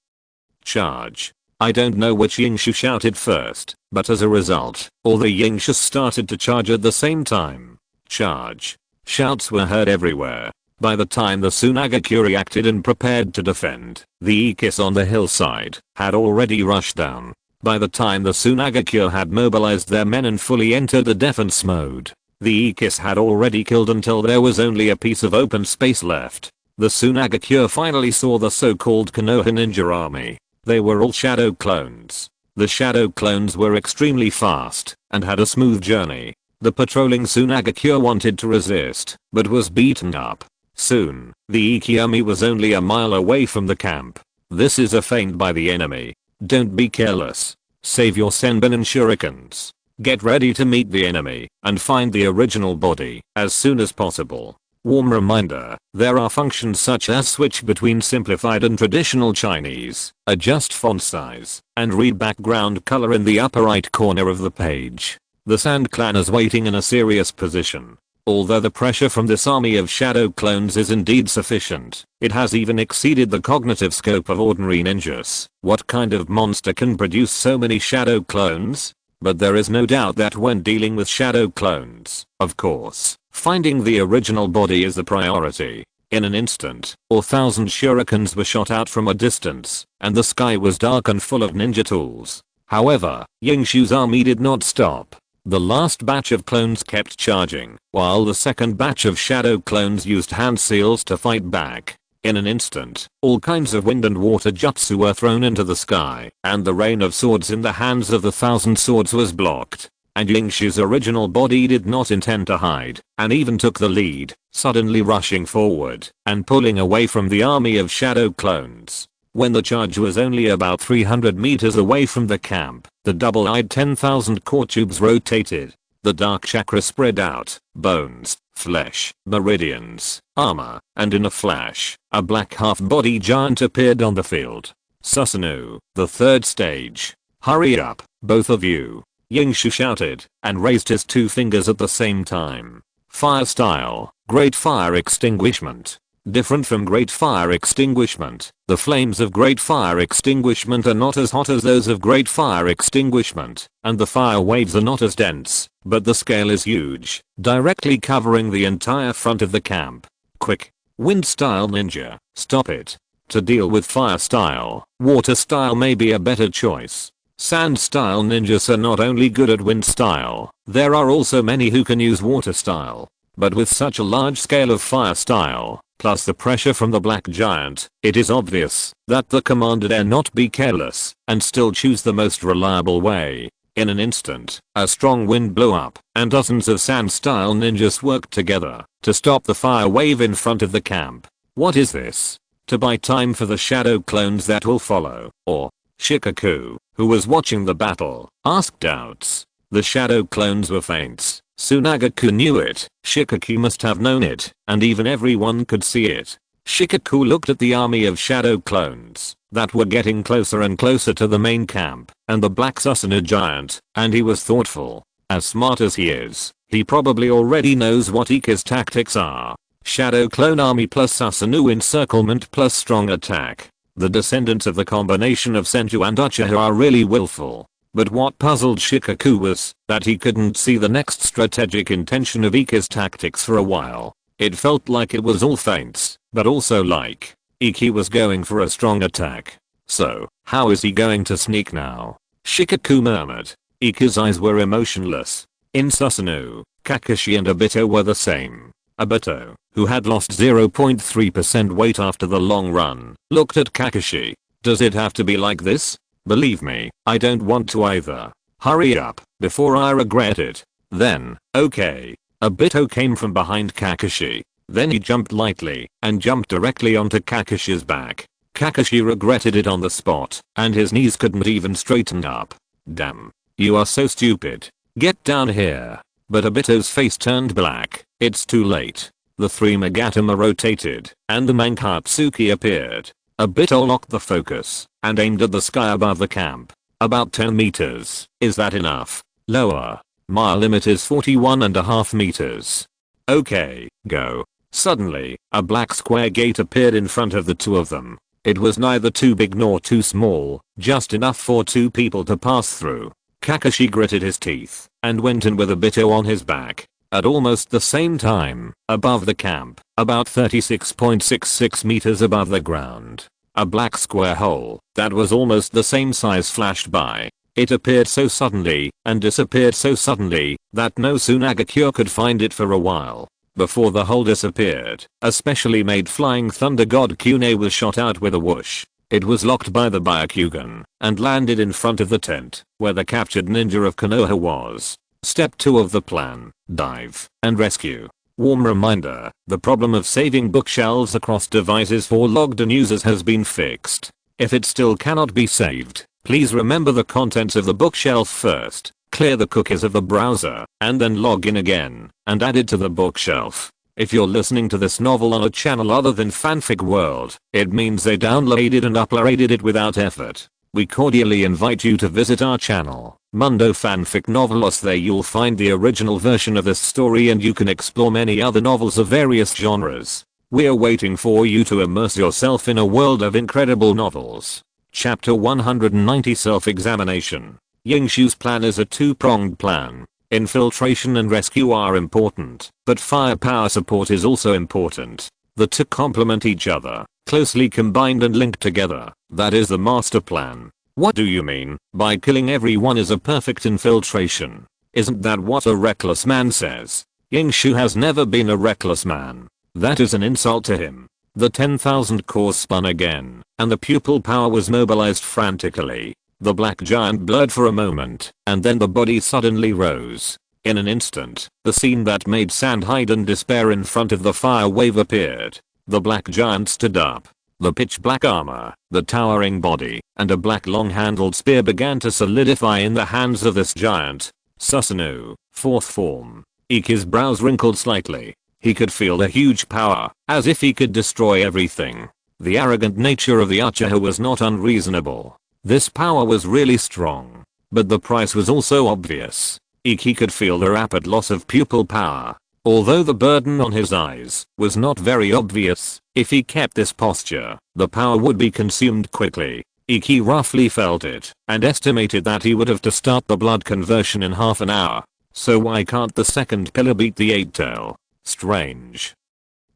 [SPEAKER 1] Charge. I don't know which Yingshu shouted first, but as a result, all the Yingshu started to charge at the same time. Charge. Shouts were heard everywhere. By the time the Tsunagakure reacted and prepared to defend, the Ikis on the hillside had already rushed down. By the time the Tsunagakure had mobilized their men and fully entered the defense mode, the Ikis had already killed until there was only a piece of open space left. The Tsunagakure finally saw the so-called Konoha ninja army. They were all shadow clones. The shadow clones were extremely fast and had a smooth journey. The patrolling Tsunagakure wanted to resist, but was beaten up. Soon, the Iki army was only a mile away from the camp. This is a feint by the enemy. Don't be careless. Save your senbon and shurikens. Get ready to meet the enemy and find the original body as soon as possible. Warm reminder, there are functions such as switch between simplified and traditional Chinese, adjust font size, and read background color in the upper right corner of the page. The Sand Clan is waiting in a serious position. Although the pressure from this army of shadow clones is indeed sufficient, it has even exceeded the cognitive scope of ordinary ninjas. What kind of monster can produce so many shadow clones? But there is no doubt that when dealing with shadow clones, of course, finding the original body is the priority. In an instant, 1,000 shurikens were shot out from a distance, and the sky was dark and full of ninja tools. However, Yingshu's army did not stop. The last batch of clones kept charging, while the second batch of shadow clones used hand seals to fight back. In an instant, all kinds of wind and water jutsu were thrown into the sky, and the rain of swords in the hands of the 1,000 swords was blocked. And Yingshu's original body did not intend to hide, and even took the lead, suddenly rushing forward and pulling away from the army of shadow clones. When the charge was only about 300 meters away from the camp, the double-eyed 10,000 core tubes rotated. The dark chakra spread out, bones, flesh, meridians, armor, and in a flash, a black half-body giant appeared on the field. Susanoo, the third stage. Hurry up, both of you. Yingshu shouted, and raised his two fingers at the same time. Fire style, great fire extinguishment. Different from Great Fire Extinguishment, the flames of Great Fire Extinguishment are not as hot as those of Great Fire Extinguishment, and the fire waves are not as dense, but the scale is huge, directly covering the entire front of the camp. Quick! Wind style ninja, stop it. To deal with fire style, water style may be a better choice. Sand style ninjas are not only good at wind style, there are also many who can use water style. But with such a large scale of fire style, plus the pressure from the black giant, it is obvious that the commander dare not be careless and still choose the most reliable way. In an instant, a strong wind blew up, and dozens of sand-style ninjas worked together to stop the fire wave in front of the camp. What is this? To buy time for the shadow clones that will follow, or? Shikaku, who was watching the battle, asked doubts. The shadow clones were feints. Tsunagaku knew it, Shikaku must have known it, and even everyone could see it. Shikaku looked at the army of shadow clones that were getting closer and closer to the main camp, and the black Susanoo giant, and he was thoughtful. As smart as he is, he probably already knows what Ikki's tactics are. Shadow clone army plus Susanoo encirclement plus strong attack. The descendants of the combination of Senju and Uchiha are really willful. But what puzzled Shikaku was that he couldn't see the next strategic intention of Ikki's tactics for a while. It felt like it was all feints, but also like Ikki was going for a strong attack. So, how is he going to sneak now? Shikaku murmured. Ikki's eyes were emotionless. In Susanoo, Kakashi and Obito were the same. Obito, who had lost 0.3% weight after the long run, looked at Kakashi. Does it have to be like this? Believe me, I don't want to either. Hurry up, before I regret it. Then, okay. Obito came from behind Kakashi. Then he jumped lightly, and jumped directly onto Kakashi's back. Kakashi regretted it on the spot, and his knees couldn't even straighten up. Damn. You are so stupid. Get down here. But Obito's face turned black. It's too late. The three Magatama rotated, and the Mankatsuki appeared. Obito locked the focus, and aimed at the sky above the camp. About 10 meters. Is that enough? Lower. My limit is 41.5 meters. Okay, go. Suddenly, a black square gate appeared in front of the two of them. It was neither too big nor too small, just enough for two people to pass through. Kakashi gritted his teeth, and went in with Obito on his back. At almost the same time, above the camp, about 36.66 meters above the ground, a black square hole that was almost the same size flashed by. It appeared so suddenly and disappeared so suddenly that no Tsunagakure could find it for a while. Before the hole disappeared, a specially made flying thunder god Kune was shot out with a whoosh. It was locked by the Byakugan and landed in front of the tent where the captured ninja of Konoha was. Step 2 of the plan, dive and rescue. Warm reminder, the problem of saving bookshelves across devices for logged-in users has been fixed. If it still cannot be saved, please remember the contents of the bookshelf first, clear the cookies of the browser, and then log in again, and add it to the bookshelf. If you're listening to this novel on a channel other than Fanfic World, it means they downloaded and uploaded it without effort. We cordially invite you to visit our channel, Mundo Fanfic Novelos. There you'll find the original version of this story and you can explore many other novels of various genres. We're waiting for you to immerse yourself in a world of incredible novels. Chapter 190 Self-Examination. Yingshu's plan is a two-pronged plan. Infiltration and rescue are important, but firepower support is also important. The two complement each other, closely combined and linked together. That is the master plan. What do you mean by killing everyone is a perfect infiltration? Isn't that what a reckless man says? Yingshu has never been a reckless man. That is an insult to him. The 10,000 cores spun again, and the pupil power was mobilized frantically. The black giant blurred for a moment, and then the body suddenly rose. In an instant, the scene that made Sand hide in despair in front of the fire wave appeared. The black giant stood up. The pitch black armor, the towering body, and a black long-handled spear began to solidify in the hands of this giant. Susanoo, fourth form. Ikki's brows wrinkled slightly. He could feel the huge power, as if he could destroy everything. The arrogant nature of the Uchiha was not unreasonable. This power was really strong. But the price was also obvious. Ikki could feel the rapid loss of pupil power. Although the burden on his eyes was not very obvious, if he kept this posture, the power would be consumed quickly. Iki roughly felt it and estimated that he would have to start the blood conversion in half an hour. So why can't the second pillar beat the eight tail? Strange.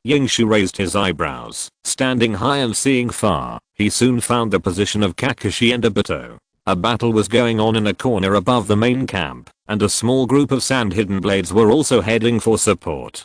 [SPEAKER 1] Yingshu raised his eyebrows. Standing high and seeing far, he soon found the position of Kakashi and Obito. A battle was going on in a corner above the main camp, and a small group of sand-hidden blades were also heading for support.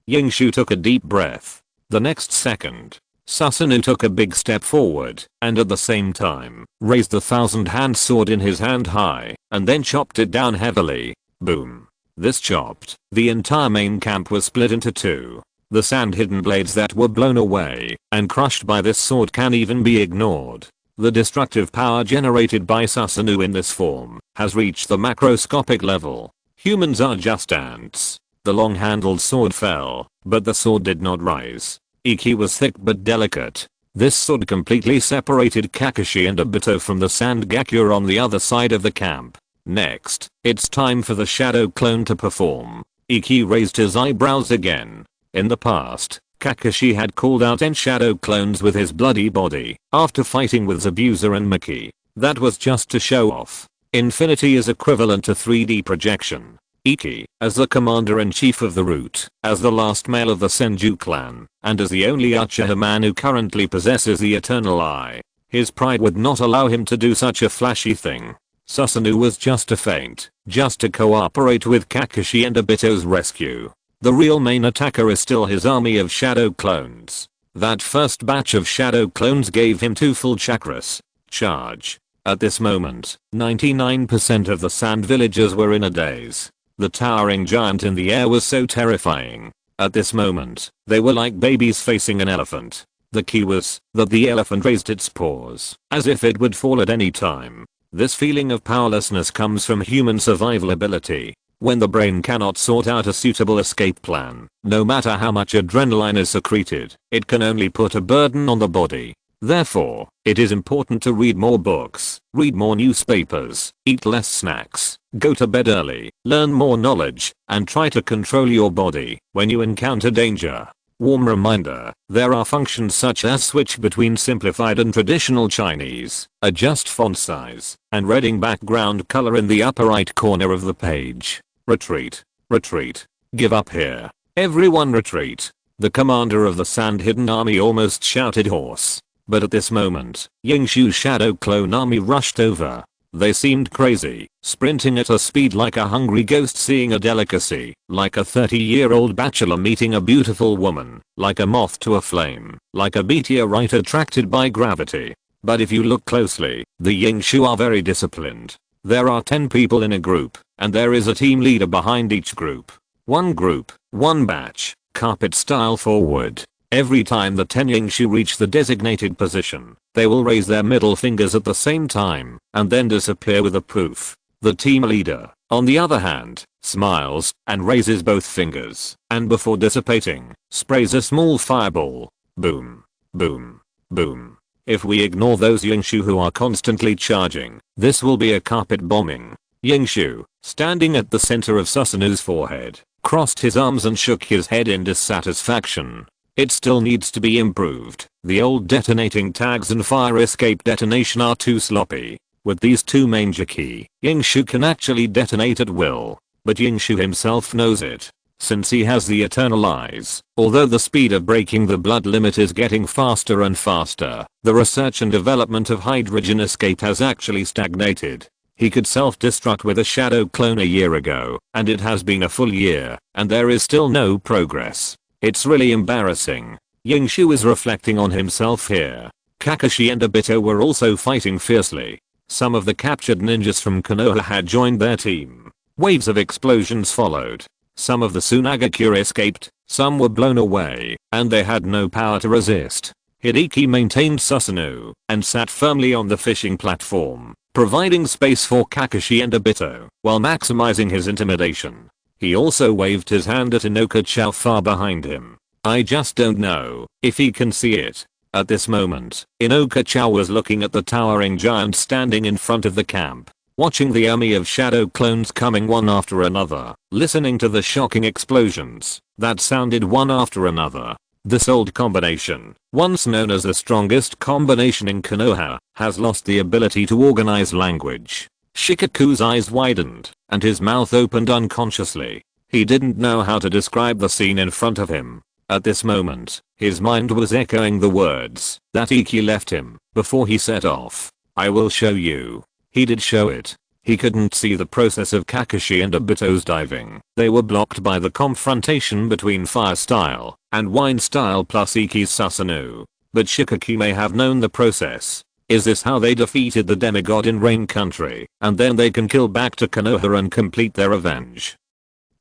[SPEAKER 1] Yingshu took a deep breath. The next second, Susanoo took a big step forward, and at the same time, raised the thousand-hand sword in his hand high, and then chopped it down heavily. Boom. This chopped. The entire main camp was split into two. The sand-hidden blades that were blown away and crushed by this sword can't even be ignored. The destructive power generated by Susanoo in this form has reached the macroscopic level. Humans are just ants. The long-handled sword fell, but the sword did not rise. Iki was thick but delicate. This sword completely separated Kakashi and Obito from the sand Gakure on the other side of the camp. Next, it's time for the shadow clone to perform. Iki raised his eyebrows again. In the past, Kakashi had called out 10 shadow clones with his bloody body after fighting with Zabuza and Miki. That was just to show off. Infinity is equivalent to 3D projection. Iki, as the commander-in-chief of the Root, as the last male of the Senju clan, and as the only Uchiha man who currently possesses the Eternal Eye, his pride would not allow him to do such a flashy thing. Susanoo was just a feint, just to cooperate with Kakashi and Obito's rescue. The real main attacker is still his army of shadow clones. That first batch of shadow clones gave him 2 full chakras. Charge. At this moment, 99% of the sand villagers were in a daze. The towering giant in the air was so terrifying. At this moment, they were like babies facing an elephant. The key was that the elephant raised its paws, as if it would fall at any time. This feeling of powerlessness comes from human survival ability. When the brain cannot sort out a suitable escape plan, no matter how much adrenaline is secreted, it can only put a burden on the body. Therefore, it is important to read more books, read more newspapers, eat less snacks, go to bed early, learn more knowledge, and try to control your body when you encounter danger. Warm reminder, there are functions such as switch between simplified and traditional Chinese, adjust font size, and reading background color in the upper right corner of the page. Retreat. Retreat. Give up here. Everyone retreat. The commander of the sand-hidden army almost shouted hoarse. But at this moment, Yingshu's shadow clone army rushed over. They seemed crazy, sprinting at a speed like a hungry ghost seeing a delicacy, like a 30-year-old bachelor meeting a beautiful woman, like a moth to a flame, like a meteorite attracted by gravity. But if you look closely, the Yingshu are very disciplined. There are 10 people in a group, and there is a team leader behind each group. One group, one batch, carpet style forward. Every time the 10 Yingshu reach the designated position, they will raise their middle fingers at the same time, and then disappear with a poof. The team leader, on the other hand, smiles, and raises both fingers, and before dissipating, sprays a small fireball. Boom. Boom. Boom. If we ignore those Yingshu who are constantly charging, this will be a carpet bombing. Yingshu, standing at the center of Susanoo's forehead, crossed his arms and shook his head in dissatisfaction. It still needs to be improved. The old detonating tags and fire escape detonation are too sloppy. With these two main Jiki, Yingshu can actually detonate at will. But Yingshu himself knows it. Since he has the Eternal Eyes, although the speed of breaking the blood limit is getting faster and faster, the research and development of hydrogen escape has actually stagnated. He could self-destruct with a shadow clone a year ago, and it has been a full year, and there is still no progress. It's really embarrassing. Yingshu is reflecting on himself here. Kakashi and Obito were also fighting fiercely. Some of the captured ninjas from Konoha had joined their team. Waves of explosions followed. Some of the Tsunagakure escaped, some were blown away, and they had no power to resist. Hideki maintained Susanoo, and sat firmly on the fishing platform, providing space for Kakashi and Obito, while maximizing his intimidation. He also waved his hand at Inokacho far behind him. I just don't know if he can see it. At this moment, Inokacho was looking at the towering giant standing in front of the camp. watching the army of shadow clones coming one after another, listening to the shocking explosions that sounded one after another. This old combination, once known as the strongest combination in Konoha, has lost the ability to organize language. Shikaku's eyes widened, and his mouth opened unconsciously. He didn't know how to describe the scene in front of him. At this moment, his mind was echoing the words that Iki left him before he set off. I will show you. He did show it. He couldn't see the process of Kakashi and Obito's diving. They were blocked by the confrontation between Fire Style and Wine Style plus Iki's Susanoo. But Shikaku may have known the process. Is this how they defeated the demigod in Rain Country, and then they can kill back to Konoha and complete their revenge?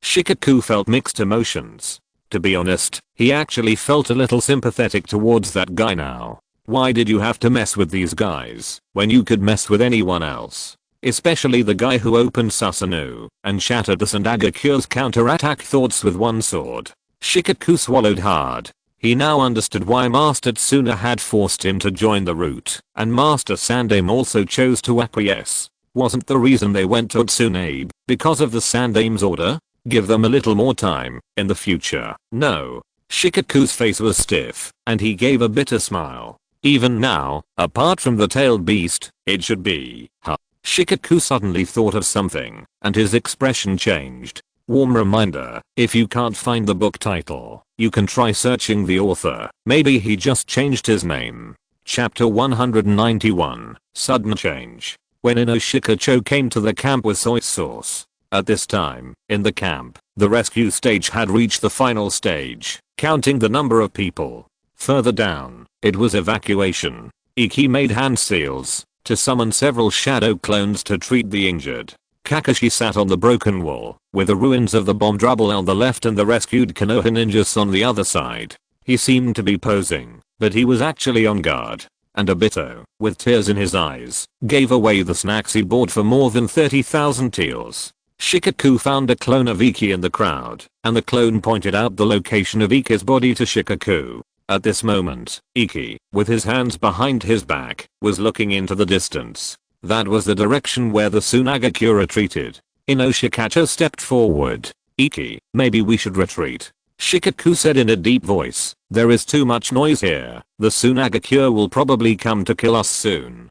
[SPEAKER 1] Shikaku felt mixed emotions. To be honest, he actually felt a little sympathetic towards that guy now. Why did you have to mess with these guys when you could mess with anyone else? Especially the guy who opened Susanoo and shattered the Sanagakure's counterattack thoughts with one sword. Shikaku swallowed hard. He now understood why Master Tsuna had forced him to join the route, and Master Sandame also chose to acquiesce. Wasn't the reason they went to Tsunabe because of the Sandame's order? Give them a little more time in the future. No. Shikaku's face was stiff, and he gave a bitter smile. Even now, apart from the tailed beast, it should be, huh? Shikaku suddenly thought of something, and his expression changed. Warm reminder, if you can't find the book title, you can try searching the author. Maybe he just changed his name. Chapter 191, Sudden Change. When Inoshikacho came to the camp with soy sauce. At this time, in the camp, the rescue stage had reached the final stage, counting the number of people. Further down, it was evacuation. Iki made hand seals to summon several shadow clones to treat the injured. Kakashi sat on the broken wall, with the ruins of the bomb rubble on the left and the rescued Konoha ninjas on the other side. He seemed to be posing, but he was actually on guard. And Obito, with tears in his eyes, gave away the snacks he bought for more than 30,000 taels. Shikaku found a clone of Iki in the crowd, and the clone pointed out the location of Iki's body to Shikaku. At this moment, Iki, with his hands behind his back, was looking into the distance. That was the direction where the Tsunagakure retreated. Inoshikacho stepped forward. Iki, maybe we should retreat. Shikaku said in a deep voice, there is too much noise here. The Tsunagakure will probably come to kill us soon.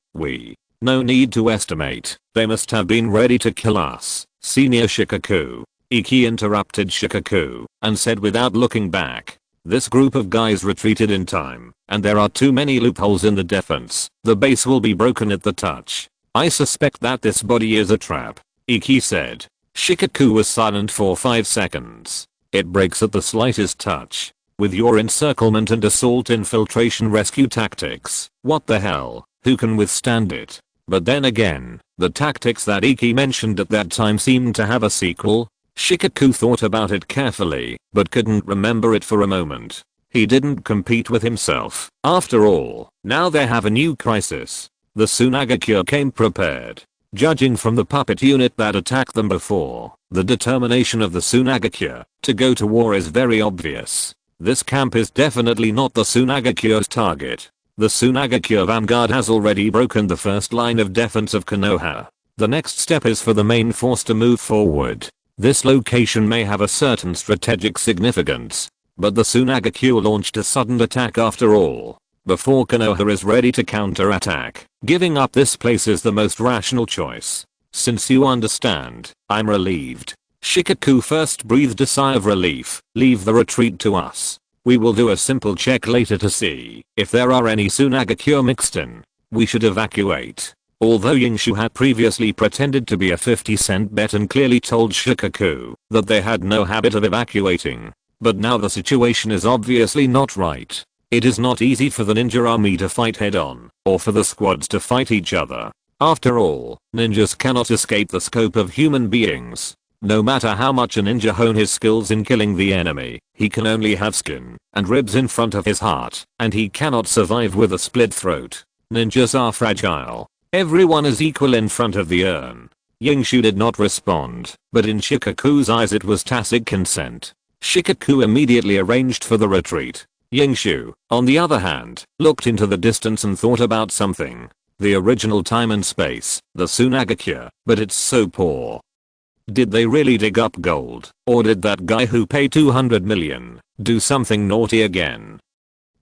[SPEAKER 1] No need to estimate. They must have been ready to kill us. Senior Shikaku. Iki interrupted Shikaku and said without looking back. This group of guys retreated in time, and there are too many loopholes in the defense. The base will be broken at the touch. I suspect that this body is a trap, Iki said. Shikaku was silent for 5 seconds. It breaks at the slightest touch. With your encirclement and assault infiltration rescue tactics, what the hell, who can withstand it? But then again, the tactics that Iki mentioned at that time seemed to have a sequel. Shikaku thought about it carefully, but couldn't remember it for a moment. He didn't compete with himself. After all, now they have a new crisis. The Tsunagakure came prepared. Judging from the puppet unit that attacked them before, the determination of the Tsunagakure to go to war is very obvious. This camp is definitely not the Tsunagakure's target. The Tsunagakure vanguard has already broken the first line of defense of Konoha. The next step is for the main force to move forward. This location may have a certain strategic significance, but the Tsunagakure launched a sudden attack after all. Before Konoha is ready to counterattack, giving up this place is the most rational choice. Since you understand, I'm relieved. Shikaku first breathed a sigh of relief. Leave the retreat to us. We will do a simple check later to see if there are any Tsunagakure mixed in. We should evacuate. Although Yingshu had previously pretended to be a 50-cent bet and clearly told Shikaku that they had no habit of evacuating. But now the situation is obviously not right. It is not easy for the ninja army to fight head-on, or for the squads to fight each other. After all, ninjas cannot escape the scope of human beings. No matter how much a ninja hone his skills in killing the enemy, he can only have skin and ribs in front of his heart, and he cannot survive with a split throat. Ninjas are fragile. Everyone is equal in front of the urn. Yingshu did not respond, but in Shikaku's eyes it was tacit consent. Shikaku immediately arranged for the retreat. Yingshu, on the other hand, looked into the distance and thought about something. The original time and space, the Sunagakure, but it's so poor. Did they really dig up gold, or did that guy who paid 200 million do something naughty again?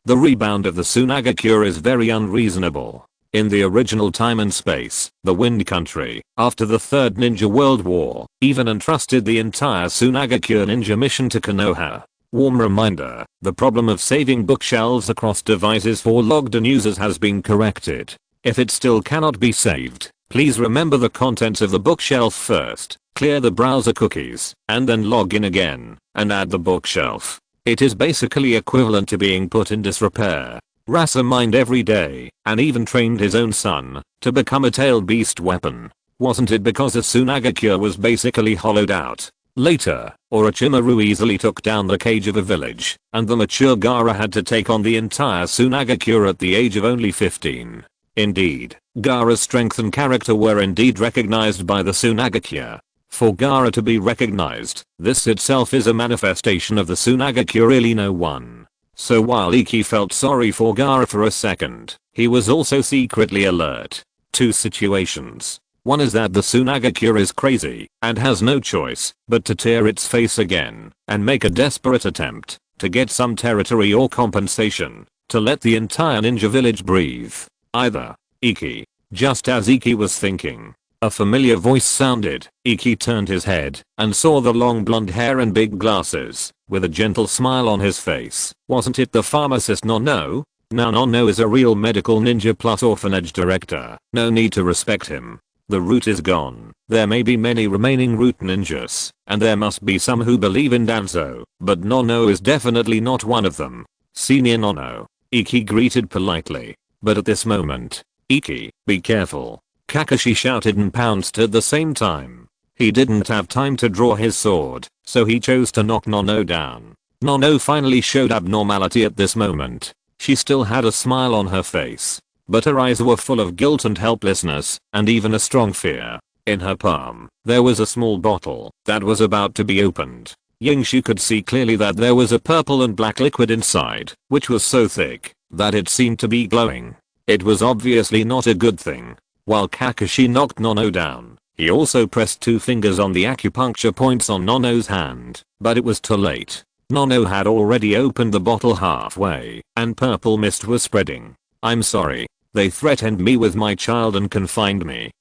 [SPEAKER 1] The rebound of the Sunagakure is very unreasonable. In the original time and space, the Wind Country, after the Third Ninja World War, even entrusted the entire Sunagakure ninja mission to Konoha. Warm reminder, the problem of saving bookshelves across devices for logged-in users has been corrected. If it still cannot be saved, please remember the contents of the bookshelf first, clear the browser cookies, and then log in again, and add the bookshelf. It is basically equivalent to being put in disrepair. Rasa mined every day, and even trained his own son to become a tailed beast weapon. Wasn't it because the Sunagakure was basically hollowed out? Later, Orochimaru easily took down the cage of a village, and the mature Gaara had to take on the entire Sunagakure at the age of only 15. Indeed, Gaara's strength and character were indeed recognized by the Sunagakure. For Gaara to be recognized, this itself is a manifestation of the Sunagakure really no one. So while Ikki felt sorry for Gaara for a second, he was also secretly alert. Two situations. One is that the Sunagakure is crazy and has no choice but to tear its face again and make a desperate attempt to get some territory or compensation to let the entire ninja village breathe. Either. Ikki. Just as Ikki was thinking, a familiar voice sounded. Ikki turned his head and saw the long blonde hair and big glasses with a gentle smile on his face. Wasn't it the pharmacist Nono? Now Nono is a real medical ninja plus orphanage director. No need to respect him. The root is gone. There may be many remaining root ninjas, and there must be some who believe in Danzo, but Nono is definitely not one of them. Senior Nono. Ikki greeted politely. But at this moment, Ikki, be careful. Kakashi shouted and pounced at the same time. He didn't have time to draw his sword, so he chose to knock Nono down. Nono finally showed abnormality at this moment. She still had a smile on her face, but her eyes were full of guilt and helplessness, and even a strong fear. In her palm, there was a small bottle that was about to be opened. Yingshu could see clearly that there was a purple and black liquid inside, which was so thick that it seemed to be glowing. It was obviously not a good thing. While Kakashi knocked Nono down, he also pressed two fingers on the acupuncture points on Nono's hand, but it was too late. Nono had already opened the bottle halfway, and purple mist was spreading. I'm sorry. They threatened me with my child and confined me.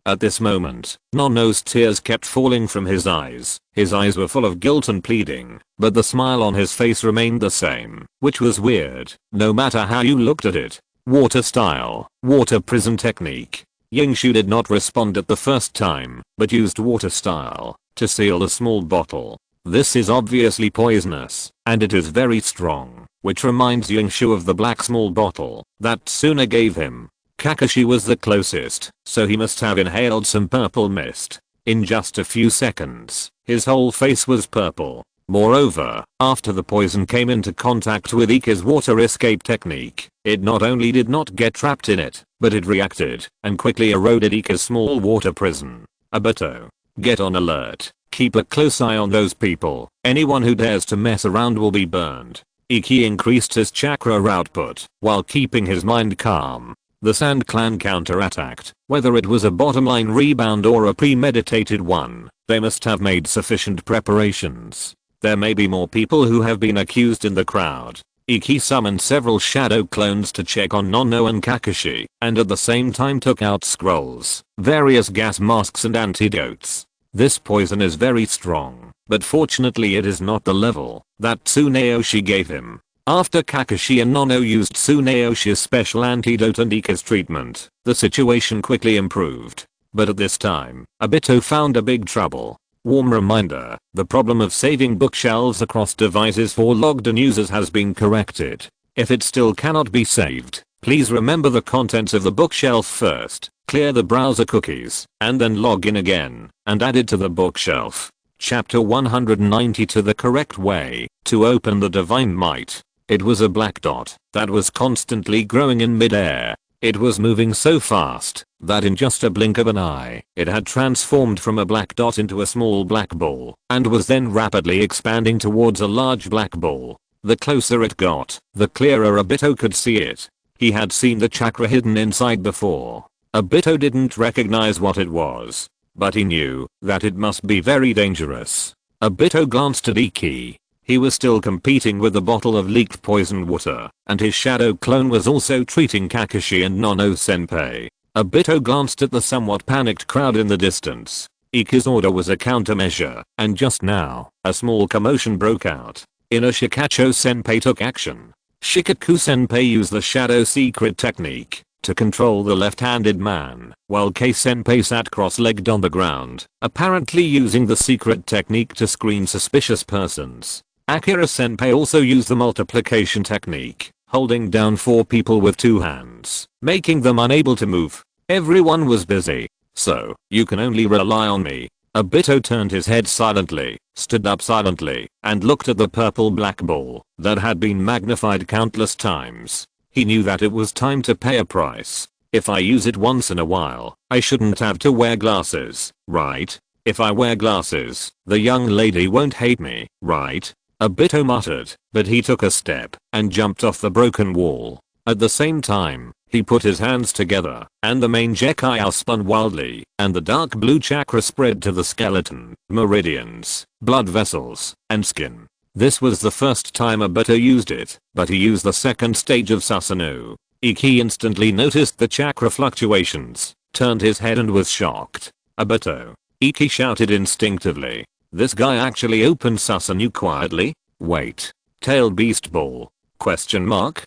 [SPEAKER 1] At this moment, Nono's tears kept falling from his eyes. His eyes were full of guilt and pleading, but the smile on his face remained the same, which was weird, no matter how you looked at it. Water style, water prison technique. Yingshu did not respond at the first time, but used water style to seal the small bottle. This is obviously poisonous, and it is very strong, which reminds Yingshu of the black small bottle that Tsuna gave him. Kakashi was the closest, so he must have inhaled some purple mist. In just a few seconds, his whole face was purple. Moreover, after the poison came into contact with Ikki's water escape technique, it not only did not get trapped in it, but it reacted and quickly eroded Ikki's small water prison. Obito. Get on alert. Keep a close eye on those people. Anyone who dares to mess around will be burned. Ikki increased his chakra output while keeping his mind calm. The Sand Clan counterattacked. Whether it was a bottom line rebound or a premeditated one, they must have made sufficient preparations. There may be more people who have been accused in the crowd. Ikki summoned several shadow clones to check on Nono and Kakashi, and at the same time took out scrolls, various gas masks and antidotes. This poison is very strong, but fortunately it is not the level that Tsuneyoshi gave him. After Kakashi and Nono used Tsuneyoshi's special antidote and Ikki's treatment, the situation quickly improved. But at this time, Obito found a big trouble. Warm reminder, the problem of saving bookshelves across devices for logged-in users has been corrected. If it still cannot be saved, please remember the contents of the bookshelf first, clear the browser cookies, and then log in again, and add it to the bookshelf. Chapter 192. The correct way to open the divine might. It was a black dot that was constantly growing in midair. It was moving so fast that in just a blink of an eye, it had transformed from a black dot into a small black ball, and was then rapidly expanding towards a large black ball. The closer it got, the clearer Obito could see it. He had seen the chakra hidden inside before. Obito didn't recognize what it was, but he knew that it must be very dangerous. Obito glanced at Iki. He was still competing with the bottle of leaked poison water, and his shadow clone was also treating Kakashi and Nono-senpai. Obito glanced at the somewhat panicked crowd in the distance. Iki's order was a countermeasure, and just now, a small commotion broke out. Shikacho-senpai took action. Shikaku-senpai used the shadow secret technique to control the left-handed man, while Kei-senpai sat cross-legged on the ground, apparently using the secret technique to screen suspicious persons. Akira-senpai also used the multiplication technique, holding down 4 people with 2 hands, making them unable to move. Everyone was busy, so you can only rely on me. Obito turned his head silently, stood up silently, and looked at the purple-black ball that had been magnified countless times. He knew that it was time to pay a price. If I use it once in a while, I shouldn't have to wear glasses, right? If I wear glasses, the young lady won't hate me, right? Obito muttered, but he took a step and jumped off the broken wall. At the same time, he put his hands together, and the main Gekkai spun wildly, and the dark blue chakra spread to the skeleton, meridians, blood vessels, and skin. This was the first time Obito used it, but he used the second stage of Susanoo. Iki instantly noticed the chakra fluctuations, turned his head and was shocked. Obito. Iki shouted instinctively. This guy actually opened Susanoo quietly? Wait. Tailed beast ball? Question mark?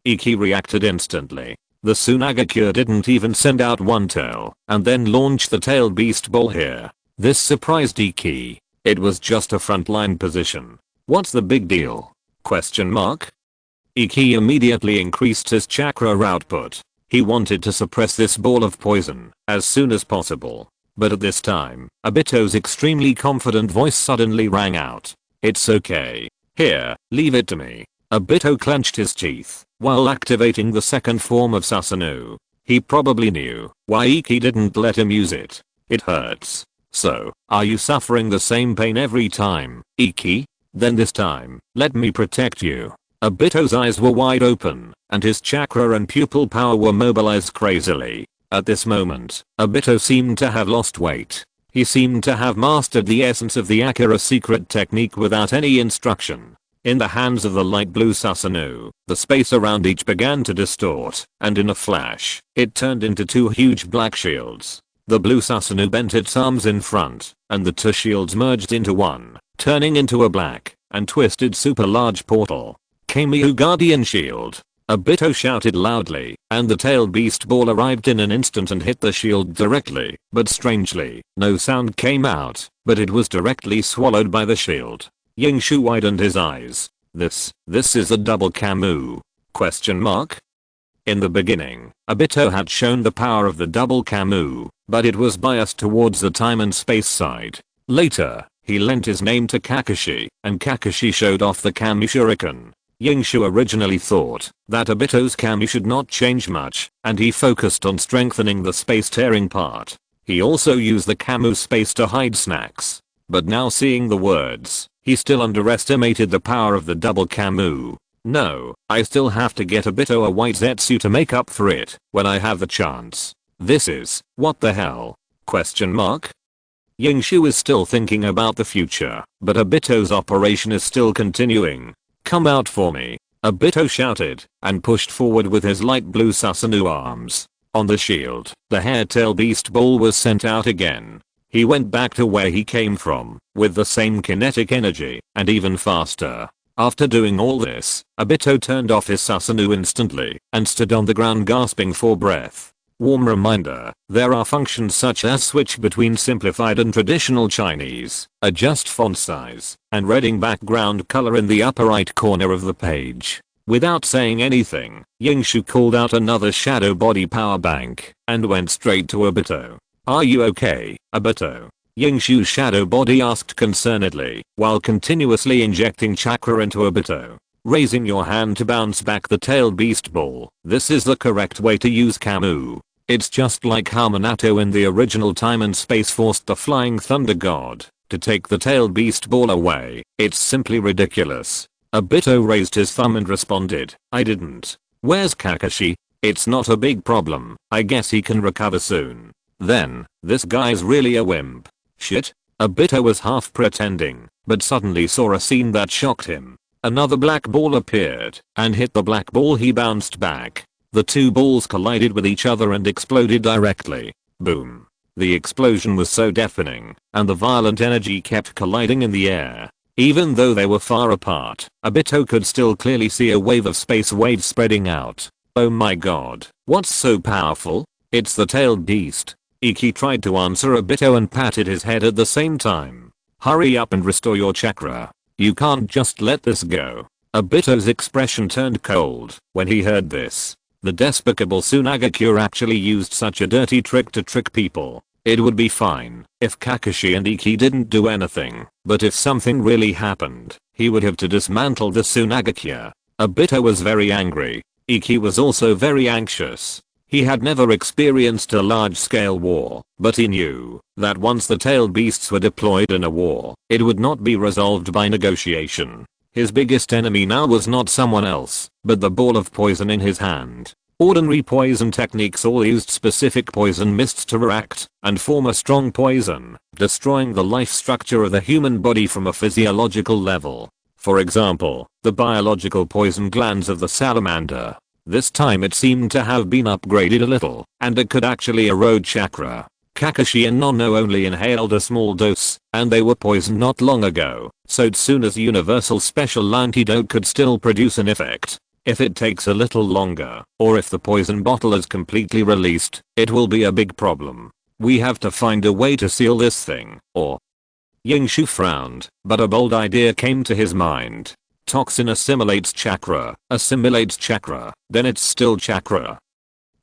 [SPEAKER 1] Iki reacted instantly. The Tsunaga cure didn't even send out one tail, and then launched the tailed beast ball here. This surprised Iki. It was just a frontline position. What's the big deal? Question mark? Iki immediately increased his chakra output. He wanted to suppress this ball of poison as soon as possible. But at this time, Obito's extremely confident voice suddenly rang out. It's okay. Here, leave it to me. Obito clenched his teeth while activating the second form of Susanoo. He probably knew why Iki didn't let him use it. It hurts. So, are you suffering the same pain every time, Iki? Then this time, let me protect you. Obito's eyes were wide open, and his chakra and pupil power were mobilized crazily. At this moment, Obito seemed to have lost weight. He seemed to have mastered the essence of the Akira secret technique without any instruction. In the hands of the light blue Susanoo, the space around each began to distort, and in a flash, it turned into 2 huge black shields. The blue Susanoo bent its arms in front, and the 2 shields merged into one, turning into a black and twisted super large portal. Kamiu Guardian Shield. Obito shouted loudly, and the tailed beast ball arrived in an instant and hit the shield directly, but strangely, no sound came out, but it was directly swallowed by the shield. Yingshu widened his eyes. This is a double Kamu? Question mark? In the beginning, Obito had shown the power of the double Kamu, but it was biased towards the time and space side. Later, he lent his name to Kakashi, and Kakashi showed off the Kamu Shuriken. Yingshu originally thought that Obito's Kamu should not change much, and he focused on strengthening the space-tearing part. He also used the Kamu space to hide snacks. But now seeing the words, he still underestimated the power of the double Kamu. No, I still have to get Obito a white zetsu to make up for it when I have the chance. This is, what the hell? Question mark? Yingshu is still thinking about the future, but Obito's operation is still continuing. Come out for me. Obito shouted, and pushed forward with his light blue Susanoo arms. On the shield, the hair-tail beast ball was sent out again. He went back to where he came from, with the same kinetic energy, and even faster. After doing all this, Obito turned off his Susanoo instantly, and stood on the ground gasping for breath. Warm reminder, there are functions such as switch between simplified and traditional Chinese, adjust font size, and reading background color in the upper right corner of the page. Without saying anything, Yingshu called out another shadow body power bank, and went straight to Obito. Are you okay, Obito? Yingshu's shadow body asked concernedly, while continuously injecting chakra into Obito. Raising your hand to bounce back the tailed beast ball. This is the correct way to use Kamu. It's just like how Minato in the original Time and Space forced the Flying Thunder God to take the tailed beast ball away. It's simply ridiculous. Obito raised his thumb and responded, I didn't. Where's Kakashi? It's not a big problem. I guess he can recover soon. Then, this guy's really a wimp. Shit. Obito was half pretending, but suddenly saw a scene that shocked him. Another black ball appeared and hit the black ball. He bounced back. The two balls collided with each other and exploded directly. Boom. The explosion was so deafening, and the violent energy kept colliding in the air. Even though they were far apart, Obito could still clearly see a wave of space waves spreading out. Oh my god, what's so powerful? It's the tailed beast. Iki tried to answer Obito and patted his head at the same time. Hurry up and restore your chakra. You can't just let this go. Obito's expression turned cold when he heard this. The despicable Tsunagakure actually used such a dirty trick to trick people. It would be fine if Kakashi and Iki didn't do anything, but if something really happened, he would have to dismantle the Tsunagakure. Obito was very angry. Iki was also very anxious. He had never experienced a large-scale war, but he knew that once the tailed beasts were deployed in a war, it would not be resolved by negotiation. His biggest enemy now was not someone else, but the ball of poison in his hand. Ordinary poison techniques all used specific poison mists to react and form a strong poison, destroying the life structure of the human body from a physiological level. For example, the biological poison glands of the salamander. This time it seemed to have been upgraded a little, and it could actually erode chakra. Kakashi and Nono only inhaled a small dose, and they were poisoned not long ago, so as soon as universal special antidote could still produce an effect. If it takes a little longer, or if the poison bottle is completely released, it will be a big problem. We have to find a way to seal this thing, or... Yingshu frowned, but a bold idea came to his mind. Toxin assimilates chakra, then it's still chakra.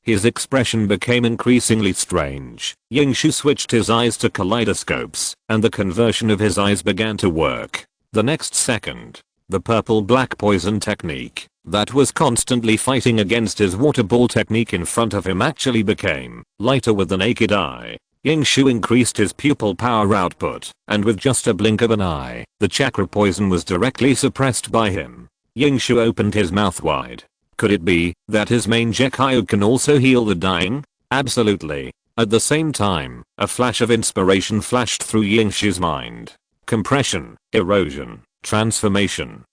[SPEAKER 1] His expression became increasingly strange. Yingshu switched his eyes to kaleidoscopes, and the conversion of his eyes began to work. The next second, the purple-black poison technique that was constantly fighting against his water ball technique in front of him actually became lighter with the naked eye. Yingshu increased his pupil power output, and with just a blink of an eye, the chakra poison was directly suppressed by him. Yingshu opened his mouth wide. Could it be that his main Gekkai can also heal the dying? Absolutely. At the same time, a flash of inspiration flashed through Yingshu's mind. Compression, erosion, transformation.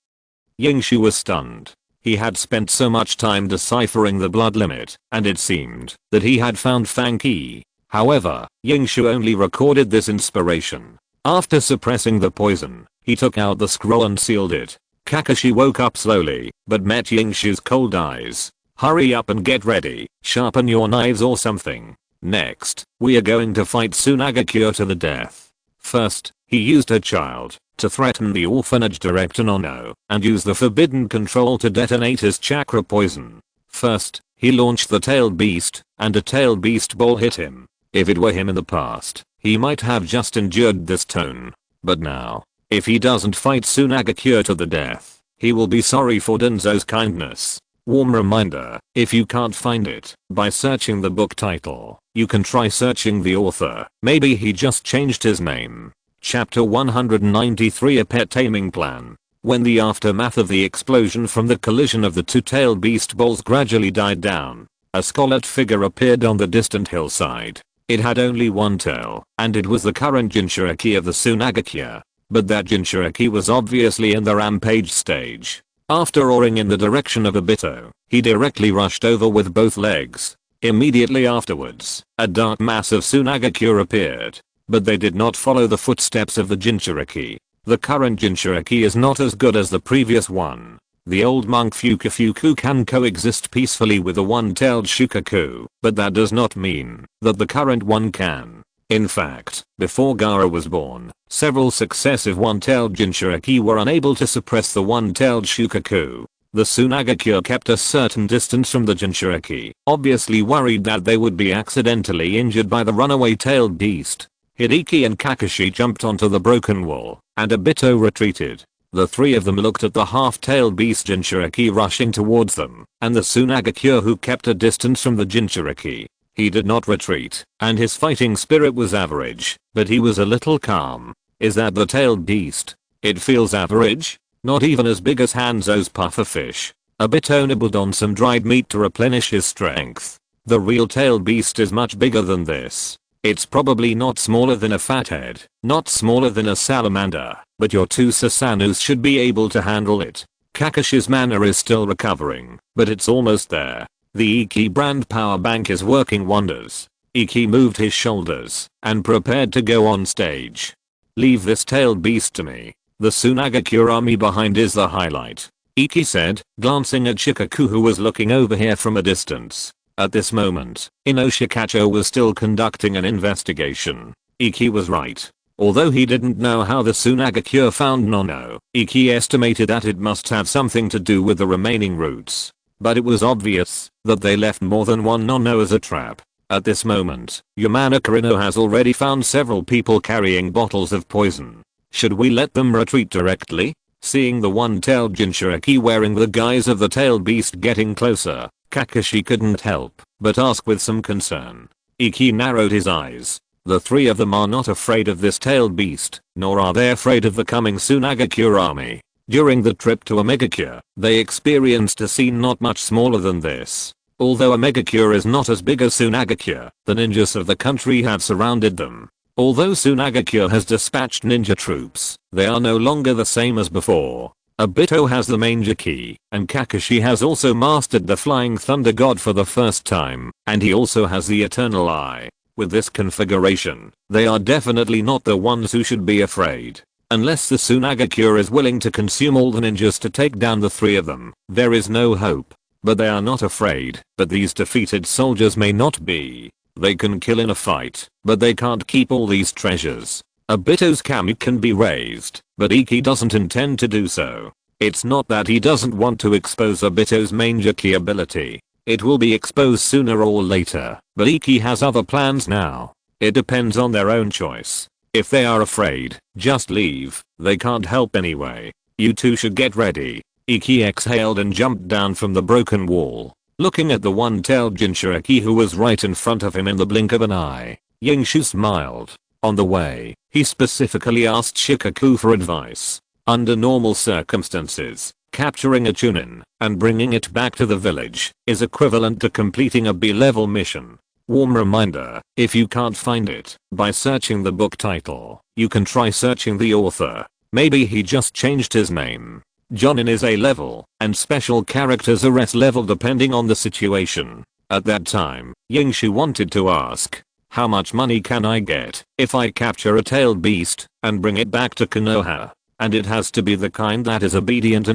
[SPEAKER 1] Yingshu was stunned. He had spent so much time deciphering the blood limit, and it seemed that he had found Fang Qi. However, Yingshu only recorded this inspiration. After suppressing the poison, he took out the scroll and sealed it. Kakashi woke up slowly, but met Yingshu's cold eyes. Hurry up and get ready, sharpen your knives or something. Next, we are going to fight Tsunagakure to the death. First, he used a child to threaten the orphanage director Nono, and use the forbidden control to detonate his chakra poison. First, he launched the tailed beast, and a tailed beast ball hit him. If it were him in the past, he might have just endured this tone. But now, if he doesn't fight Tsunagakure to the death, he will be sorry for Denzo's kindness. Warm reminder, if you can't find it by searching the book title, you can try searching the author. Maybe he just changed his name. Chapter 193, A Pet Taming Plan. When the aftermath of the explosion from the collision of the two-tailed beast balls gradually died down, a scarlet figure appeared on the distant hillside. It had only one tail, and it was the current Jinchuriki of the Tsunagakure. But that Jinchuriki was obviously in the rampage stage. After roaring in the direction of Obito, he directly rushed over with both legs. Immediately afterwards, a dark mass of Tsunagakure appeared. But they did not follow the footsteps of the Jinchuriki. The current Jinchuriki is not as good as the previous one. The old monk Fukafuku can coexist peacefully with the one-tailed Shukaku, but that does not mean that the current one can. In fact, before Gaara was born, several successive one-tailed Jinchuriki were unable to suppress the one-tailed Shukaku. The Tsunagakure kept a certain distance from the Jinchuriki, obviously worried that they would be accidentally injured by the runaway tailed beast. Hideki and Kakashi jumped onto the broken wall, and Obito retreated. The three of them looked at the half-tailed beast Jinchuriki rushing towards them, and the Tsunagakure who kept a distance from the Jinchuriki. He did not retreat, and his fighting spirit was average, but he was a little calm. Is that the tailed beast? It feels average? Not even as big as Hanzo's pufferfish. Obito nibbled on some dried meat to replenish his strength. The real tailed beast is much bigger than this. It's probably not smaller than a fathead, not smaller than a salamander, but your two Susanus should be able to handle it. Kakashi's mana is still recovering, but it's almost there. The Iki brand power bank is working wonders. Iki moved his shoulders and prepared to go on stage. Leave this tailed beast to me. The Tsunagakure army behind is the highlight, Iki said, glancing at Shikaku who was looking over here from a distance. At this moment, Inoshikacho was still conducting an investigation. Iki was right. Although he didn't know how the Tsunagakure found Nono, Iki estimated that it must have something to do with the remaining routes. But it was obvious that they left more than one Nono as a trap. At this moment, Yamanaka Ino has already found several people carrying bottles of poison. Should we let them retreat directly? Seeing the one-tailed Jinchuriki wearing the guise of the tailed beast getting closer, Kakashi couldn't help but ask with some concern. Iki narrowed his eyes. The three of them are not afraid of this tailed beast, nor are they afraid of the coming Tsunagakure army. During the trip to Omegakure, they experienced a scene not much smaller than this. Although Omegakure is not as big as Tsunagakure, the ninjas of the country have surrounded them. Although Tsunagakure has dispatched ninja troops, they are no longer the same as before. Obito has the Manger Key, and Kakashi has also mastered the Flying Thunder God for the first time, and he also has the Eternal Eye. With this configuration, they are definitely not the ones who should be afraid. Unless the Tsunagakure is willing to consume all the ninjas to take down the three of them, there is no hope. But they are not afraid, but these defeated soldiers may not be. They can kill in a fight, but they can't keep all these treasures. Obito's kami can be raised, but Iki doesn't intend to do so. It's not that he doesn't want to expose Obito's Manger Key ability. It will be exposed sooner or later, but Iki has other plans now. It depends on their own choice. If they are afraid, just leave. They can't help anyway. You two should get ready. Iki exhaled and jumped down from the broken wall, looking at the one-tailed Jinchuriki who was right in front of him in the blink of an eye. Yingshu smiled. On the way, he specifically asked Shikaku for advice. Under normal circumstances, capturing a Chunin and bringing it back to the village is equivalent to completing a B-level mission. Warm reminder, if you can't find it by searching the book title, you can try searching the author. Maybe he just changed his name. Jonin is A level, and special characters are S level depending on the situation. At that time, Yingshu wanted to ask, how much money can I get if I capture a tailed beast and bring it back to Konoha? And it has to be the kind that is obedient,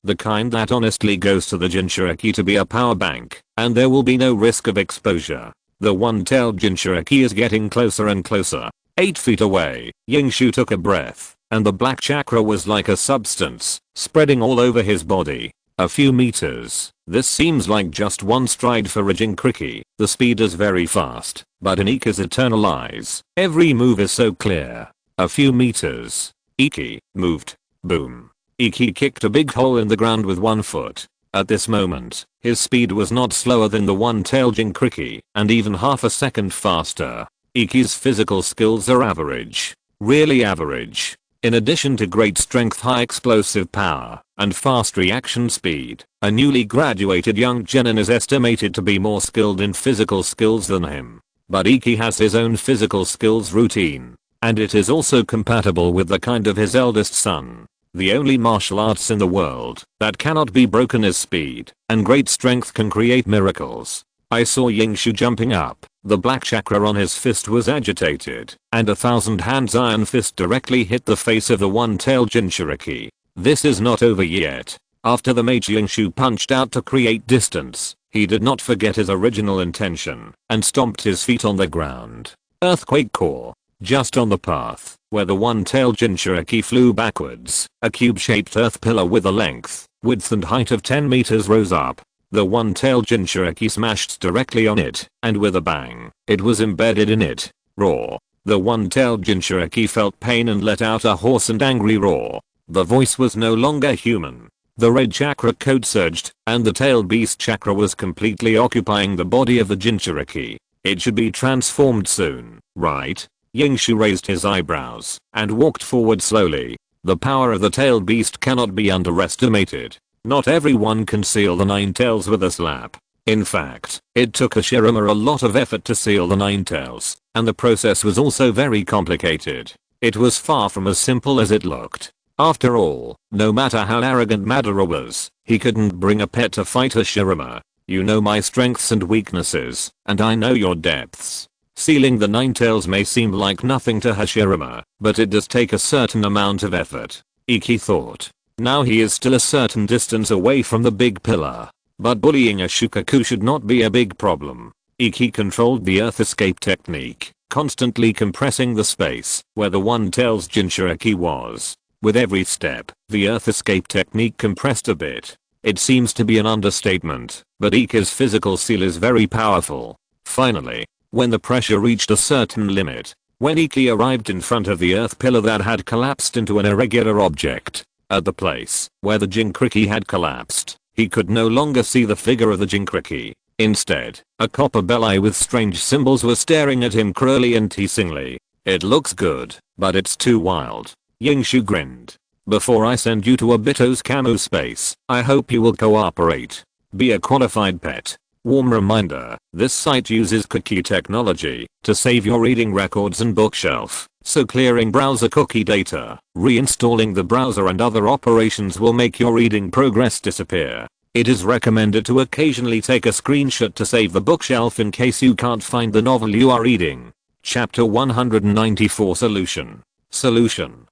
[SPEAKER 1] the kind that honestly goes to the Jinchuriki to be a power bank, and there will be no risk of exposure. The one-tailed Jinchuriki is getting closer and closer. 8 feet away, Yingshu took a breath, and the black chakra was like a substance, spreading all over his body. A few meters. This seems like just one stride for a Jinchuriki. The speed is very fast, but in Ika's eternal eyes, every move is so clear. A few meters. Iki moved. Boom. Iki kicked a big hole in the ground with one foot. At this moment, his speed was not slower than the one-tailed Jinchuriki, and even half a second faster. Iki's physical skills are average. Really average. In addition to great strength, high explosive power, and fast reaction speed, a newly graduated young genin is estimated to be more skilled in physical skills than him. But Iki has his own physical skills routine. And it is also compatible with the kind of his eldest son. The only martial arts in the world that cannot be broken is speed, and great strength can create miracles. I saw Yingshu jumping up. The black chakra on his fist was agitated, and 1,000 hands iron fist directly hit the face of the one-tailed Jinchuriki. This is not over yet. After the mage Yingshu punched out to create distance, he did not forget his original intention, and stomped his feet on the ground. Earthquake core. Just on the path, where the one-tailed Jinchuriki flew backwards, a cube-shaped earth pillar with a length, width and height of 10 meters rose up. The one-tailed Jinchuriki smashed directly on it, and with a bang, it was embedded in it. Roar. The one-tailed Jinchuriki felt pain and let out a hoarse and angry roar. The voice was no longer human. The red chakra code surged, and the tailed beast chakra was completely occupying the body of the Jinchuriki. It should be transformed soon, right? Yingshu raised his eyebrows and walked forward slowly. The power of the tailed beast cannot be underestimated. Not everyone can seal the nine tails with a slap. In fact, it took Hashirama a lot of effort to seal the nine tails, and the process was also very complicated. It was far from as simple as it looked. After all, no matter how arrogant Madara was, he couldn't bring a pet to fight Hashirama. You know my strengths and weaknesses, and I know your depths. Sealing the nine tails may seem like nothing to Hashirama, but it does take a certain amount of effort. Iki thought. Now he is still a certain distance away from the big pillar, but bullying a Shukaku should not be a big problem. Iki controlled the earth escape technique, constantly compressing the space where the one-tail's Jinchuriki was. With every step, the earth escape technique compressed a bit. It seems to be an understatement, but Iki's physical seal is very powerful. Finally, when the pressure reached a certain limit, when Iki arrived in front of the earth pillar that had collapsed into an irregular object, at the place where the Jinchuriki had collapsed, he could no longer see the figure of the Jinchuriki. Instead, a copper belly with strange symbols was staring at him cruelly and teasingly. It looks good, but it's too wild. Yingshu grinned. Before I send you to Obito's camo space, I hope you will cooperate. Be a qualified pet. Warm reminder, this site uses cookie technology to save your reading records and bookshelf, so clearing browser cookie data, reinstalling the browser and other operations will make your reading progress disappear. It is recommended to occasionally take a screenshot to save the bookshelf in case you can't find the novel you are reading. Chapter 194 Solution. Solution.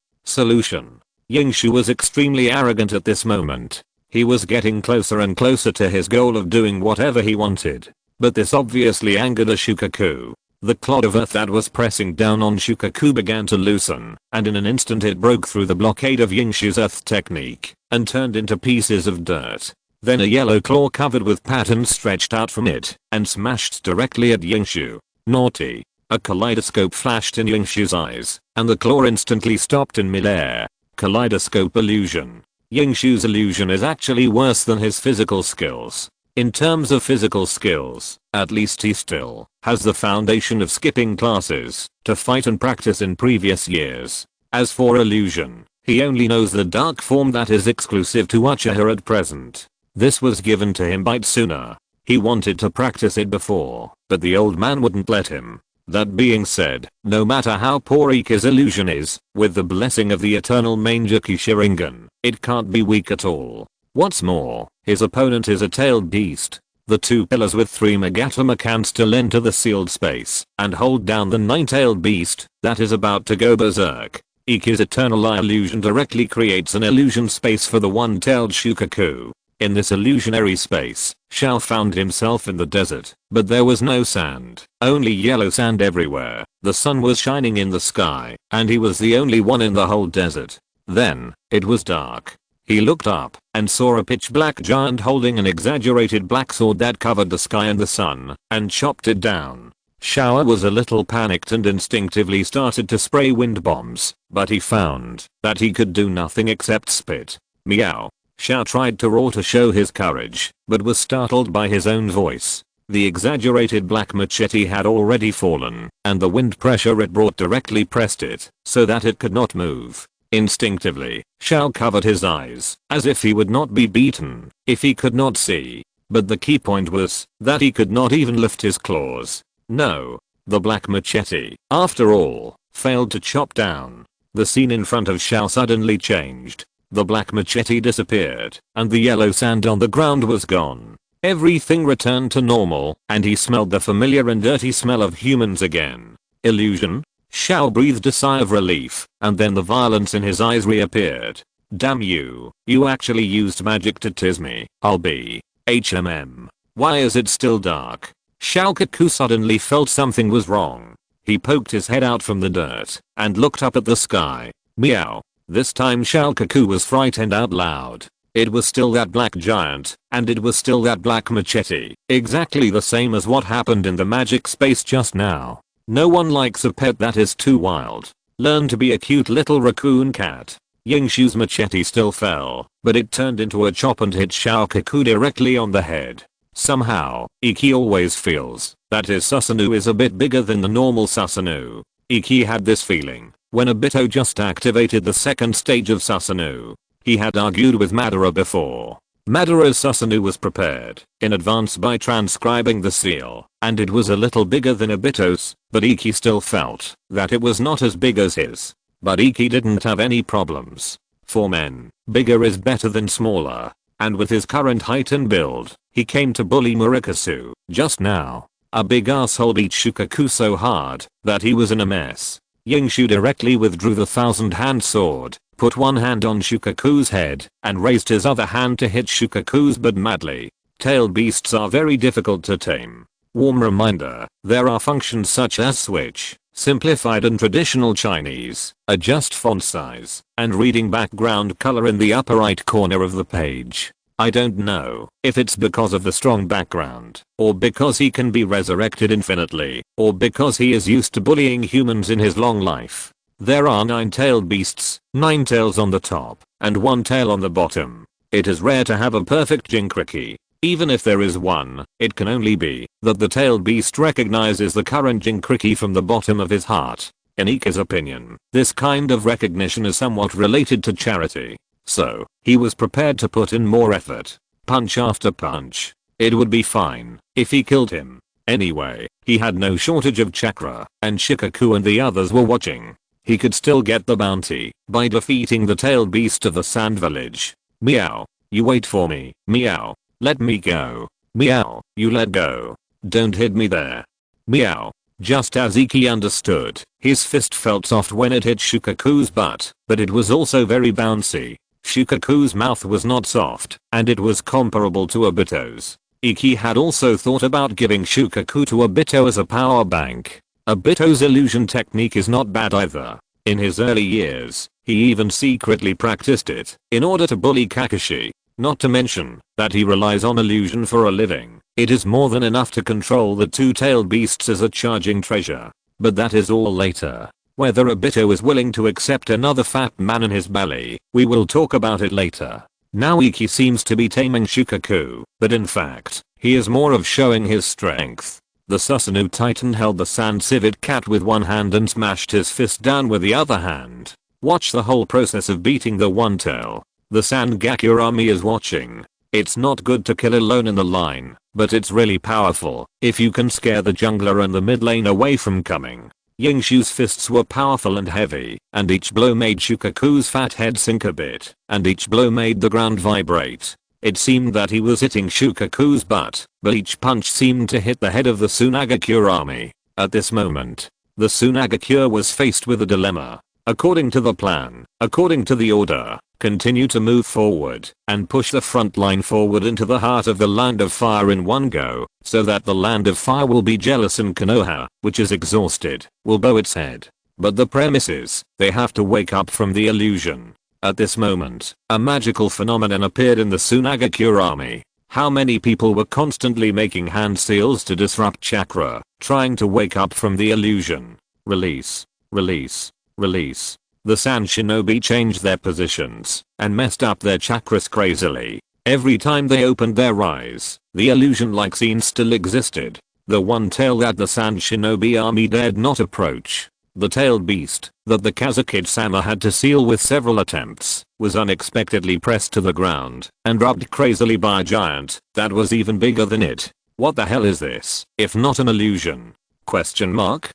[SPEAKER 1] Yingshu was extremely arrogant at this moment. He was getting closer and closer to his goal of doing whatever he wanted. But this obviously angered a Shukaku. The clod of earth that was pressing down on Shukaku began to loosen, and in an instant it broke through the blockade of Yingshu's earth technique, and turned into pieces of dirt. Then a yellow claw covered with patterns stretched out from it, and smashed directly at Yingshu. Naughty. A kaleidoscope flashed in Yingshu's eyes, and the claw instantly stopped in midair. Kaleidoscope illusion. Yingshu's illusion is actually worse than his physical skills. In terms of physical skills, at least he still has the foundation of skipping classes to fight and practice in previous years. As for illusion, he only knows the dark form that is exclusive to Uchiha at present. This was given to him by Tsuna. He wanted to practice it before, but the old man wouldn't let him. That being said, no matter how poor Iki's illusion is, with the blessing of the eternal Mangekyou Sharingan, it can't be weak at all. What's more, his opponent is a tailed beast. The two pillars with 3 Magatama can still enter the sealed space and hold down the 9-tailed beast that is about to go berserk. Iki's eternal eye illusion directly creates an illusion space for the one-tailed Shukaku. In this illusionary space, Shao found himself in the desert, but there was no sand, only yellow sand everywhere. The sun was shining in the sky, and he was the only one in the whole desert. Then, it was dark. He looked up and saw a pitch black giant holding an exaggerated black sword that covered the sky and the sun, and chopped it down. Shao was a little panicked and instinctively started to spray wind bombs, but he found that he could do nothing except spit. Meow. Shao tried to roar to show his courage, but was startled by his own voice. The exaggerated black machete had already fallen, and the wind pressure it brought directly pressed it, so that it could not move. Instinctively, Shao covered his eyes, as if he would not be beaten if he could not see. But the key point was that he could not even lift his claws. No. The black machete, after all, failed to chop down. The scene in front of Shao suddenly changed. The black machete disappeared, and the yellow sand on the ground was gone. Everything returned to normal, and he smelled the familiar and dirty smell of humans again. Illusion? Shao breathed a sigh of relief, and then the violence in his eyes reappeared. Damn you, you actually used magic to tease me. I'll be HMM. Why is it still dark? Shao Kaku suddenly felt something was wrong. He poked his head out from the dirt, and looked up at the sky. Meow. This time Shao Kaku was frightened out loud. It was still that black giant, and it was still that black machete, exactly the same as what happened in the magic space just now. No one likes a pet that is too wild. Learn to be a cute little raccoon cat. Yingshu's machete still fell, but it turned into a chop and hit Shao Kaku directly on the head. Somehow, Iki always feels that his Susanoo is a bit bigger than the normal Susanoo. Iki had this feeling when Obito just activated the second stage of Susanoo. He had argued with Madara before. Madara's Susanoo was prepared in advance by transcribing the seal, and it was a little bigger than Obito's, but Iki still felt that it was not as big as his. But Iki didn't have any problems. For men, bigger is better than smaller, and with his current height and build, he came to bully Murikasu just now. A big asshole beat Shukaku so hard that he was in a mess. Yingshu directly withdrew the 1000-hand sword, put one hand on Shukaku's head, and raised his other hand to hit Shukaku's but madly. Tailed beasts are very difficult to tame. Warm reminder, there are functions such as switch, simplified and traditional Chinese, adjust font size, and reading background color in the upper right corner of the page. I don't know if it's because of the strong background, or because he can be resurrected infinitely, or because he is used to bullying humans in his long life. There are 9 tailed beasts, 9 tails on the top, and 1 tail on the bottom. It is rare to have a perfect Jinkriki. Even if there is one, it can only be that the tailed beast recognizes the current Jinkriki from the bottom of his heart. In Iki's opinion, this kind of recognition is somewhat related to charity. So, he was prepared to put in more effort. Punch after punch. It would be fine if he killed him. Anyway, he had no shortage of chakra, and Shikaku and the others were watching. He could still get the bounty by defeating the tailed beast of the sand village. Meow. You wait for me. Meow. Let me go. Meow. You let go. Don't hit me there. Meow. Just as Iki understood, his fist felt soft when it hit Shukaku's butt, but it was also very bouncy. Shukaku's mouth was not soft, and it was comparable to Obito's. Iki had also thought about giving Shukaku to Obito as a power bank. Obito's illusion technique is not bad either. In his early years, he even secretly practiced it in order to bully Kakashi. Not to mention that he relies on illusion for a living. It is more than enough to control the 2-tailed beasts as a charging treasure. But that is all later. Whether Obito is willing to accept another fat man in his belly, we will talk about it later. Now Iki seems to be taming Shukaku, but in fact, he is more of showing his strength. The Susanoo Titan held the sand civet cat with one hand and smashed his fist down with the other hand. Watch the whole process of beating the one tail. The Sangaku army is watching. It's not good to kill alone in the line, but it's really powerful if you can scare the jungler and the mid lane away from coming. Yingshu's fists were powerful and heavy, and each blow made Shukaku's fat head sink a bit, and each blow made the ground vibrate. It seemed that he was hitting Shukaku's butt, but each punch seemed to hit the head of the Tsunagakure army. At this moment, the Tsunagakure was faced with a dilemma. According to the plan, according to the order, continue to move forward and push the front line forward into the heart of the Land of Fire in one go, so that the Land of Fire will be jealous and Konoha, which is exhausted, will bow its head. But the premise is, they have to wake up from the illusion. At this moment, a magical phenomenon appeared in the Tsunagakure army. How many people were constantly making hand seals to disrupt chakra, trying to wake up from the illusion. Release. Release. Release. The Sand Shinobi changed their positions and messed up their chakras crazily. Every time they opened their eyes, the illusion-like scene still existed. The one tail that the Sand Shinobi army dared not approach. The tailed beast that the Kazakage-sama had to seal with several attempts was unexpectedly pressed to the ground and rubbed crazily by a giant that was even bigger than it. What the hell is this, if not an illusion? Question mark?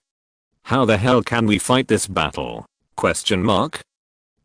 [SPEAKER 1] How the hell can we fight this battle? Question mark?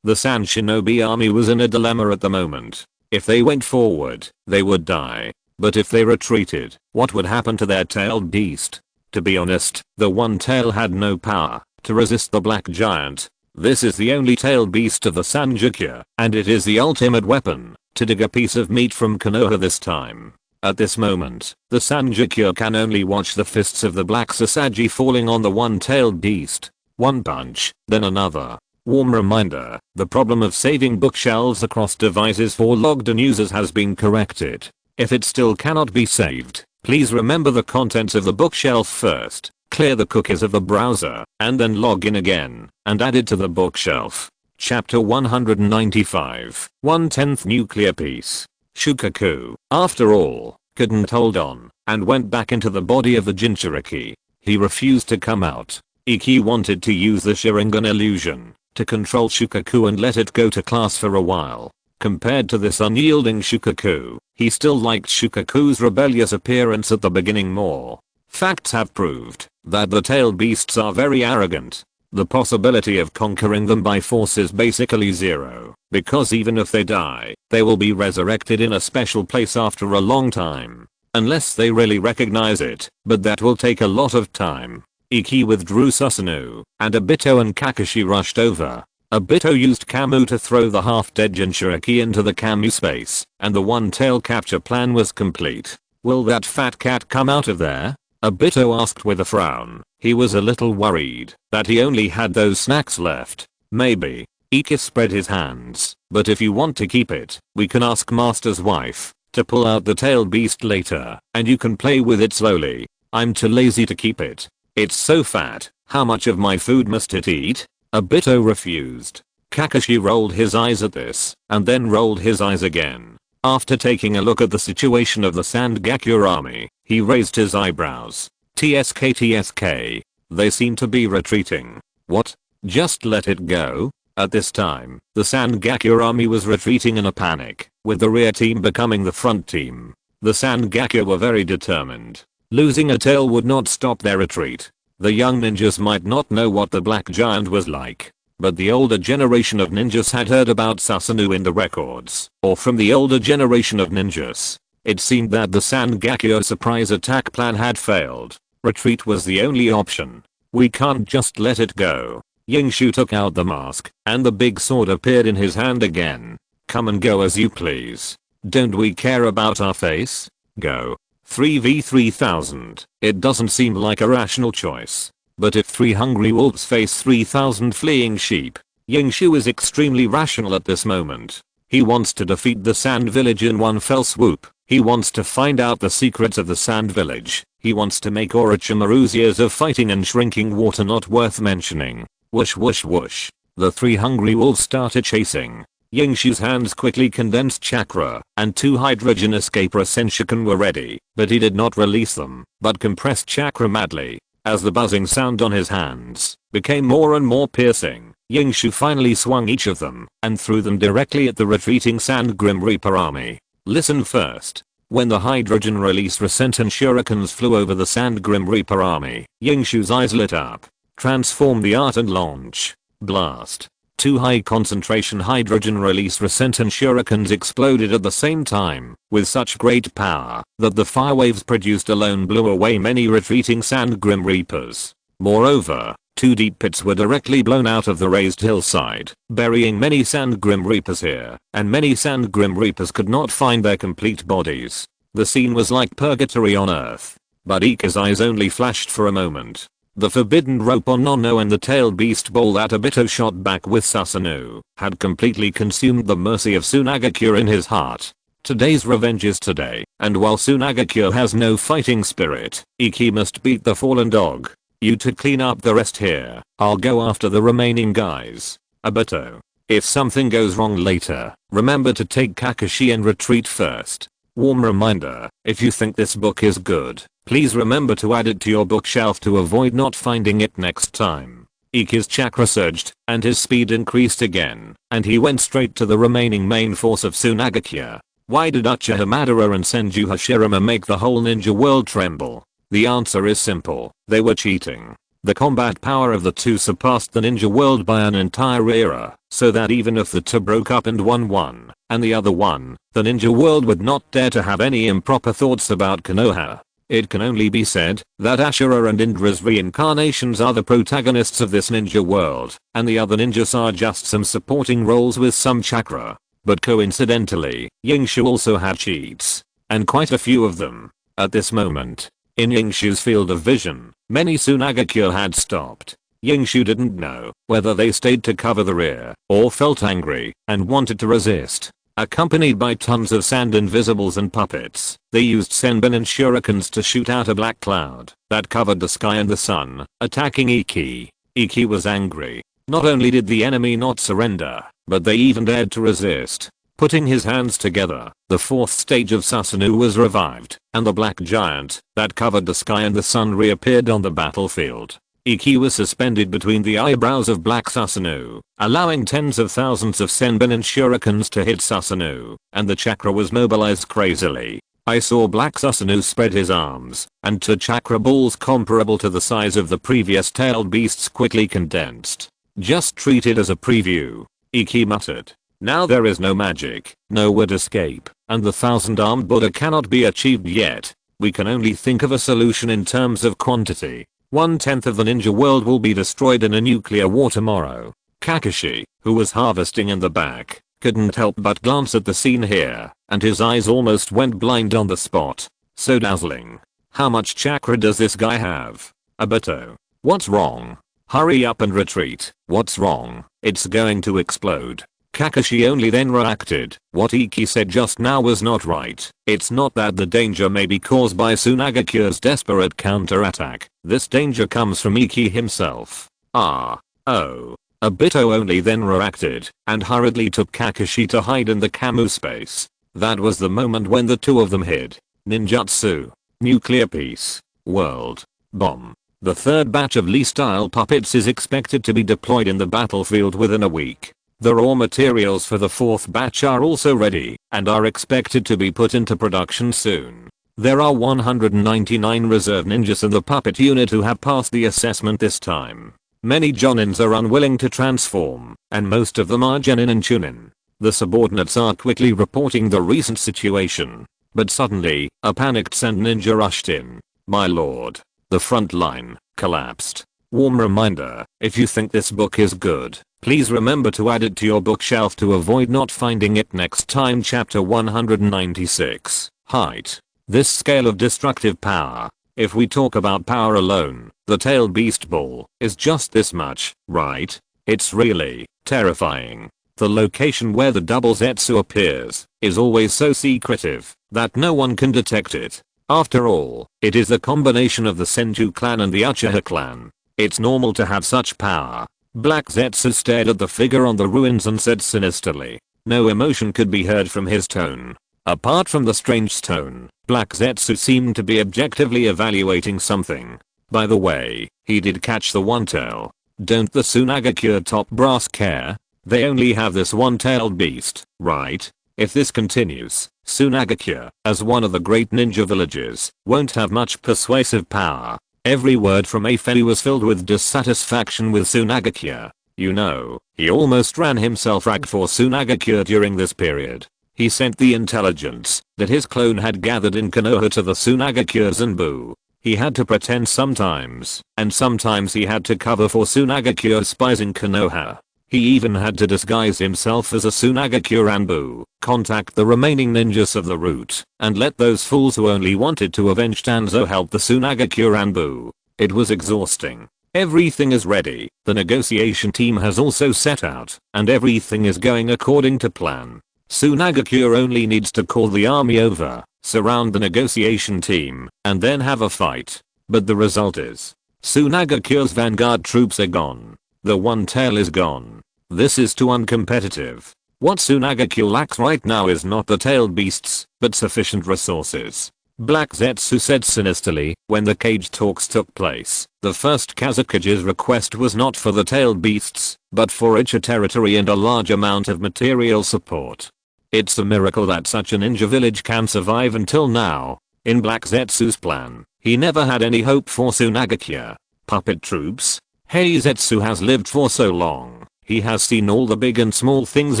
[SPEAKER 1] The Sand Shinobi army was in a dilemma at the moment. If they went forward, they would die. But if they retreated, what would happen to their tailed beast? To be honest, the one tail had no power to resist the black giant. This is the only tailed beast of the Sanjukya, and it is the ultimate weapon to dig a piece of meat from Konoha this time. At this moment, the Sanjukya can only watch the fists of the black Sasagi falling on the one-tailed beast. One punch, then another. Warm reminder, the problem of saving bookshelves across devices for logged-in users has been corrected. If it still cannot be saved, please remember the contents of the bookshelf first, clear the cookies of the browser, and then log in again, and add it to the bookshelf. Chapter 195, 1/10th Nuclear Piece. Shukaku, after all, couldn't hold on, and went back into the body of the Jinchuriki. He refused to come out. Iki wanted to use the Sharingan illusion to control Shukaku and let it go to class for a while. Compared to this unyielding Shukaku, he still liked Shukaku's rebellious appearance at the beginning more. Facts have proved that the tail beasts are very arrogant. The possibility of conquering them by force is basically zero, because even if they die, they will be resurrected in a special place after a long time. Unless they really recognize it, but that will take a lot of time. Iki withdrew Susanoo, and Obito and Kakashi rushed over. Obito used Kamu to throw the half-dead Jinchuriki into the Kamu space, and the one-tail capture plan was complete. Will that fat cat come out of there? Obito asked with a frown. He was a little worried that he only had those snacks left. Maybe. Iki spread his hands, but if you want to keep it, we can ask Master's wife to pull out the tail beast later, and you can play with it slowly. I'm too lazy to keep it. It's so fat, how much of my food must it eat? Obito refused. Kakashi rolled his eyes at this, and then rolled his eyes again. After taking a look at the situation of the Sandgakure army, he raised his eyebrows. TSK. They seem to be retreating. What? Just let it go? At this time, the Sandgakure army was retreating in a panic, with the rear team becoming the front team. The Sandgakure were very determined. Losing a tail would not stop their retreat. The young ninjas might not know what the Black Giant was like, but the older generation of ninjas had heard about Susanoo in the records, or from the older generation of ninjas. It seemed that the Sandgakure surprise attack plan had failed. Retreat was the only option. We can't just let it go. Yingshu took out the mask, and the big sword appeared in his hand again. Come and go as you please. Don't we care about our face? Go. 3v3000. It doesn't seem like a rational choice. But if 3 hungry wolves face 3000 fleeing sheep, Yingshu is extremely rational at this moment. He wants to defeat the Sand Village in one fell swoop. He wants to find out the secrets of the Sand Village. He wants to make Orochimaru's years of fighting and shrinking water not worth mentioning. Whoosh whoosh whoosh. The 3 hungry wolves started chasing. Yingshu's hands quickly condensed chakra, and 2 hydrogen escape Rasenshikun were ready, but he did not release them, but compressed chakra madly. As the buzzing sound on his hands became more and more piercing, Yingshu finally swung each of them, and threw them directly at the retreating Sand Grim Reaper army. Listen first. When the hydrogen release Rasentan shurikens flew over the Sand Grim Reaper army, Yingshu's eyes lit up. Transform the art and launch. Blast. 2 high concentration hydrogen release Rasentan shurikens exploded at the same time, with such great power that the fire waves produced alone blew away many retreating Sand Grim Reapers. Moreover, 2 deep pits were directly blown out of the raised hillside, burying many Sand Grim Reapers here, and many Sand Grim Reapers could not find their complete bodies. The scene was like purgatory on earth. But Ika's eyes only flashed for a moment. The forbidden rope on Nono and the tail beast ball that Obito shot back with Susanoo had completely consumed the mercy of Tsunagakure in his heart. Today's revenge is today, and while Tsunagakure has no fighting spirit, Iki must beat the fallen dog. You to clean up the rest here, I'll go after the remaining guys. Obito. If something goes wrong later, remember to take Kakashi and retreat first. Warm reminder, if you think this book is good, please remember to add it to your bookshelf to avoid not finding it next time. Iki's chakra surged, and his speed increased again, and he went straight to the remaining main force of Tsunagakure. Why did Uchiha Madara and Senju Hashirama make the whole ninja world tremble? The answer is simple, they were cheating. The combat power of the two surpassed the ninja world by an entire era, so that even if the two broke up and one, and the other won, the ninja world would not dare to have any improper thoughts about Konoha. It can only be said that Ashura and Indra's reincarnations are the protagonists of this ninja world, and the other ninjas are just some supporting roles with some chakra. But coincidentally, Yingshu also had cheats, and quite a few of them. At this moment, in Yingshu's field of vision, many Tsunagakure had stopped. Yingshu didn't know whether they stayed to cover the rear, or felt angry and wanted to resist. Accompanied by tons of sand invisibles and puppets, they used senbon and shurikens to shoot out a black cloud that covered the sky and the sun, attacking Iki. Iki was angry. Not only did the enemy not surrender, but they even dared to resist. Putting his hands together, the 4th stage of Susanoo was revived, and the black giant that covered the sky and the sun reappeared on the battlefield. Iki was suspended between the eyebrows of Black Susanoo, allowing tens of thousands of senbon and shurikens to hit Susanoo, and the chakra was mobilized crazily. I saw Black Susanoo spread his arms, and two chakra balls comparable to the size of the previous tailed beasts quickly condensed. Just treat it as a preview. Iki muttered. Now there is no magic, no word escape, and the 1,000-armed Buddha cannot be achieved yet. We can only think of a solution in terms of quantity. 1/10 of the ninja world will be destroyed in a nuclear war tomorrow. Kakashi, who was harvesting in the back, couldn't help but glance at the scene here, and his eyes almost went blind on the spot. So dazzling. How much chakra does this guy have? Obito. What's wrong? Hurry up and retreat. What's wrong? It's going to explode. Kakashi only then reacted. What Iki said just now was not right. It's not that the danger may be caused by Tsunagakure's desperate counterattack. This danger comes from Iki himself. Oh. Obito only then reacted and hurriedly took Kakashi to hide in the Camu space. That was the moment when the two of them hid. Ninjutsu. Nuclear peace. World. Bomb. The third batch of Lee-style puppets is expected to be deployed in the battlefield within a week. The raw materials for the fourth batch are also ready and are expected to be put into production soon. There are 199 reserve ninjas in the puppet unit who have passed the assessment this time. Many jonins are unwilling to transform, and most of them are genin and chunin. The subordinates are quickly reporting the recent situation. But suddenly, a panicked Sand ninja rushed in. My lord. The front line collapsed. Warm reminder, if you think this book is good, please remember to add it to your bookshelf to avoid not finding it next time. Chapter 196. Height. This scale of destructive power. If we talk about power alone, the tailed beast ball is just this much, right? It's really terrifying. The location where the double Zetsu appears is always so secretive that no one can detect it. After all, it is the combination of the Senju clan and the Uchiha clan. It's normal to have such power. Black Zetsu stared at the figure on the ruins and said sinisterly. No emotion could be heard from his tone. Apart from the strange tone, Black Zetsu seemed to be objectively evaluating something. By the way, he did catch the one tail. Don't the Tsunagakure top brass care? They only have this one-tailed beast, right? If this continues, Tsunagakure, as one of the great ninja villages, won't have much persuasive power. Every word from Afei was filled with dissatisfaction with Tsunagakure. You know, he almost ran himself rag for Tsunagakure during this period. He sent the intelligence that his clone had gathered in Konoha to the Tsunagakure Zanbu. He had to pretend sometimes, and sometimes he had to cover for Tsunagakure spies in Konoha. He even had to disguise himself as a Tsunagakure Anbu, contact the remaining ninjas of the route, and let those fools who only wanted to avenge Danzo help the Tsunagakure Anbu. It was exhausting. Everything is ready, the negotiation team has also set out, and everything is going according to plan. Tsunagakure only needs to call the army over, surround the negotiation team, and then have a fight. But the result is, Tsunagakure's vanguard troops are gone. The one tail is gone. This is too uncompetitive. What Tsunagakure lacks right now is not the tailed beasts, but sufficient resources. Black Zetsu said sinisterly. When the cage talks took place, the first Kazukage's request was not for the tailed beasts, but for richer territory and a large amount of material support. It's a miracle that such a ninja village can survive until now. In Black Zetsu's plan, he never had any hope for Tsunagakure. Puppet troops? Hey, Zetsu has lived for so long. He has seen all the big and small things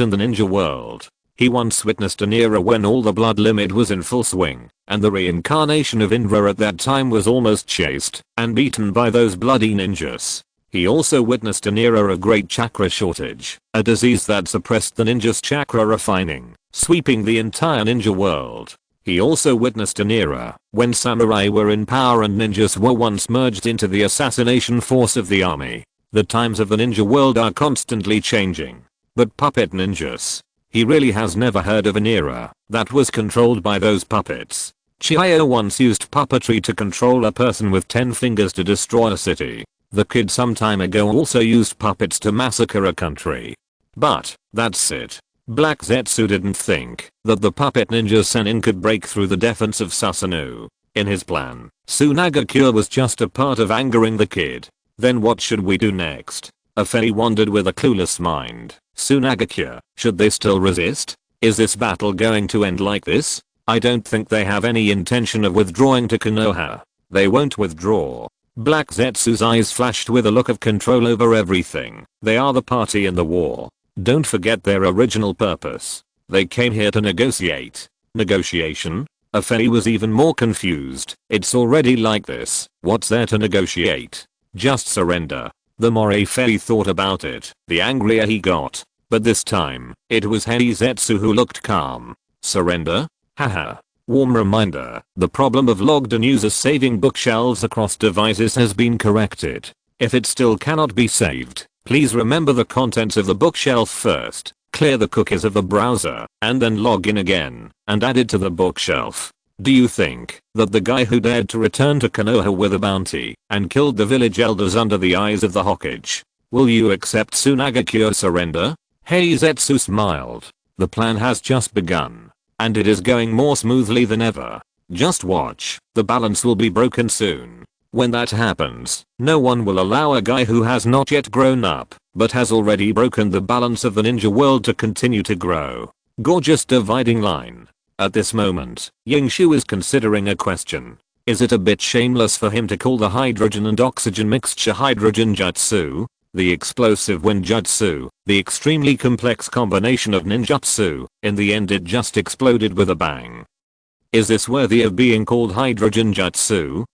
[SPEAKER 1] in the ninja world. He once witnessed an era when all the blood limit was in full swing, and the reincarnation of Indra at that time was almost chased and beaten by those bloody ninjas. He also witnessed an era of great chakra shortage, a disease that suppressed the ninja's chakra refining, sweeping the entire ninja world. He also witnessed an era when samurai were in power and ninjas were once merged into the assassination force of the army. The times of the ninja world are constantly changing. But puppet ninjas? He really has never heard of an era that was controlled by those puppets. Chihaya once used puppetry to control a person with 10 fingers to destroy a city. The kid some time ago also used puppets to massacre a country. But, that's it. Black Zetsu didn't think that the puppet ninja Sennin could break through the defense of Susanoo. In his plan, Tsunagakure was just a part of angering the kid. Then what should we do next? Afei wondered with a clueless mind. Tsunagakure, should they still resist? Is this battle going to end like this? I don't think they have any intention of withdrawing to Konoha. They won't withdraw. Black Zetsu's eyes flashed with a look of control over everything. They are the party in the war. Don't forget their original purpose. They came here to negotiate. Negotiation? Afei was even more confused. It's already like this. What's there to negotiate? Just surrender. The more Afei thought about it, the angrier he got. But this time, it was Heizetsu who looked calm. Surrender? Haha. Warm reminder, the problem of logged-in users saving bookshelves across devices has been corrected. If it still cannot be saved, please remember the contents of the bookshelf first, clear the cookies of the browser, and then log in again, and add it to the bookshelf. Do you think that the guy who dared to return to Konoha with a bounty and killed the village elders under the eyes of the Hokage, will you accept Tsunagakure's surrender? Heizetsu smiled. The plan has just begun. And it is going more smoothly than ever. Just watch, the balance will be broken soon. When that happens, no one will allow a guy who has not yet grown up, but has already broken the balance of the ninja world to continue to grow. Gorgeous dividing line. At this moment, Yingshu is considering a question. Is it a bit shameless for him to call the hydrogen and oxygen mixture hydrogen jutsu? The explosive wind jutsu, the extremely complex combination of ninjutsu, in the end it just exploded with a bang. Is this worthy of being called hydrogen jutsu?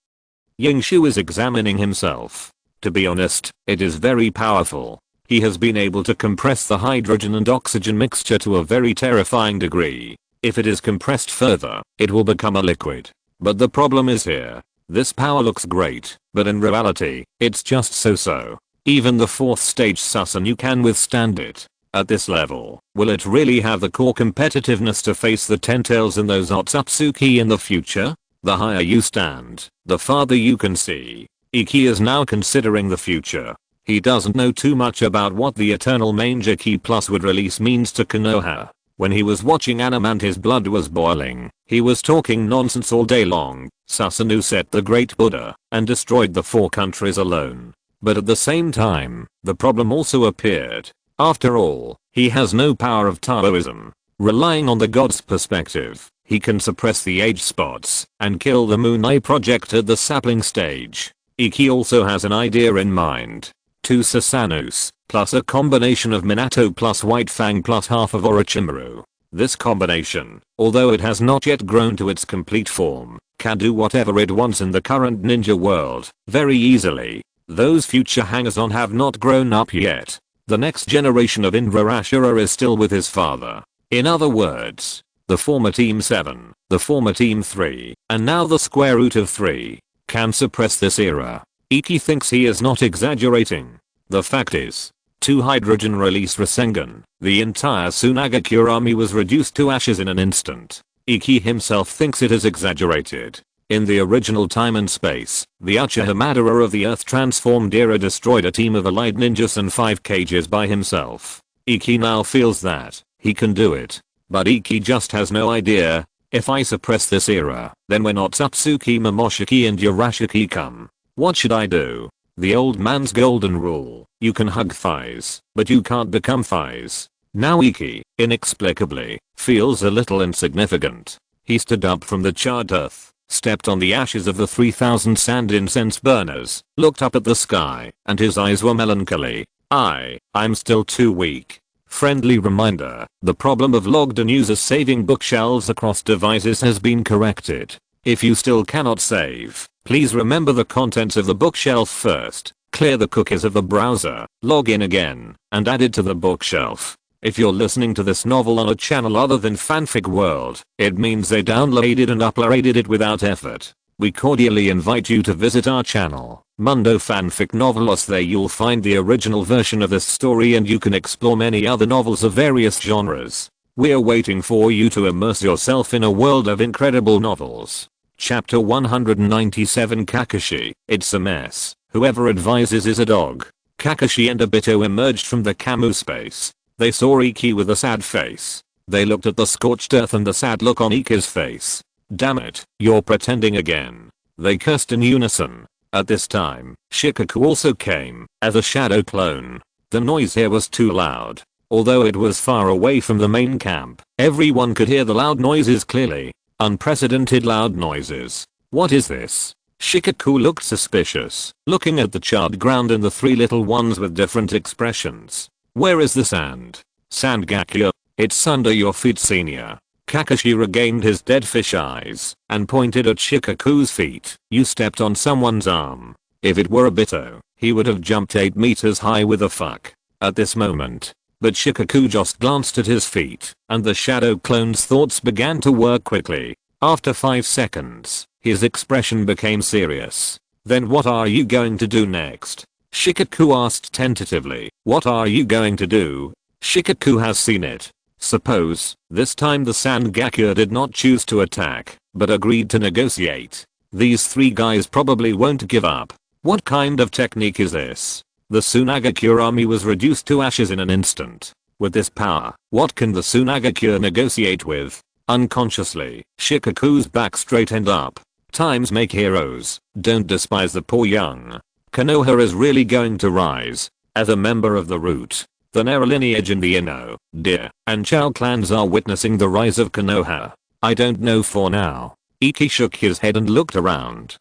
[SPEAKER 1] Yingshu is examining himself. To be honest, it is very powerful. He has been able to compress the hydrogen and oxygen mixture to a very terrifying degree. If it is compressed further, it will become a liquid. But the problem is here. This power looks great, but in reality, it's just so-so. Even the 4th stage Susanoo can withstand it. At this level, will it really have the core competitiveness to face the Ten-Tails and those Otsutsuki in the future? The higher you stand, the farther you can see. Iki is now considering the future. He doesn't know too much about what the Eternal Manger Key Plus would release means to Konoha. When he was watching anime and his blood was boiling, he was talking nonsense all day long. Susanoo set the Great Buddha and destroyed the 4 countries alone. But at the same time, the problem also appeared. After all, he has no power of Taoism. Relying on the god's perspective, he can suppress the age spots and kill the Moon Eye project at the sapling stage. Iki also has an idea in mind. 2 Sasanoos, plus a combination of Minato plus White Fang plus half of Orochimaru. This combination, although it has not yet grown to its complete form, can do whatever it wants in the current ninja world, very easily. Those future hangers-on have not grown up yet. The next generation of Indrashura is still with his father. In other words, the former Team 7, the former Team 3, and now the square root of 3, can suppress this era. Iki thinks he is not exaggerating. The fact is, 2 hydrogen release Rasengan, the entire Tsunagakure army was reduced to ashes in an instant. Iki himself thinks it is exaggerated. In the original time and space, the Uchiha Madara of the Earth transformed era destroyed a team of allied ninjas and 5 cages by himself. Iki now feels that he can do it. But Iki just has no idea. If I suppress this era, then when Otsutsuki, Momoshiki and Urashiki come, what should I do? The old man's golden rule. You can hug thighs, but you can't become thighs. Now Iki, inexplicably, feels a little insignificant. He stood up from the charred earth, stepped on the ashes of the 3000 sand incense burners, looked up at the sky, and his eyes were melancholy. I'm still too weak. Friendly reminder, the problem of logged-in users saving bookshelves across devices has been corrected. If you still cannot save, please remember the contents of the bookshelf first, clear the cookies of the browser, log in again, and add it to the bookshelf. If you're listening to this novel on a channel other than Fanfic World, it means they downloaded and uploaded it without effort. We cordially invite you to visit our channel, Mundo Fanfic Novelos. There you'll find the original version of this story and you can explore many other novels of various genres. We're waiting for you to immerse yourself in a world of incredible novels. Chapter 197 Kakashi, it's a mess. Whoever advises is a dog. Kakashi and Obito emerged from the Camu space. They saw Iki with a sad face. They looked at the scorched earth and the sad look on Iki's face. Damn it, you're pretending again. They cursed in unison. At this time, Shikaku also came, as a shadow clone. The noise here was too loud. Although it was far away from the main camp, everyone could hear the loud noises clearly. Unprecedented loud noises. What is this? Shikaku looked suspicious, looking at the charred ground and the three little ones with different expressions. Where is the sand? Sandgaku. It's under your feet, senior. Kakashi regained his dead fish eyes and pointed at Shikaku's feet. You stepped on someone's arm. If it were Obito, he would have jumped 8 meters high with a fuck at this moment. But Shikaku just glanced at his feet, and the shadow clone's thoughts began to work quickly. After 5 seconds, his expression became serious. Then what are you going to do next? Shikaku asked tentatively. What are you going to do? Shikaku has seen it. Suppose, this time the Sandgaku did not choose to attack, but agreed to negotiate. These 3 guys probably won't give up. What kind of technique is this? The Tsunagaku army was reduced to ashes in an instant. With this power, what can the Tsunagaku negotiate with? Unconsciously, Shikaku's back straightened up. Times make heroes. Don't despise the poor young. Konoha is really going to rise. As a member of the Root, the Nera lineage in the Ino, Deer, and Chao clans are witnessing the rise of Konoha. I don't know for now. Iki shook his head and looked around.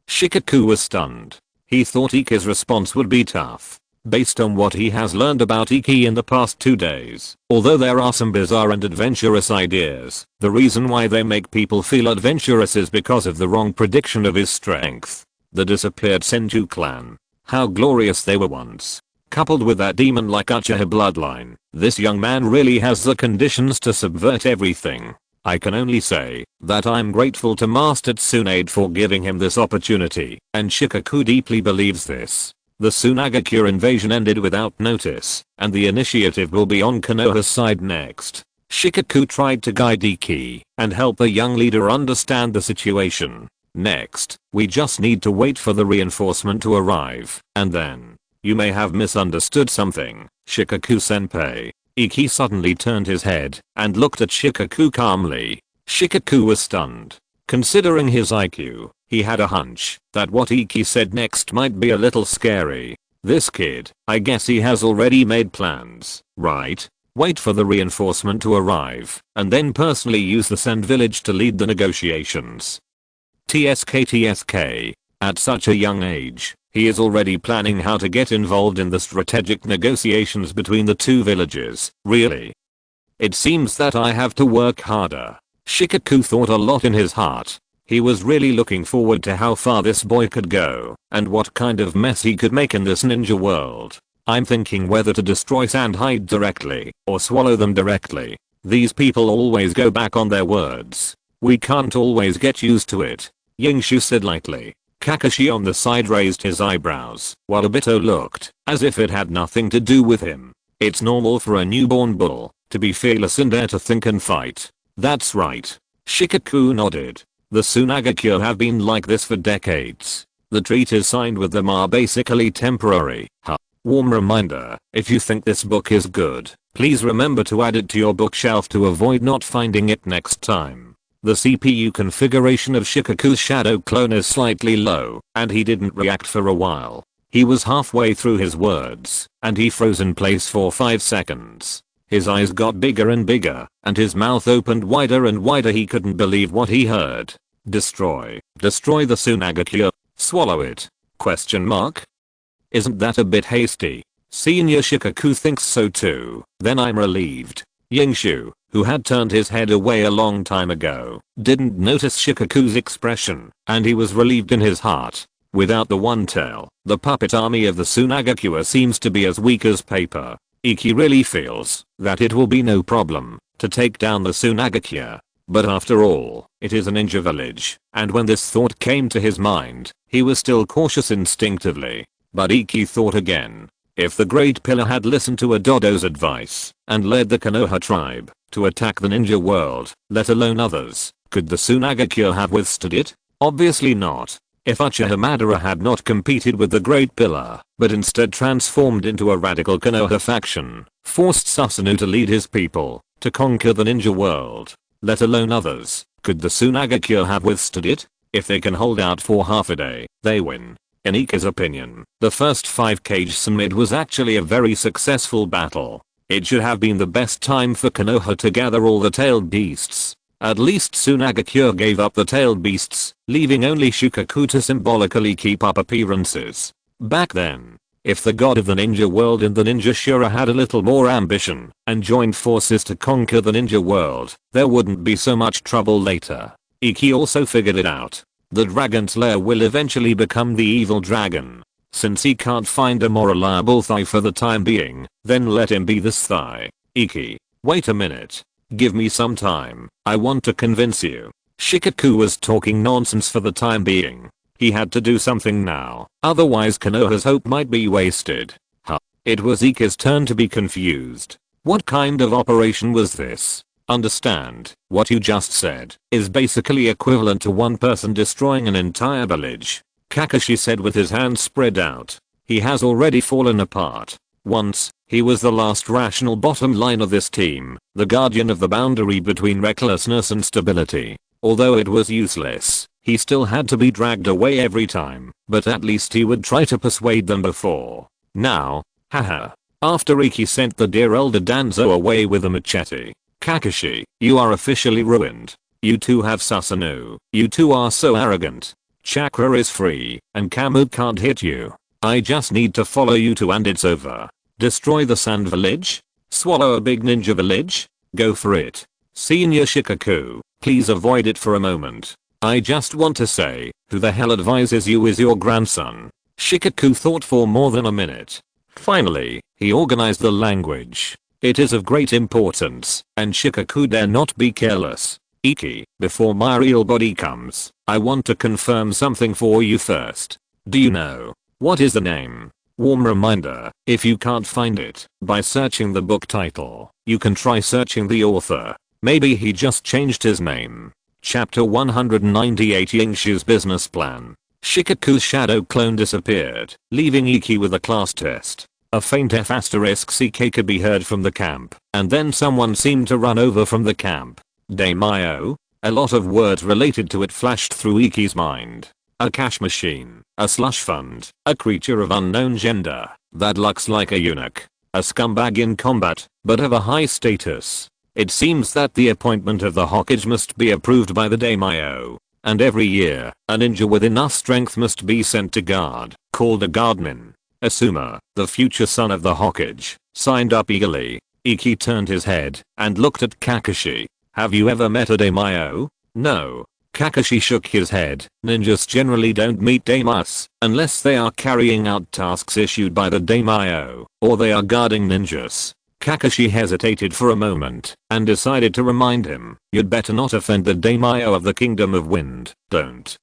[SPEAKER 1] Shikaku was stunned. He thought Iki's response would be tough, based on what he has learned about Iki in the past 2 days. Although there are some bizarre and adventurous ideas, the reason why they make people feel adventurous is because of the wrong prediction of his strength. The disappeared Senju clan. How glorious they were once. Coupled with that demon-like Uchiha bloodline, this young man really has the conditions to subvert everything. I can only say that I'm grateful to Master Tsunade for giving him this opportunity, and Shikaku deeply believes this. The Tsunagaku invasion ended without notice, and the initiative will be on Konoha's side next. Shikaku tried to guide Iki and help the young leader understand the situation. Next, we just need to wait for the reinforcement to arrive, and then, you may have misunderstood something, Shikaku-senpai. Iki suddenly turned his head and looked at Shikaku calmly. Shikaku was stunned. Considering his IQ, he had a hunch that what Iki said next might be a little scary. This kid, I guess he has already made plans, right? Wait for the reinforcement to arrive, and then personally use the Sand Village to lead the negotiations. TSK. At such a young age, he is already planning how to get involved in the strategic negotiations between the 2 villages. Really? It seems that I have to work harder. Shikaku thought a lot in his heart. He was really looking forward to how far this boy could go, and what kind of mess he could make in this ninja world. I'm thinking whether to destroy Sandhide directly, or swallow them directly. These people always go back on their words. We can't always get used to it. Yingshu said lightly. Kakashi on the side raised his eyebrows, while Obito looked as if it had nothing to do with him. It's normal for a newborn bull to be fearless and dare to think and fight. That's right. Shikaku nodded. The Tsunagaku have been like this for decades. The treaties signed with them are basically temporary. Warm reminder, if you think this book is good, please remember to add it to your bookshelf to avoid not finding it next time. The CPU configuration of Shikaku's shadow clone is slightly low, and he didn't react for a while. He was halfway through his words, and he froze in place for 5 seconds. His eyes got bigger and bigger, and his mouth opened wider and wider. He couldn't believe what he heard. Destroy the Tsunagaku. Swallow it? Question mark? Isn't that a bit hasty? Senior Shikaku thinks so too. Then I'm relieved. Yingshu, who had turned his head away a long time ago, didn't notice Shikaku's expression, and he was relieved in his heart. Without the one tail, the puppet army of the Tsunagaku seems to be as weak as paper. Iki really feels that it will be no problem to take down the Tsunagaku. But after all, it is a ninja village, and when this thought came to his mind, he was still cautious instinctively. But Iki thought again. If the Great Pillar had listened to Adodo's advice and led the Konoha tribe to attack the ninja world, let alone others, could the Tsunagaku have withstood it? Obviously not. If Uchiha Madara had not competed with the Great Pillar, but instead transformed into a radical Konoha faction, forced Susanoo to lead his people to conquer the ninja world, let alone others, could the Tsunagaku have withstood it? If they can hold out for half a day, they win. In Ike's opinion, the first 5 Cage Summit was actually a very successful battle. It should have been the best time for Konoha to gather all the tailed beasts. At least Tsunagakure gave up the tailed beasts, leaving only Shukaku to symbolically keep up appearances. Back then, if the god of the ninja world and the ninja Shura had a little more ambition and joined forces to conquer the ninja world, there wouldn't be so much trouble later. Iki also figured it out. The Dragon Slayer will eventually become the evil dragon. Since he can't find a more reliable thigh for the time being, then let him be this thigh. Iki, wait a minute. Give me some time. I want to convince you. Shikaku was talking nonsense for the time being. He had to do something now, otherwise Konoha's hope might be wasted. Huh. It was Ike's turn to be confused. What kind of operation was this? Understand, what you just said is basically equivalent to one person destroying an entire village. Kakashi said with his hands spread out. He has already fallen apart. Once, he was the last rational bottom line of this team, the guardian of the boundary between recklessness and stability. Although it was useless, he still had to be dragged away every time, but at least he would try to persuade them before. Now, haha. After Iki sent the dear elder Danzo away with a machete. Kakashi, you are officially ruined. You two have Susanoo. You two are so arrogant. Chakra is free, and Kamu can't hit you. I just need to follow you to and it's over. Destroy the sand village? Swallow a big ninja village? Go for it. Senior Shikaku, please avoid it for a moment. I just want to say, who the hell advises you is your grandson? Shikaku thought for more than a minute. Finally, he organized the language. It is of great importance, and Shikaku dare not be careless. Iki, before my real body comes, I want to confirm something for you first. Do you know what is the name? Warm reminder, if you can't find it by searching the book title, you can try searching the author. Maybe he just changed his name. Chapter 198 Yingshu's business plan. Shikaku's shadow clone disappeared, leaving Iki with a class test. A faint F***CK could be heard from the camp, and then someone seemed to run over from the camp. Daimyo? A lot of words related to it flashed through Iki's mind. A cash machine, a slush fund, a creature of unknown gender, that looks like a eunuch, a scumbag in combat, but of a high status. It seems that the appointment of the Hokage must be approved by the Daimyo, and every year, a ninja with enough strength must be sent to guard, called a guardman. Asuma, the future son of the Hokage, signed up eagerly. Iki turned his head and looked at Kakashi. Have you ever met a Daimyo? No. Kakashi shook his head. Ninjas generally don't meet daimyos unless they are carrying out tasks issued by the daimyo, or they are guarding ninjas. Kakashi hesitated for a moment and decided to remind him, you'd better not offend the daimyo of the Kingdom of Wind. Don't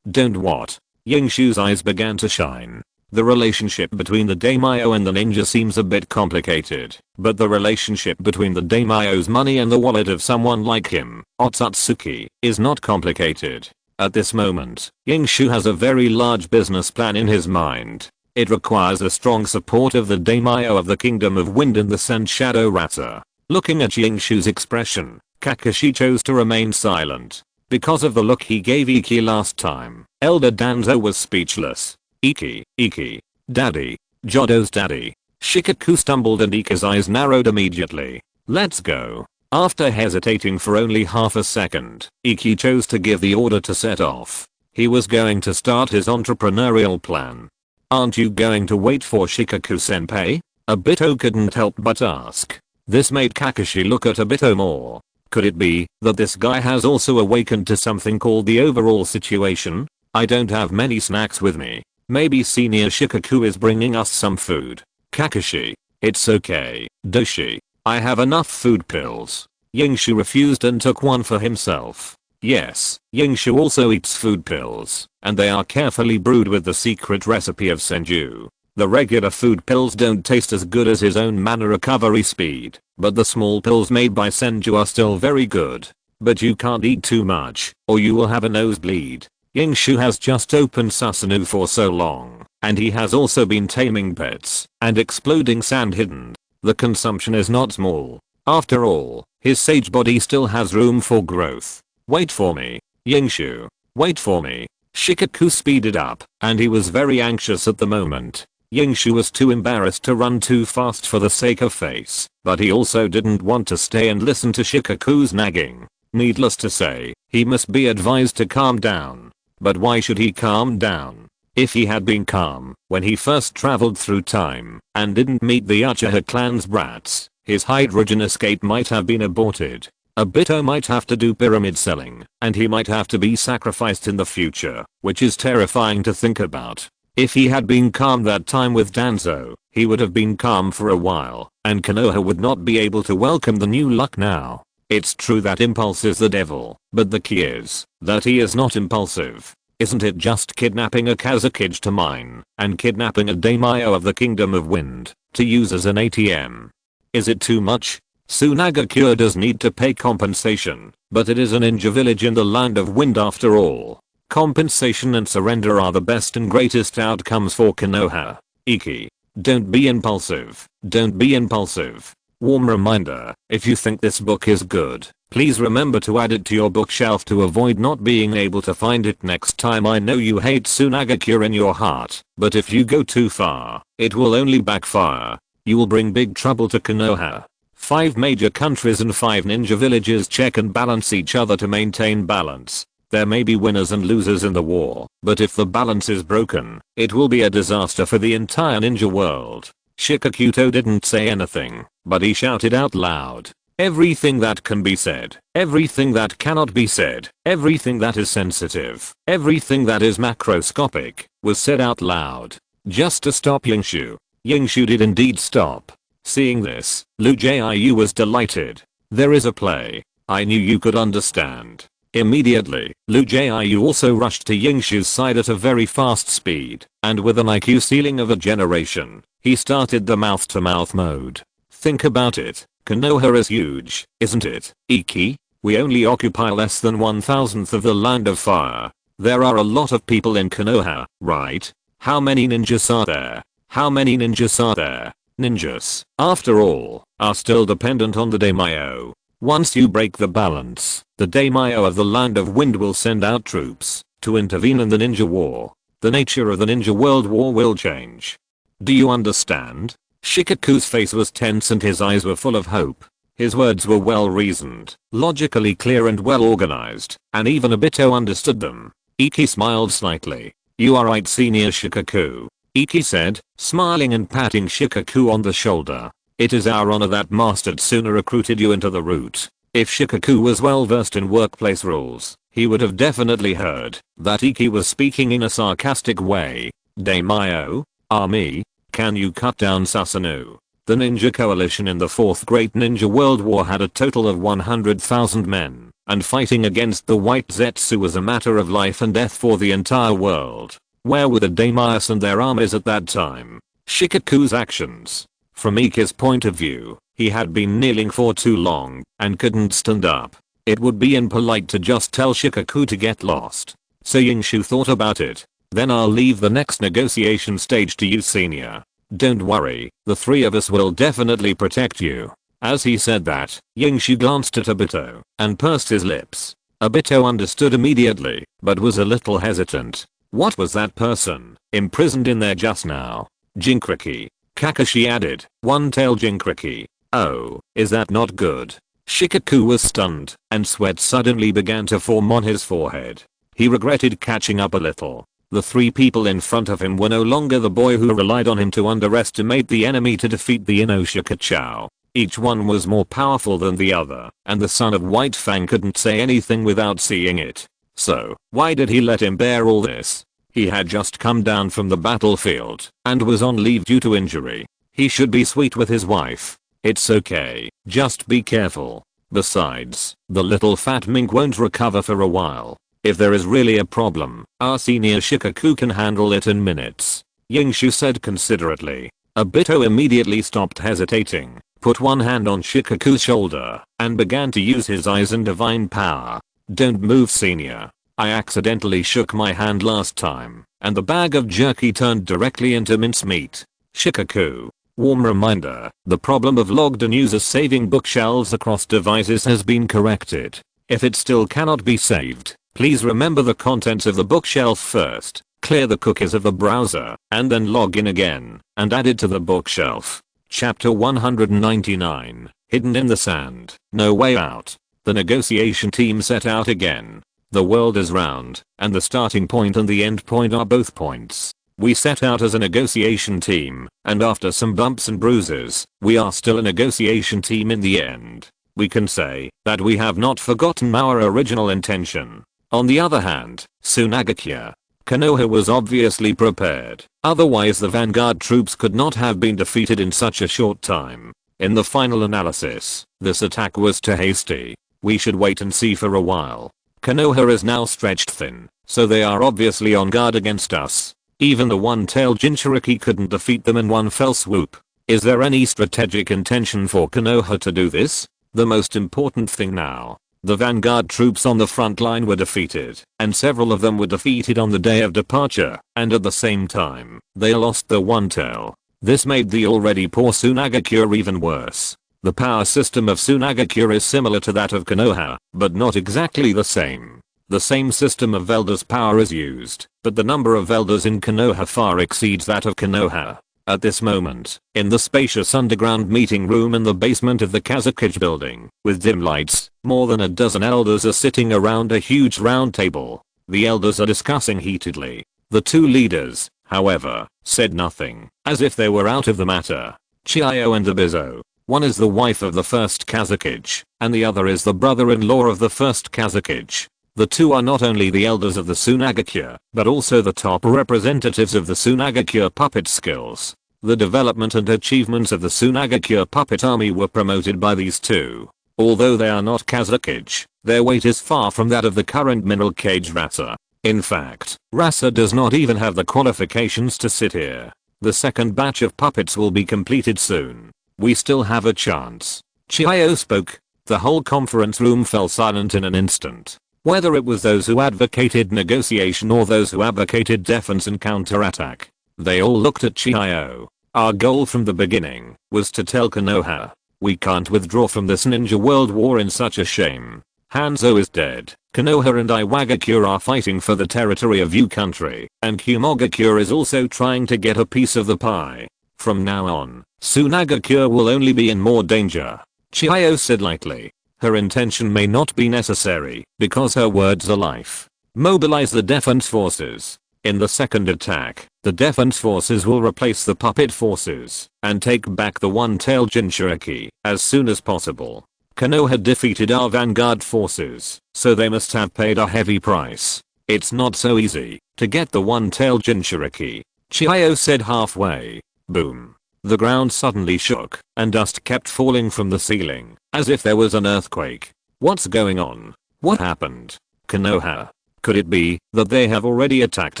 [SPEAKER 1] what? Yingshu's eyes began to shine. The relationship between the daimyo and the ninja seems a bit complicated, but the relationship between the daimyo's money and the wallet of someone like him, Otsutsuki, is not complicated. At this moment, Yingshu has a very large business plan in his mind. It requires the strong support of the daimyo of the Kingdom of Wind and the Sand Shadow Rata. Looking at Yingshu's expression, Kakashi chose to remain silent. Because of the look he gave Iki last time, Elder Danzo was speechless. Iki, Daddy, Jodo's daddy. Shikaku stumbled and Iki's eyes narrowed immediately. Let's go. After hesitating for only half a second, Iki chose to give the order to set off. He was going to start his entrepreneurial plan. Aren't you going to wait for Shikaku-senpai? Obito couldn't help but ask. This made Kakashi look at Obito more. Could it be that this guy has also awakened to something called the overall situation? I don't have many snacks with me. Maybe Senior Shikaku is bringing us some food. Kakashi. It's okay, Doshi. I have enough food pills. Yingshu refused and took one for himself. Yes, Yingshu also eats food pills, and they are carefully brewed with the secret recipe of Senju. The regular food pills don't taste as good as his own mana recovery speed, but the small pills made by Senju are still very good. But you can't eat too much, or you will have a nosebleed. Yingshu has just opened Susanoo for so long, and he has also been taming pets and exploding sand hidden. The consumption is not small. After all, his sage body still has room for growth. Wait for me, Yingshu. Wait for me. Shikaku speeded up, and he was very anxious at the moment. Yingshu was too embarrassed to run too fast for the sake of face, but he also didn't want to stay and listen to Shikaku's nagging. Needless to say, he must be advised to calm down. But why should he calm down? If he had been calm when he first traveled through time and didn't meet the Uchiha clan's brats, his hydrogen escape might have been aborted. Obito might have to do pyramid selling, and he might have to be sacrificed in the future, which is terrifying to think about. If he had been calm that time with Danzo, he would have been calm for a while, and Konoha would not be able to welcome the new luck now. It's true that impulse is the devil, but the key is that he is not impulsive. Isn't it just kidnapping a Kazakage to mine, and kidnapping a daimyo of the Kingdom of Wind, to use as an ATM? Is it too much? Tsunagakure does need to pay compensation, but it is a ninja village in the land of wind after all. Compensation and surrender are the best and greatest outcomes for Konoha. Iki. Don't be impulsive. Don't be impulsive. Warm reminder, if you think this book is good, please remember to add it to your bookshelf to avoid not being able to find it next time. I know you hate Tsunagakure in your heart, but if you go too far, it will only backfire. You will bring big trouble to Konoha. 5 major countries and 5 ninja villages check and balance each other to maintain balance. There may be winners and losers in the war, but if the balance is broken, it will be a disaster for the entire ninja world. Shikakuto didn't say anything, but he shouted out loud. Everything that can be said, everything that cannot be said, everything that is sensitive, everything that is macroscopic, was said out loud. Just to stop Yingshu. Yingshu did indeed stop. Seeing this, Lu Jiu was delighted. There is a play. I knew you could understand. Immediately, Lu Jiu also rushed to Yingshu's side at a very fast speed, and with an IQ ceiling of a generation, he started the mouth-to-mouth mode. Think about it. Konoha is huge, isn't it, Iki? We only occupy less than 1,000th of the Land of Fire. There are a lot of people in Konoha, right? How many ninjas are there? How many ninjas are there? Ninjas, after all, are still dependent on the daimyo. Once you break the balance, the daimyo of the Land of Wind will send out troops to intervene in the ninja war. The nature of the ninja world war will change. Do you understand? Shikaku's face was tense and his eyes were full of hope. His words were well reasoned, logically clear and well organized, and even Obito understood them. Iki smiled slightly. You are right, Senior Shikaku. Iki said, smiling and patting Shikaku on the shoulder. It is our honor that Master Tsuna recruited you into the route. If Shikaku was well versed in workplace rules, he would have definitely heard that Iki was speaking in a sarcastic way. Daimyo? Army? Can you cut down Susanoo? The ninja coalition in the 4th Great Ninja World War had a total of 100,000 men, and fighting against the White Zetsu was a matter of life and death for the entire world. Where were the daimyos and their armies at that time? Shikaku's actions. From Iki's point of view, he had been kneeling for too long and couldn't stand up. It would be impolite to just tell Shikaku to get lost. So Yingshu thought about it. Then I'll leave the next negotiation stage to you, Senior. Don't worry, the 3 of us will definitely protect you. As he said that, Yingshu glanced at Obito and pursed his lips. Obito understood immediately, but was a little hesitant. What was that person imprisoned in there just now? Jinkriki. Kakashi added, one-tailed Jinkriki. Oh, is that not good? Shikaku was stunned, and sweat suddenly began to form on his forehead. He regretted catching up a little. The 3 people in front of him were no longer the boy who relied on him to underestimate the enemy to defeat the Inoshikachou. Each one was more powerful than the other, and the son of White Fang couldn't say anything without seeing it. So, why did he let him bear all this? He had just come down from the battlefield and was on leave due to injury. He should be sweet with his wife. It's okay, just be careful. Besides, the little fat mink won't recover for a while. If there is really a problem, our Senior Shikaku can handle it in minutes. Yingshu said considerately. Obito immediately stopped hesitating, put one hand on Shikaku's shoulder, and began to use his eyes and divine power. Don't move, Senior. I accidentally shook my hand last time, and the bag of jerky turned directly into mincemeat. Shikaku. Warm reminder, the problem of logged-in users saving bookshelves across devices has been corrected. If it still cannot be saved, Please remember the contents of the bookshelf first. Clear the cookies of the browser, and then log in again, and add it to the bookshelf. Chapter 199. Hidden in the sand. No way out. The negotiation team set out again. The world is round, and the starting point and the end point are both points. We set out as a negotiation team, and after some bumps and bruises, we are still a negotiation team in the end. We can say that we have not forgotten our original intention. On the other hand, Tsunagakure, Konoha was obviously prepared, otherwise the vanguard troops could not have been defeated in such a short time. In the final analysis, this attack was too hasty. We should wait and see for a while. Konoha is now stretched thin, so they are obviously on guard against us. Even the one-tailed Jinchuriki couldn't defeat them in one fell swoop. Is there any strategic intention for Konoha to do this? The most important thing now. The vanguard troops on the front line were defeated, and several of them were defeated on the day of departure, and at the same time, they lost the one-tail. This made the already poor Tsunagakure even worse. The power system of Tsunagakure is similar to that of Konoha, but not exactly the same. The same system of Velda's power is used, but the number of Veldas in Konoha far exceeds that of Konoha. At this moment, in the spacious underground meeting room in the basement of the Kazakage building, with dim lights, more than a dozen elders are sitting around a huge round table. The elders are discussing heatedly. The two leaders, however, said nothing, as if they were out of the matter. Chiyo and Obito. One is the wife of the first Kazakage, and the other is the brother-in-law of the first Kazakage. The two are not only the elders of the Tsunagakure, but also the top representatives of the Tsunagakure puppet skills. The development and achievements of the Tsunagakure puppet army were promoted by these two. Although they are not Kazakage, their weight is far from that of the current mineral cage Rasa. In fact, Rasa does not even have the qualifications to sit here. The second batch of puppets will be completed soon. We still have a chance. Chiyo spoke. The whole conference room fell silent in an instant. Whether it was those who advocated negotiation or those who advocated defense and counterattack, they all looked at Chiyo. Our goal from the beginning was to tell Konoha, we can't withdraw from this ninja world war in such a shame. Hanzo is dead, Konoha and Iwagakure are fighting for the territory of U country, and Kumogakure is also trying to get a piece of the pie. From now on, Tsunagakure will only be in more danger. Chiyo said lightly. Her intention may not be necessary, because her words are life. Mobilize the defense forces. In the second attack, the defense forces will replace the puppet forces, and take back the one-tailed Jinchuriki, as soon as possible. Konoha defeated our vanguard forces, so they must have paid a heavy price. It's not so easy, to get the one-tailed Jinchuriki. Chiyo said halfway. Boom. The ground suddenly shook, and dust kept falling from the ceiling, as if there was an earthquake. What's going on? What happened? Konoha. Could it be that they have already attacked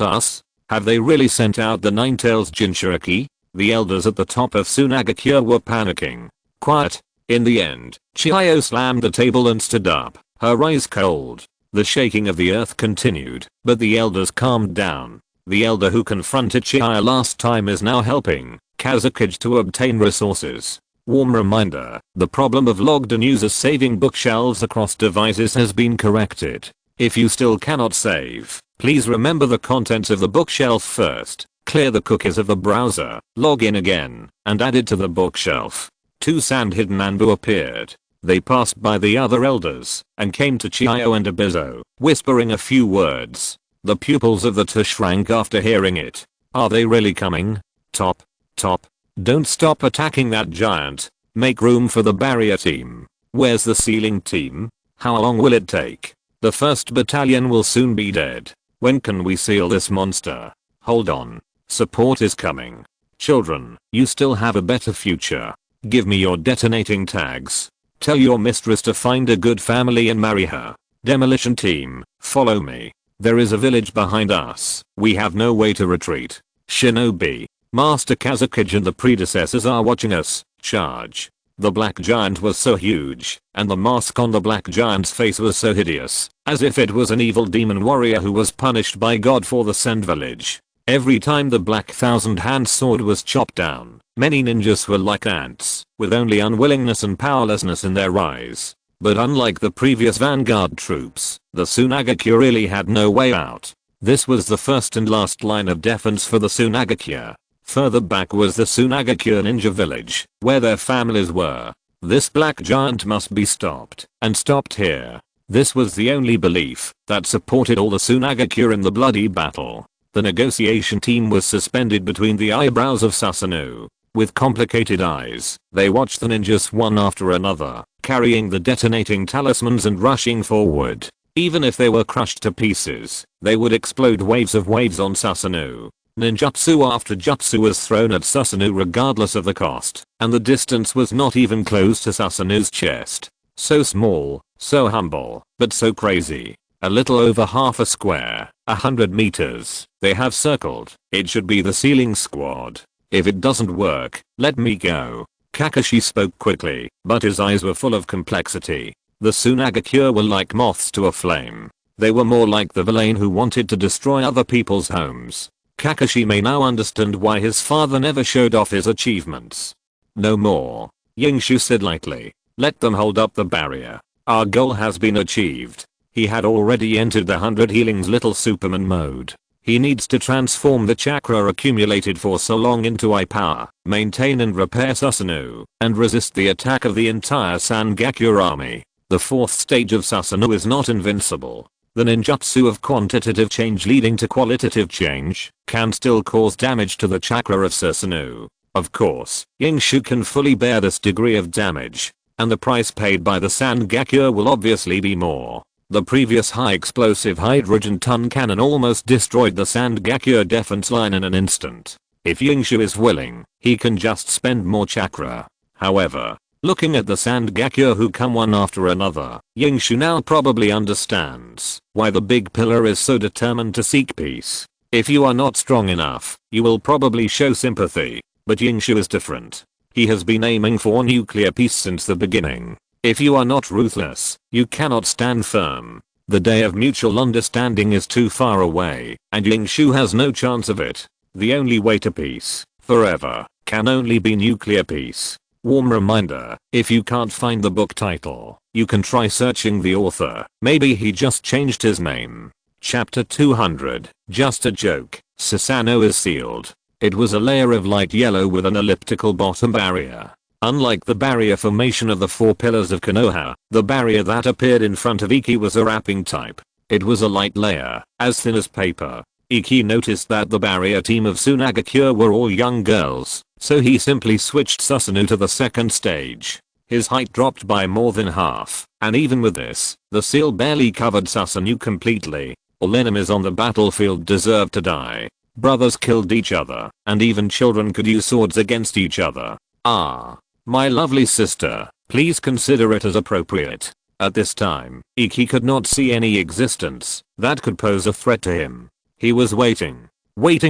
[SPEAKER 1] us? Have they really sent out the nine-tails Jinchuriki? The elders at the top of Tsunagakure were panicking. Quiet. In the end, Chiyo slammed the table and stood up, her eyes cold. The shaking of the earth continued, but the elders calmed down. The elder who confronted Chiyo last time is now helping Kazakage to obtain resources. Warm reminder, the problem of logged-in users saving bookshelves across devices has been corrected. If you still cannot save, please remember the contents of the bookshelf first, clear the cookies of the browser, log in again, and add it to the bookshelf. Two sand-hidden Anbu appeared. They passed by the other elders, and came to Chiyo and Obito, whispering a few words. The pupils of the two shrank after hearing it. Are they really coming? Top. Don't stop attacking that giant. Make room for the barrier team. Where's the ceiling team? How long will it take? The first battalion will soon be dead. When can we seal this monster? Hold on. Support is coming. Children, you still have a better future. Give me your detonating tags. Tell your mistress to find a good family and marry her. Demolition team, follow me. There is a village behind us. We have no way to retreat. Shinobi. Master Kazakage and the predecessors are watching us. Charge. The black giant was so huge, and the mask on the black giant's face was so hideous, as if it was an evil demon warrior who was punished by God for the Sand village. Every time the black thousand-hand sword was chopped down, many ninjas were like ants, with only unwillingness and powerlessness in their eyes. But unlike the previous vanguard troops, the Tsunagakure really had no way out. This was the first and last line of defense for the Tsunagakure. Further back was the Tsunagakure ninja village, where their families were. This black giant must be stopped, and stopped here. This was the only belief that supported all the Tsunagakure in the bloody battle. The negotiation team was suspended between the eyebrows of Susanoo. With complicated eyes, they watched the ninjas one after another, carrying the detonating talismans and rushing forward. Even if they were crushed to pieces, they would explode waves on Susanoo. Ninjutsu after jutsu was thrown at Susanoo regardless of the cost, and the distance was not even close to Susanoo's chest. So small, so humble, but so crazy. A little over half a square, 100 meters, they have circled. It should be the ceiling squad. If it doesn't work, let me go. Kakashi spoke quickly, but his eyes were full of complexity. The Tsunagakure were like moths to a flame. They were more like the villain who wanted to destroy other people's homes. Kakashi may now understand why his father never showed off his achievements. No more, Yingshu said lightly. Let them hold up the barrier. Our goal has been achieved. He had already entered the 100 healings little Superman mode. He needs to transform the chakra accumulated for so long into eye power, maintain and repair Susanoo, and resist the attack of the entire Sangakure army. The fourth stage of Susanoo is not invincible. The ninjutsu of quantitative change leading to qualitative change can still cause damage to the chakra of Susanoo. Of course, Yingshu can fully bear this degree of damage, and the price paid by the Sangakure will obviously be more. The previous high explosive hydrogen ton cannon almost destroyed the Sangakure defense line in an instant. If Yingshu is willing, he can just spend more chakra. However, looking at the Sangakure who come one after another, Yingshu now probably understands why the big pillar is so determined to seek peace. If you are not strong enough, you will probably show sympathy. But Yingshu is different. He has been aiming for nuclear peace since the beginning. If you are not ruthless, you cannot stand firm. The day of mutual understanding is too far away, and Yingshu has no chance of it. The only way to peace, forever, can only be nuclear peace. Warm reminder, if you can't find the book title, you can try searching the author. Maybe he just changed his name. Chapter 200, just a joke. Susanoo is sealed. It was a layer of light yellow with an elliptical bottom barrier. Unlike the barrier formation of the four pillars of Konoha, the barrier that appeared in front of Iki was a wrapping type. It was a light layer, as thin as paper. Iki noticed that the barrier team of Tsunagakure were all young girls, so he simply switched Susanoo to the second stage. His height dropped by more than half, and even with this, the seal barely covered Susanoo completely. All enemies on the battlefield deserved to die. Brothers killed each other, and even children could use swords against each other. Ah. My lovely sister, please consider it as appropriate. At this time, Iki could not see any existence that could pose a threat to him. He was waiting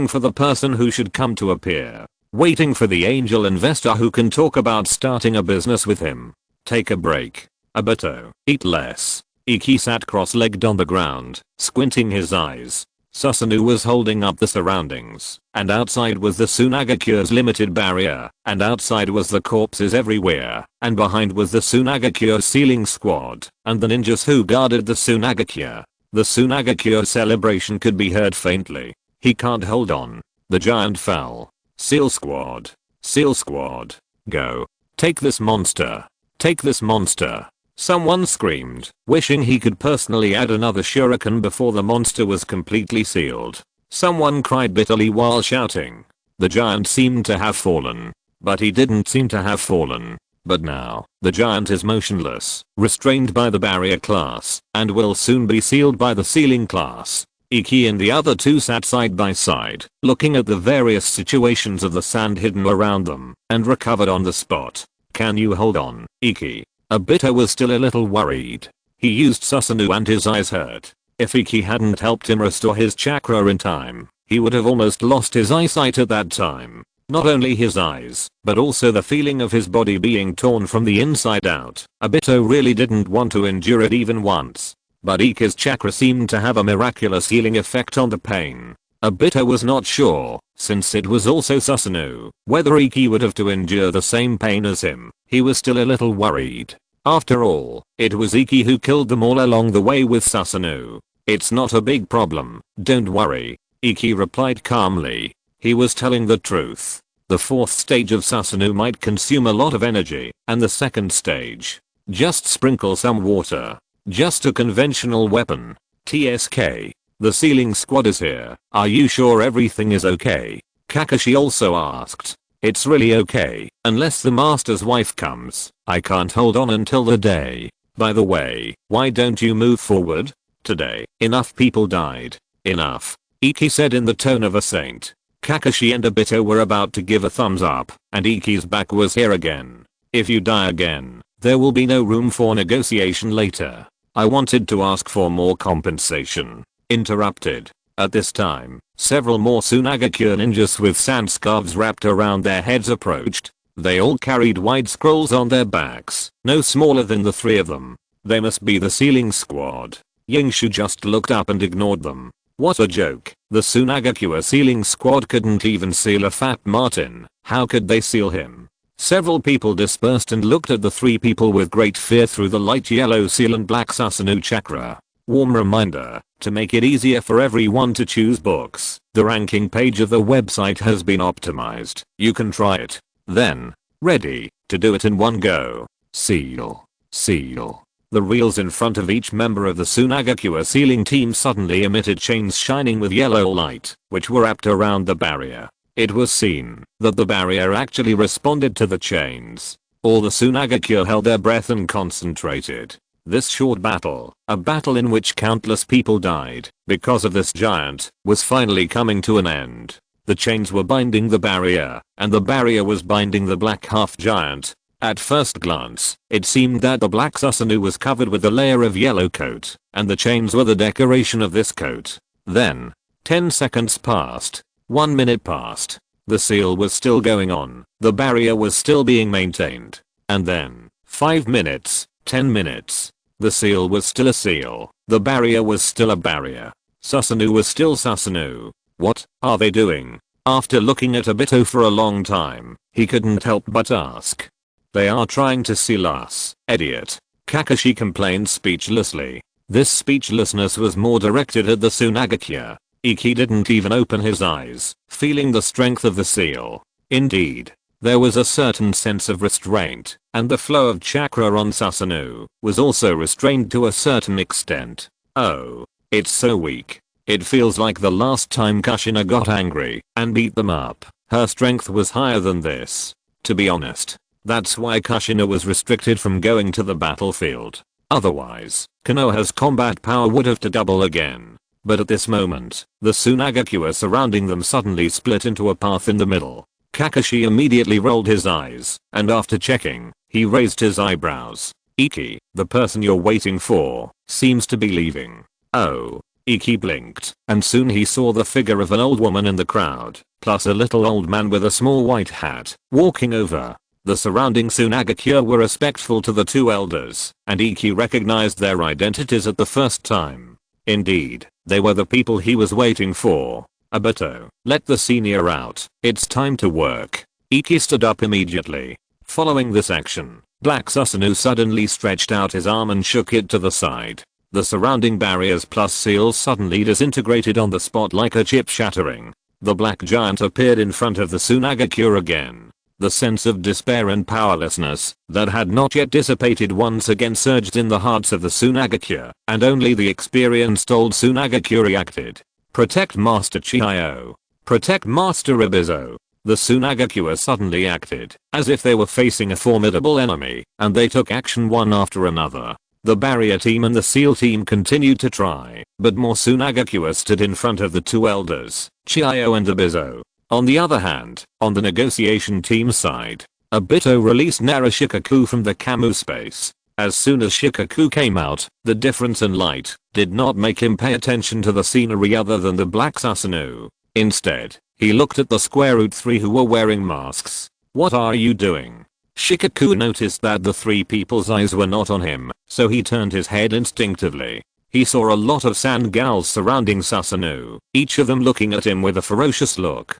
[SPEAKER 1] for the person who should come to appear. Waiting for the angel investor who can talk about starting a business with him. Take a break. Obito, eat less. Iki sat cross-legged on the ground, squinting his eyes. Susanoo was holding up the surroundings, and outside was the Tsunagakure's limited barrier, and outside was the corpses everywhere, and behind was the Tsunagakure ceiling squad, and the ninjas who guarded the Tsunagakure. The Tsunagakure celebration could be heard faintly. He can't hold on. The giant fell. Seal squad. Seal squad. Go. Take this monster. Take this monster. Someone screamed, wishing he could personally add another shuriken before the monster was completely sealed. Someone cried bitterly while shouting. The giant seemed to have fallen. But he didn't seem to have fallen. But now, the giant is motionless, restrained by the barrier class, and will soon be sealed by the sealing class. Iki and the other two sat side by side, looking at the various situations of the sand hidden around them, and recovered on the spot. Can you hold on, Iki? Obito was still a little worried. He used Susanoo and his eyes hurt. If Iki hadn't helped him restore his chakra in time, he would have almost lost his eyesight at that time. Not only his eyes, but also the feeling of his body being torn from the inside out. Obito really didn't want to endure it even once. But Iki's chakra seemed to have a miraculous healing effect on the pain. Obito was not sure, since it was also Susanoo, whether Iki would have to endure the same pain as him. He was still a little worried. After all, it was Iki who killed them all along the way with Susanoo. It's not a big problem, don't worry. Iki replied calmly. He was telling the truth. The fourth stage of Susanoo might consume a lot of energy, and the second stage. Just sprinkle some water. Just a conventional weapon. TSK. The sealing squad is here. Are you sure everything is okay? Kakashi also asked. It's really okay, unless the master's wife comes. I can't hold on until the day. By the way, why don't you move forward? Today, enough people died. Enough. Iki said in the tone of a saint. Kakashi and Obito were about to give a thumbs up, and Iki's back was here again. If you die again, there will be no room for negotiation later. I wanted to ask for more compensation. Interrupted. At this time, several more Tsunagakure ninjas with sand scarves wrapped around their heads approached. They all carried wide scrolls on their backs, no smaller than the three of them. They must be the sealing squad. Yingshu just looked up and ignored them. What a joke. The Tsunagakure sealing squad couldn't even seal a fat Martin. How could they seal him? Several people dispersed and looked at the three people with great fear through the light yellow seal and black Susanoo chakra. Warm reminder, to make it easier for everyone to choose books, the ranking page of the website has been optimized. You can try it. Then, ready to do it in one go. Seal. Seal. The reels in front of each member of the Tsunagakure sealing team suddenly emitted chains shining with yellow light, which were wrapped around the barrier. It was seen that the barrier actually responded to the chains. All the Tsunagakure held their breath and concentrated. This short battle, a battle in which countless people died because of this giant, was finally coming to an end. The chains were binding the barrier, and the barrier was binding the black half giant. At first glance, it seemed that the black Susanoo was covered with a layer of yellow coat, and the chains were the decoration of this coat. Then, 10 seconds passed. 1 minute passed. The seal was still going on. The barrier was still being maintained. And then, 5 minutes. 10 minutes. The seal was still a seal. The barrier was still a barrier. Susanoo was still Susanoo. What are they doing? After looking at Obito for a long time, he couldn't help but ask. They are trying to seal us, idiot. Kakashi complained speechlessly. This speechlessness was more directed at the Tsunagakure. Iki didn't even open his eyes, feeling the strength of the seal. Indeed, there was a certain sense of restraint, and the flow of chakra on Susanoo was also restrained to a certain extent. Oh, it's so weak. It feels like the last time Kushina got angry and beat them up, her strength was higher than this. To be honest, that's why Kushina was restricted from going to the battlefield. Otherwise, Konoha's combat power would have to double again. But at this moment, the Tsunagakure surrounding them suddenly split into a path in the middle. Kakashi immediately rolled his eyes, and after checking, he raised his eyebrows. Iki, the person you're waiting for, seems to be leaving. Oh. Iki blinked, and soon he saw the figure of an old woman in the crowd, plus a little old man with a small white hat, walking over. The surrounding Tsunagakure were respectful to the two elders, and Iki recognized their identities at the first time. Indeed, they were the people he was waiting for. Obito, let the senior out. It's time to work. Iki stood up immediately. Following this action, Black Susanoo suddenly stretched out his arm and shook it to the side. The surrounding barriers plus seals suddenly disintegrated on the spot like a chip shattering. The black giant appeared in front of the Tsunagakure again. The sense of despair and powerlessness that had not yet dissipated once again surged in the hearts of the Tsunagakure, and only the experienced old Tsunagakure acted. Protect Master Chiyo. Protect Master Ibizo. The Tsunagakure suddenly acted as if they were facing a formidable enemy, and they took action one after another. The barrier team and the seal team continued to try, but more Tsunagakure stood in front of the two elders, Chiyo and Ibizo. On the other hand, on the negotiation team side, Obito released Narushikaku from the Camu space. As soon as Shikaku came out, the difference in light did not make him pay attention to the scenery other than the black Susanoo. Instead, he looked at the square root three who were wearing masks. What are you doing? Shikaku noticed that the three people's eyes were not on him, so he turned his head instinctively. He saw a lot of sand gals surrounding Susanoo, each of them looking at him with a ferocious look.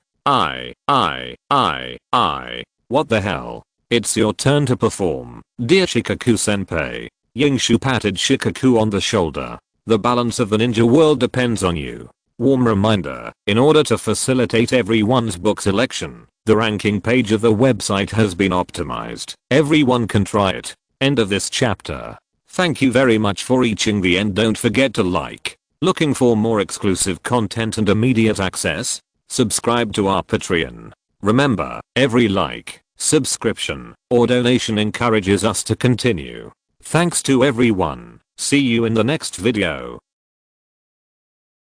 [SPEAKER 1] What the hell? It's your turn to perform. Dear Shikaku-senpai. Yingshu patted Shikaku on the shoulder. The balance of the ninja world depends on you. Warm reminder, in order to facilitate everyone's book selection, the ranking page of the website has been optimized. Everyone can try it. End of this chapter. Thank you very much for reaching the end. Don't forget to like. Looking for more exclusive content and immediate access? Subscribe to our Patreon. Remember, every like, subscription, or donation encourages us to continue. Thanks to everyone. See you in the next video.